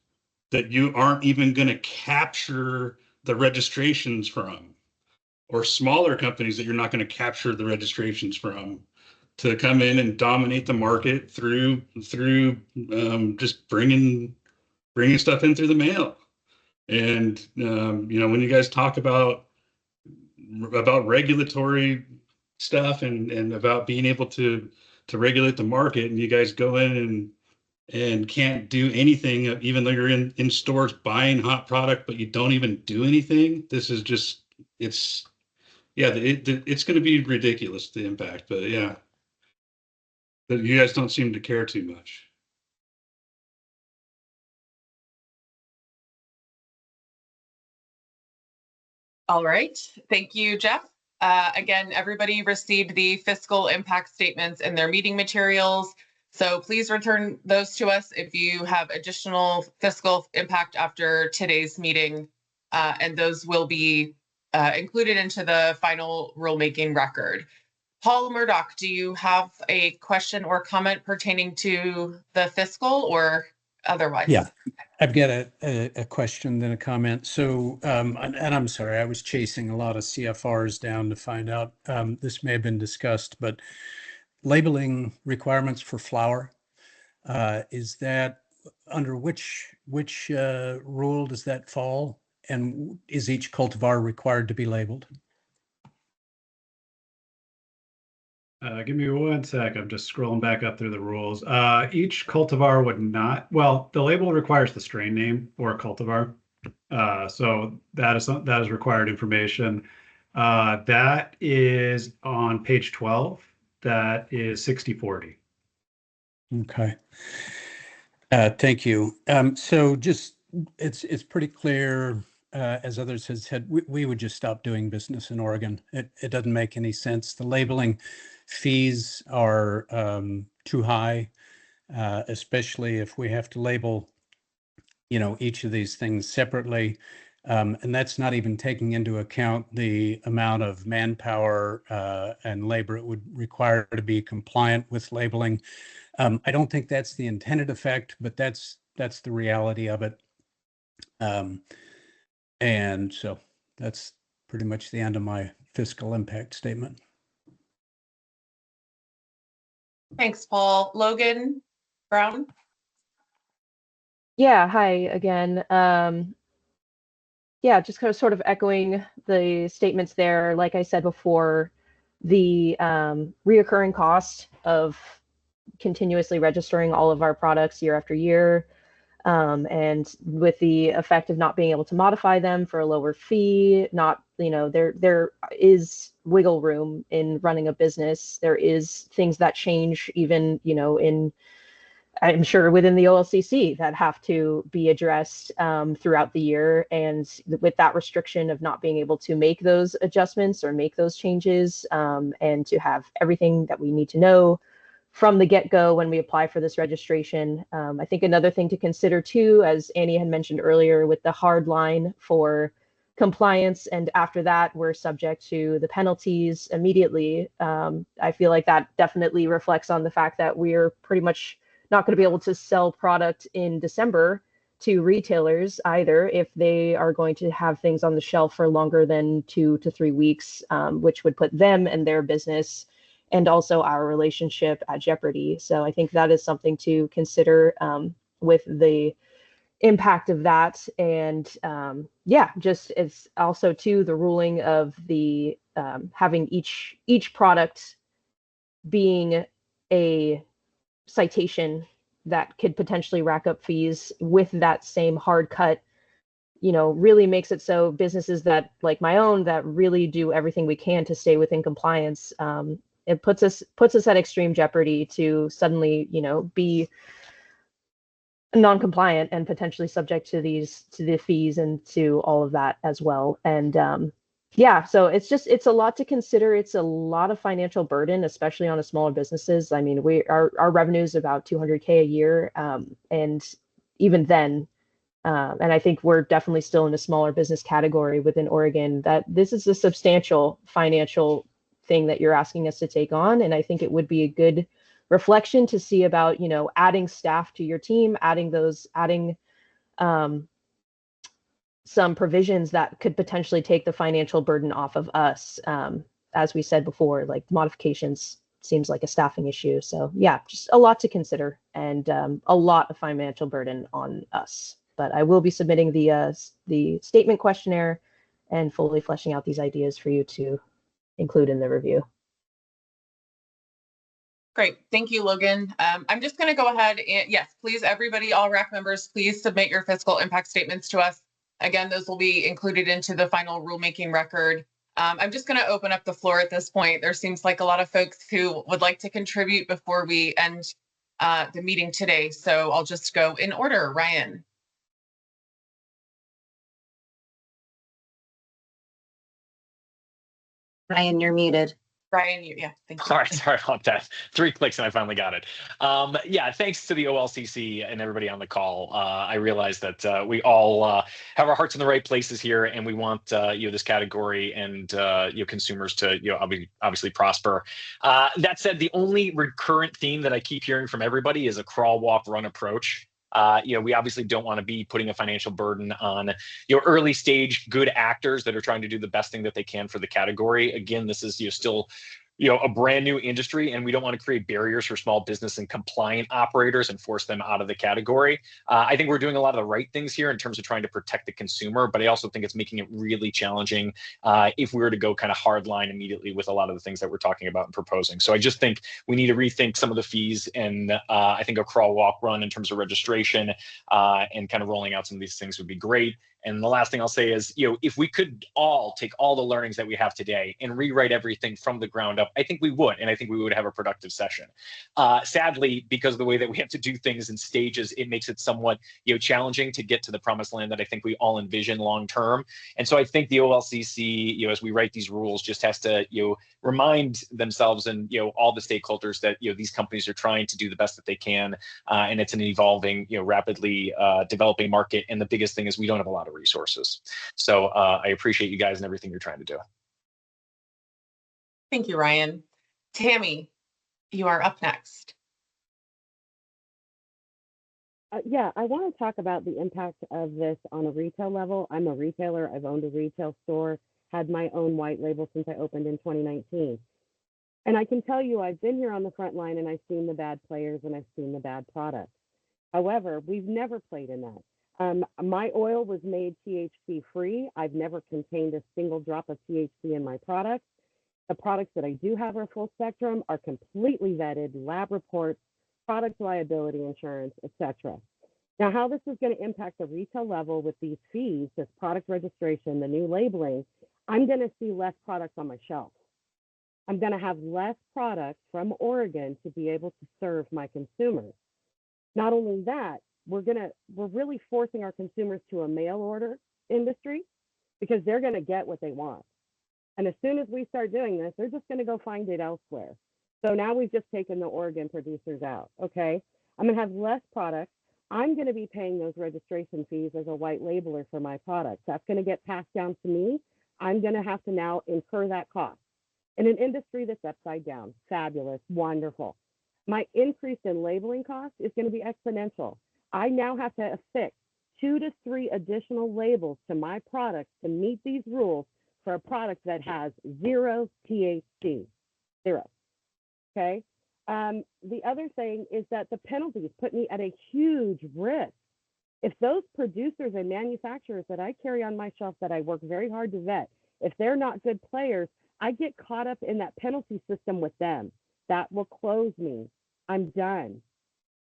that you aren't even going to capture the registrations from, or smaller companies that you're not going to capture the registrations from, to come in and dominate the market through just bringing stuff in through the mail. And when you guys talk about regulatory stuff and about being able to regulate the market, and you guys go in and can't do anything, even though you're in stores buying hot product, but you don't even do anything. This is just, it's going to be ridiculous, the impact. But yeah, but you guys don't seem to care too much. All right. Thank you, Jeff. Again, everybody received the fiscal impact statements in their meeting materials. So please return those to us if you have additional fiscal impact after today's meeting, and those will be included into the final rulemaking record. Paul Murdoch, do you have a question or comment pertaining to the fiscal or otherwise? Yeah, I've got a question, then a comment. So, and I'm sorry, I was chasing a lot of CFRs down to find out, this may have been discussed, but labeling requirements for flower, is that under which rule does that fall? And is each cultivar required to be labeled? Give me one sec. I'm just scrolling back up through the rules. Each cultivar would not, well, the label requires the strain name or cultivar. So that is required information. That is on page 12. That is 60/40. Okay. Thank you. So just, it's pretty clear, as others have said, we would just stop doing business in Oregon. It doesn't make any sense. The labeling fees are too high, especially if we have to label, each of these things separately. And that's not even taking into account the amount of manpower and labor it would require to be compliant with labeling. I don't think that's the intended effect, but that's the reality of it. And so that's pretty much the end of my fiscal impact statement. Thanks, Paul. Logan Brown? Yeah, hi again. Yeah, just kind of sort of echoing the statements there. Like I said before, the reoccurring cost of continuously registering all of our products year after year, and with the effect of not being able to modify them for a lower fee, there is wiggle room in running a business. There is things that change even, I'm sure within the OLCC that have to be addressed throughout the year. And with that restriction of not being able to make those adjustments or make those changes, and to have everything that we need to know from the get-go when we apply for this registration. I think another thing to consider too, as Annie had mentioned earlier, with the hard line for compliance, and after that we're subject to the penalties immediately. I feel like that definitely reflects on the fact that we're pretty much not going to be able to sell product in December to retailers either if they are going to have things on the shelf for longer than 2 to 3 weeks, which would put them and their business and also our relationship at jeopardy. So I think that is something to consider with the impact of that. And just it's also too the ruling of the having each product being a citation that could potentially rack up fees with that same hard cut, really makes it so businesses that like my own that really do everything we can to stay within compliance it puts us at extreme jeopardy to suddenly, be non-compliant and potentially subject to the fees and to all of that as well. And yeah, so it's a lot to consider. It's a lot of financial burden, especially on the smaller businesses. I mean, our revenue is about 200K a year, and even then, and I think we're definitely still in a smaller business category within Oregon, that this is a substantial financial thing that you're asking us to take on. And I think it would be a good reflection to see about, adding staff to your team, adding some provisions that could potentially take the financial burden off of us. As we said before, like modifications seems like a staffing issue. So yeah, just a lot to consider, and a lot of financial burden on us. But I will be submitting the statement questionnaire and fully fleshing out these ideas for you to include in the review. Great. Thank you, Logan. I'm just going to go ahead and yes, please, everybody, all RAC members, please submit your fiscal impact statements to us. Again, those will be included into the final rulemaking record. I'm just going to open up the floor at this point. There seems like a lot of folks who would like to contribute before we end the meeting today. So I'll just go in order. Ryan. Ryan, you're muted. Ryan, yeah, thank you. All right, sorry about that. 3 clicks and I finally got it. Yeah, thanks to the OLCC and everybody on the call. I realize that we all have our hearts in the right places here, and we want this category and consumers to obviously prosper. That said, the only recurrent theme that I keep hearing from everybody is a crawl, walk, run approach. We obviously don't want to be putting a financial burden on early stage good actors that are trying to do the best thing that they can for the category. Again, this is still a brand new industry, and we don't want to create barriers for small business and compliant operators and force them out of the category. I think we're doing a lot of the right things here in terms of trying to protect the consumer, but I also think it's making it really challenging if we were to go kind of hard line immediately with a lot of the things that we're talking about and proposing. So I just think we need to rethink some of the fees, and I think a crawl, walk, run in terms of registration and kind of rolling out some of these things would be great. And the last thing I'll say is, if we could all take all the learnings that we have today and rewrite everything from the ground up, I think we would, and I think we would have a productive session. Sadly, because of the way that we have to do things in stages, it makes it somewhat challenging to get to the promised land that I think we all envision long term. And so I think the OLCC, as we write these rules, just has to remind themselves and all the stakeholders that these companies are trying to do the best that they can, and it's an evolving, rapidly developing market. And the biggest thing is we don't have a lot of resources. So I appreciate you guys and everything you're trying to do. Thank you, Ryan. Tammy, you are up next. Yeah, I want to talk about the impact of this on a retail level. I'm a retailer. I've owned a retail store, had my own white label since I opened in 2019. And I can tell you, I've been here on the front line and I've seen the bad players and I've seen the bad products. However, we've never played in that. My oil was made THC free. I've never contained a single drop of THC in my products. The products that I do have are full spectrum, are completely vetted, lab reports, product liability insurance, etc. Now, how this is going to impact the retail level with these fees, this product registration, the new labeling, I'm going to see less products on my shelf. I'm going to have less products from Oregon to be able to serve my consumers. Not only that, we're really forcing our consumers to a mail order industry because they're going to get what they want. And as soon as we start doing this, they're just going to go find it elsewhere. So now we've just taken the Oregon producers out. Okay, I'm going to have less products. I'm going to be paying those registration fees as a white labeler for my products. That's going to get passed down to me. I'm going to have to now incur that cost in an industry that's upside down. Fabulous, wonderful. My increase in labeling costs is going to be exponential. I now have to affix 2 to 3 additional labels to my products to meet these rules for a product that has 0 THC. 0. Okay. The other thing is that the penalties put me at a huge risk. If those producers and manufacturers that I carry on my shelf that I work very hard to vet, if they're not good players, I get caught up in that penalty system with them. That will close me. I'm done.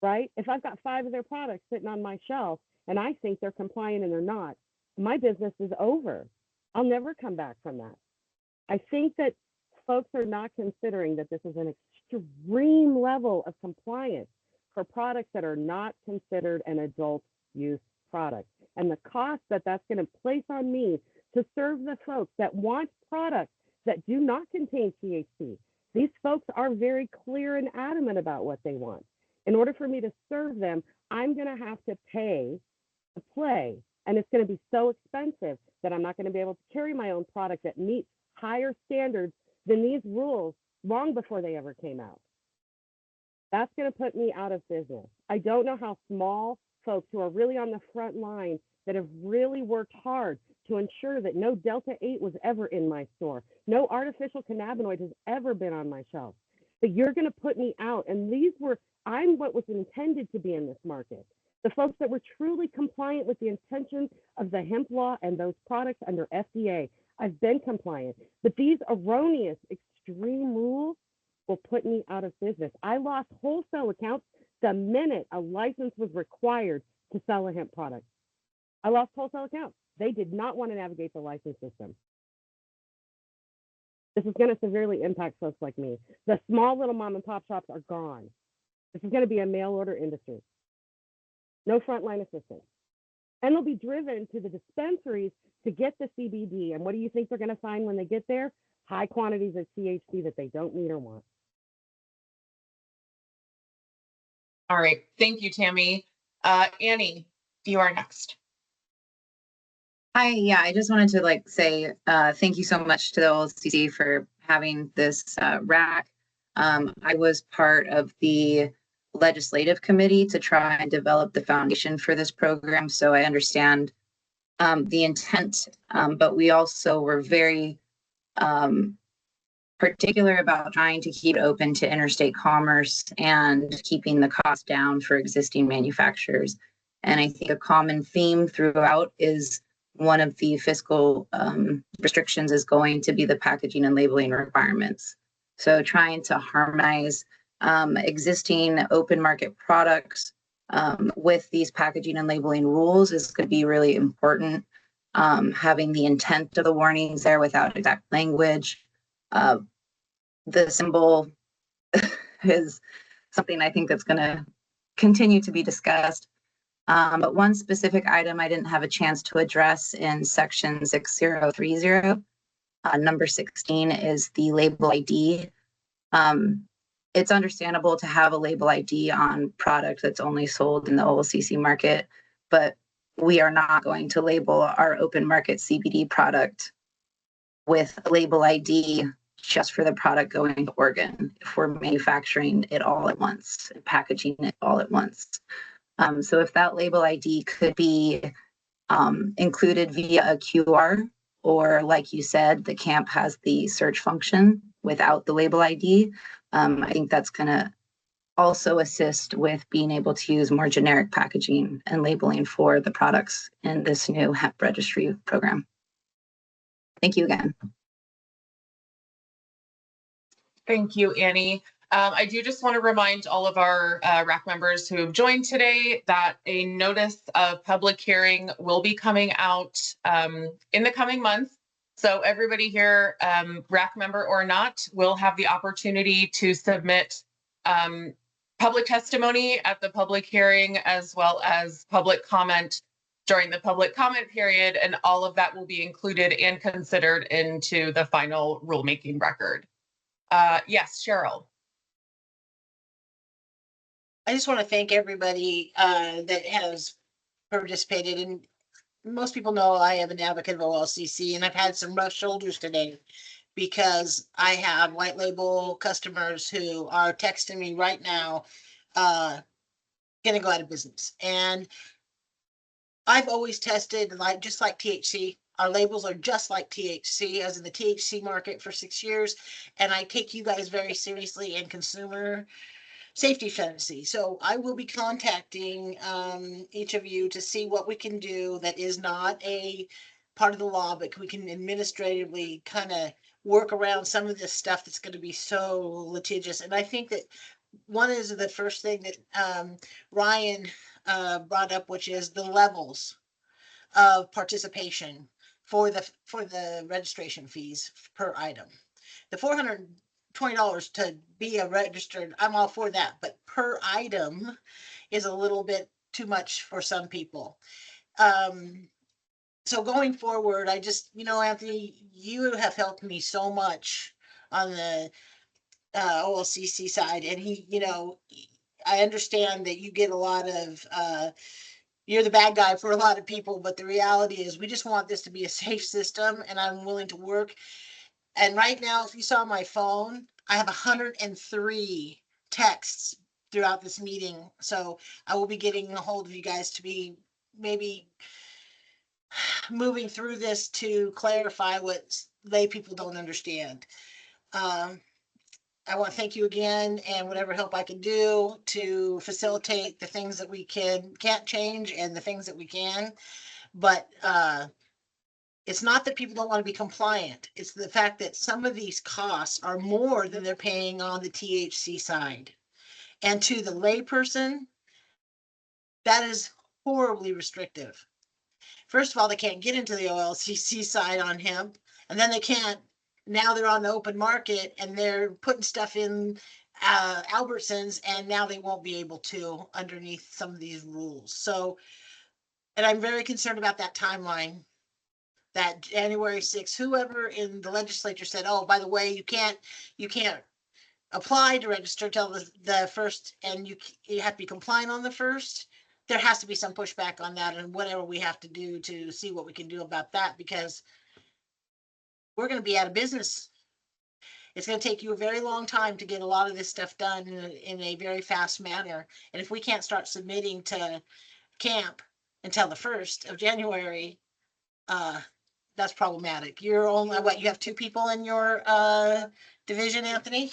Right? If I've got 5 of their products sitting on my shelf and I think they're compliant and they're not, my business is over. I'll never come back from that. I think that folks are not considering that this is an extreme level of compliance for products that are not considered an adult use product. And the cost that that's going to place on me to serve the folks that want products that do not contain THC. These folks are very clear and adamant about what they want. In order for me to serve them, I'm going to have to pay to play. And it's going to be so expensive that I'm not going to be able to carry my own product that meets higher standards than these rules long before they ever came out. That's going to put me out of business. I don't know how small folks who are really on the front line that have really worked hard to ensure that no Delta 8 was ever in my store, no artificial cannabinoid has ever been on my shelf. But you're going to put me out. And I'm what was intended to be in this market. The folks that were truly compliant with the intentions of the hemp law and those products under FDA. I've been compliant, but these erroneous, extreme rules will put me out of business. I lost wholesale accounts the minute a license was required to sell a hemp product. I lost wholesale accounts. They did not want to navigate the license system. This is going to severely impact folks like me. The small little mom and pop shops are gone. This is going to be a mail order industry. No frontline assistance. And they'll be driven to the dispensaries to get the CBD. And what do you think they're going to find when they get there? High quantities of THC that they don't need or want. All right. Thank you, Tammy. Annie, you are next. Hi, yeah, I just wanted to say thank you so much to the OLCC for having this rack. I was part of the legislative committee to try and develop the foundation for this program, so I understand the intent, but we also were very particular about trying to keep it open to interstate commerce and keeping the cost down for existing manufacturers. And I think a common theme throughout is one of the fiscal restrictions is going to be the packaging and labeling requirements. So trying to harmonize existing open market products with these packaging and labeling rules is going to be really important. Having the intent of the warnings there without exact language. The symbol is something I think that's going to continue to be discussed. But one specific item I didn't have a chance to address in section 6030, number 16, is the label ID. It's understandable to have a label ID on product that's only sold in the OLCC market, but we are not going to label our open market CBD product with a label ID just for the product going to Oregon if we're manufacturing it all at once, packaging it all at once. So if that label ID could be included via a QR, or like you said, the camp has the search function without the label ID, I think that's going to also assist with being able to use more generic packaging and labeling for the products in this new hemp registry program. Thank you again. Thank you, Annie. I do just want to remind all of our RAC members who have joined today that a notice of public hearing will be coming out in the coming months. So everybody here, RAC member or not, will have the opportunity to submit public testimony at the public hearing, as well as public comment during the public comment period, and all of that will be included and considered into the final rulemaking record. Yes, Cheryl. I just want to thank everybody that has participated. And most people know I am an advocate of OLCC, and I've had some rough shoulders today because I have white label customers who are texting me right now, gonna go out of business. And I've always tested just like THC. Our labels are just like THC, as in the THC market for 6 years. And I take you guys very seriously in consumer safety fantasy. So I will be contacting each of you to see what we can do that is not a part of the law, but we can administratively kind of work around some of this stuff that's going to be so litigious. And I think that one is the first thing that Ryan brought up, which is the levels of participation for the registration fees per item. The $420 to be a registered, I'm all for that, but per item is a little bit too much for some people. So going forward, I just, Anthony, you have helped me so much on the OLCC side, and I understand that you get a lot of, you're the bad guy for a lot of people, but the reality is we just want this to be a safe system, and I'm willing to work. And right now, if you saw my phone, I have 103 texts throughout this meeting. So I will be getting a hold of you guys to be maybe moving through this to clarify what lay people don't understand. I want to thank you again, and whatever help I can do to facilitate the things that we can't change and the things that we can. But it's not that people don't want to be compliant. It's the fact that some of these costs are more than they're paying on the THC side. And to the layperson, that is horribly restrictive. First of all, they can't get into the OLCC side on hemp, and then they can't. Now they're on the open market and they're putting stuff in Albertsons, and now they won't be able to underneath some of these rules. So, and I'm very concerned about that timeline. That January 6th, whoever in the legislature said, "Oh, by the way, you can't apply to register till the first, and you have to be compliant on the first." There has to be some pushback on that, and whatever we have to do to see what we can do about that, because we're going to be out of business. It's going to take you a very long time to get a lot of this stuff done in a very fast manner. And if we can't start submitting to camp until the 1st of January, that's problematic. You're only, you have 2 people in your division, Anthony?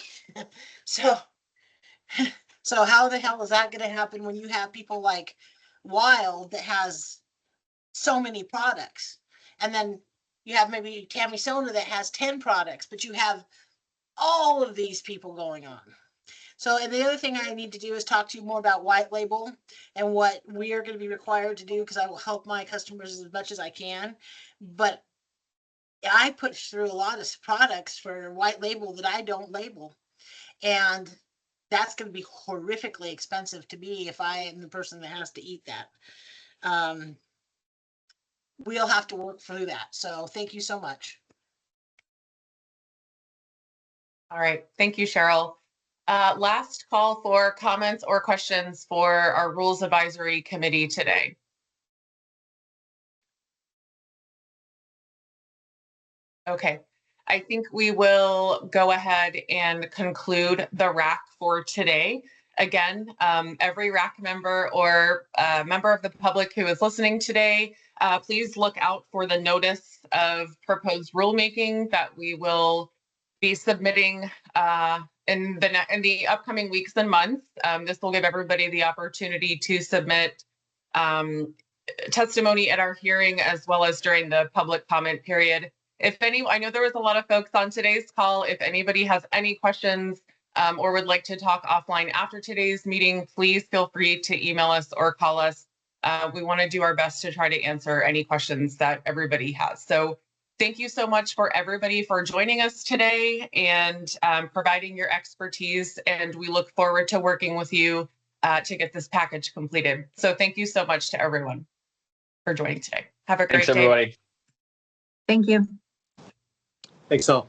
So how the hell is that going to happen when you have people like Wild that has so many products, and then you have maybe Tammy Sona that has 10 products, but you have all of these people going on. So, and the other thing I need to do is talk to you more about white label and what we are going to be required to do, because I will help my customers as much as I can. But I put through a lot of products for white label that I don't label. And that's going to be horrifically expensive to me if I am the person that has to eat that. We'll have to work through that. So thank you so much. All right. Thank you, Cheryl. Last call for comments or questions for our Rules Advisory Committee today. Okay. I think we will go ahead and conclude the RAC for today. Again, every RAC member or member of the public who is listening today, please look out for the notice of proposed rulemaking that we will be submitting in the upcoming weeks and months. This will give everybody the opportunity to submit testimony at our hearing, as well as during the public comment period. I know there was a lot of folks on today's call. If anybody has any questions or would like to talk offline after today's meeting, please feel free to email us or call us. We want to do our best to try to answer any questions that everybody has. So thank you so much for everybody for joining us today and providing your expertise. And we look forward to working with you to get this package completed. So thank you so much to everyone for joining today. Have a great day. Thanks, everybody. Thank you. Thanks all.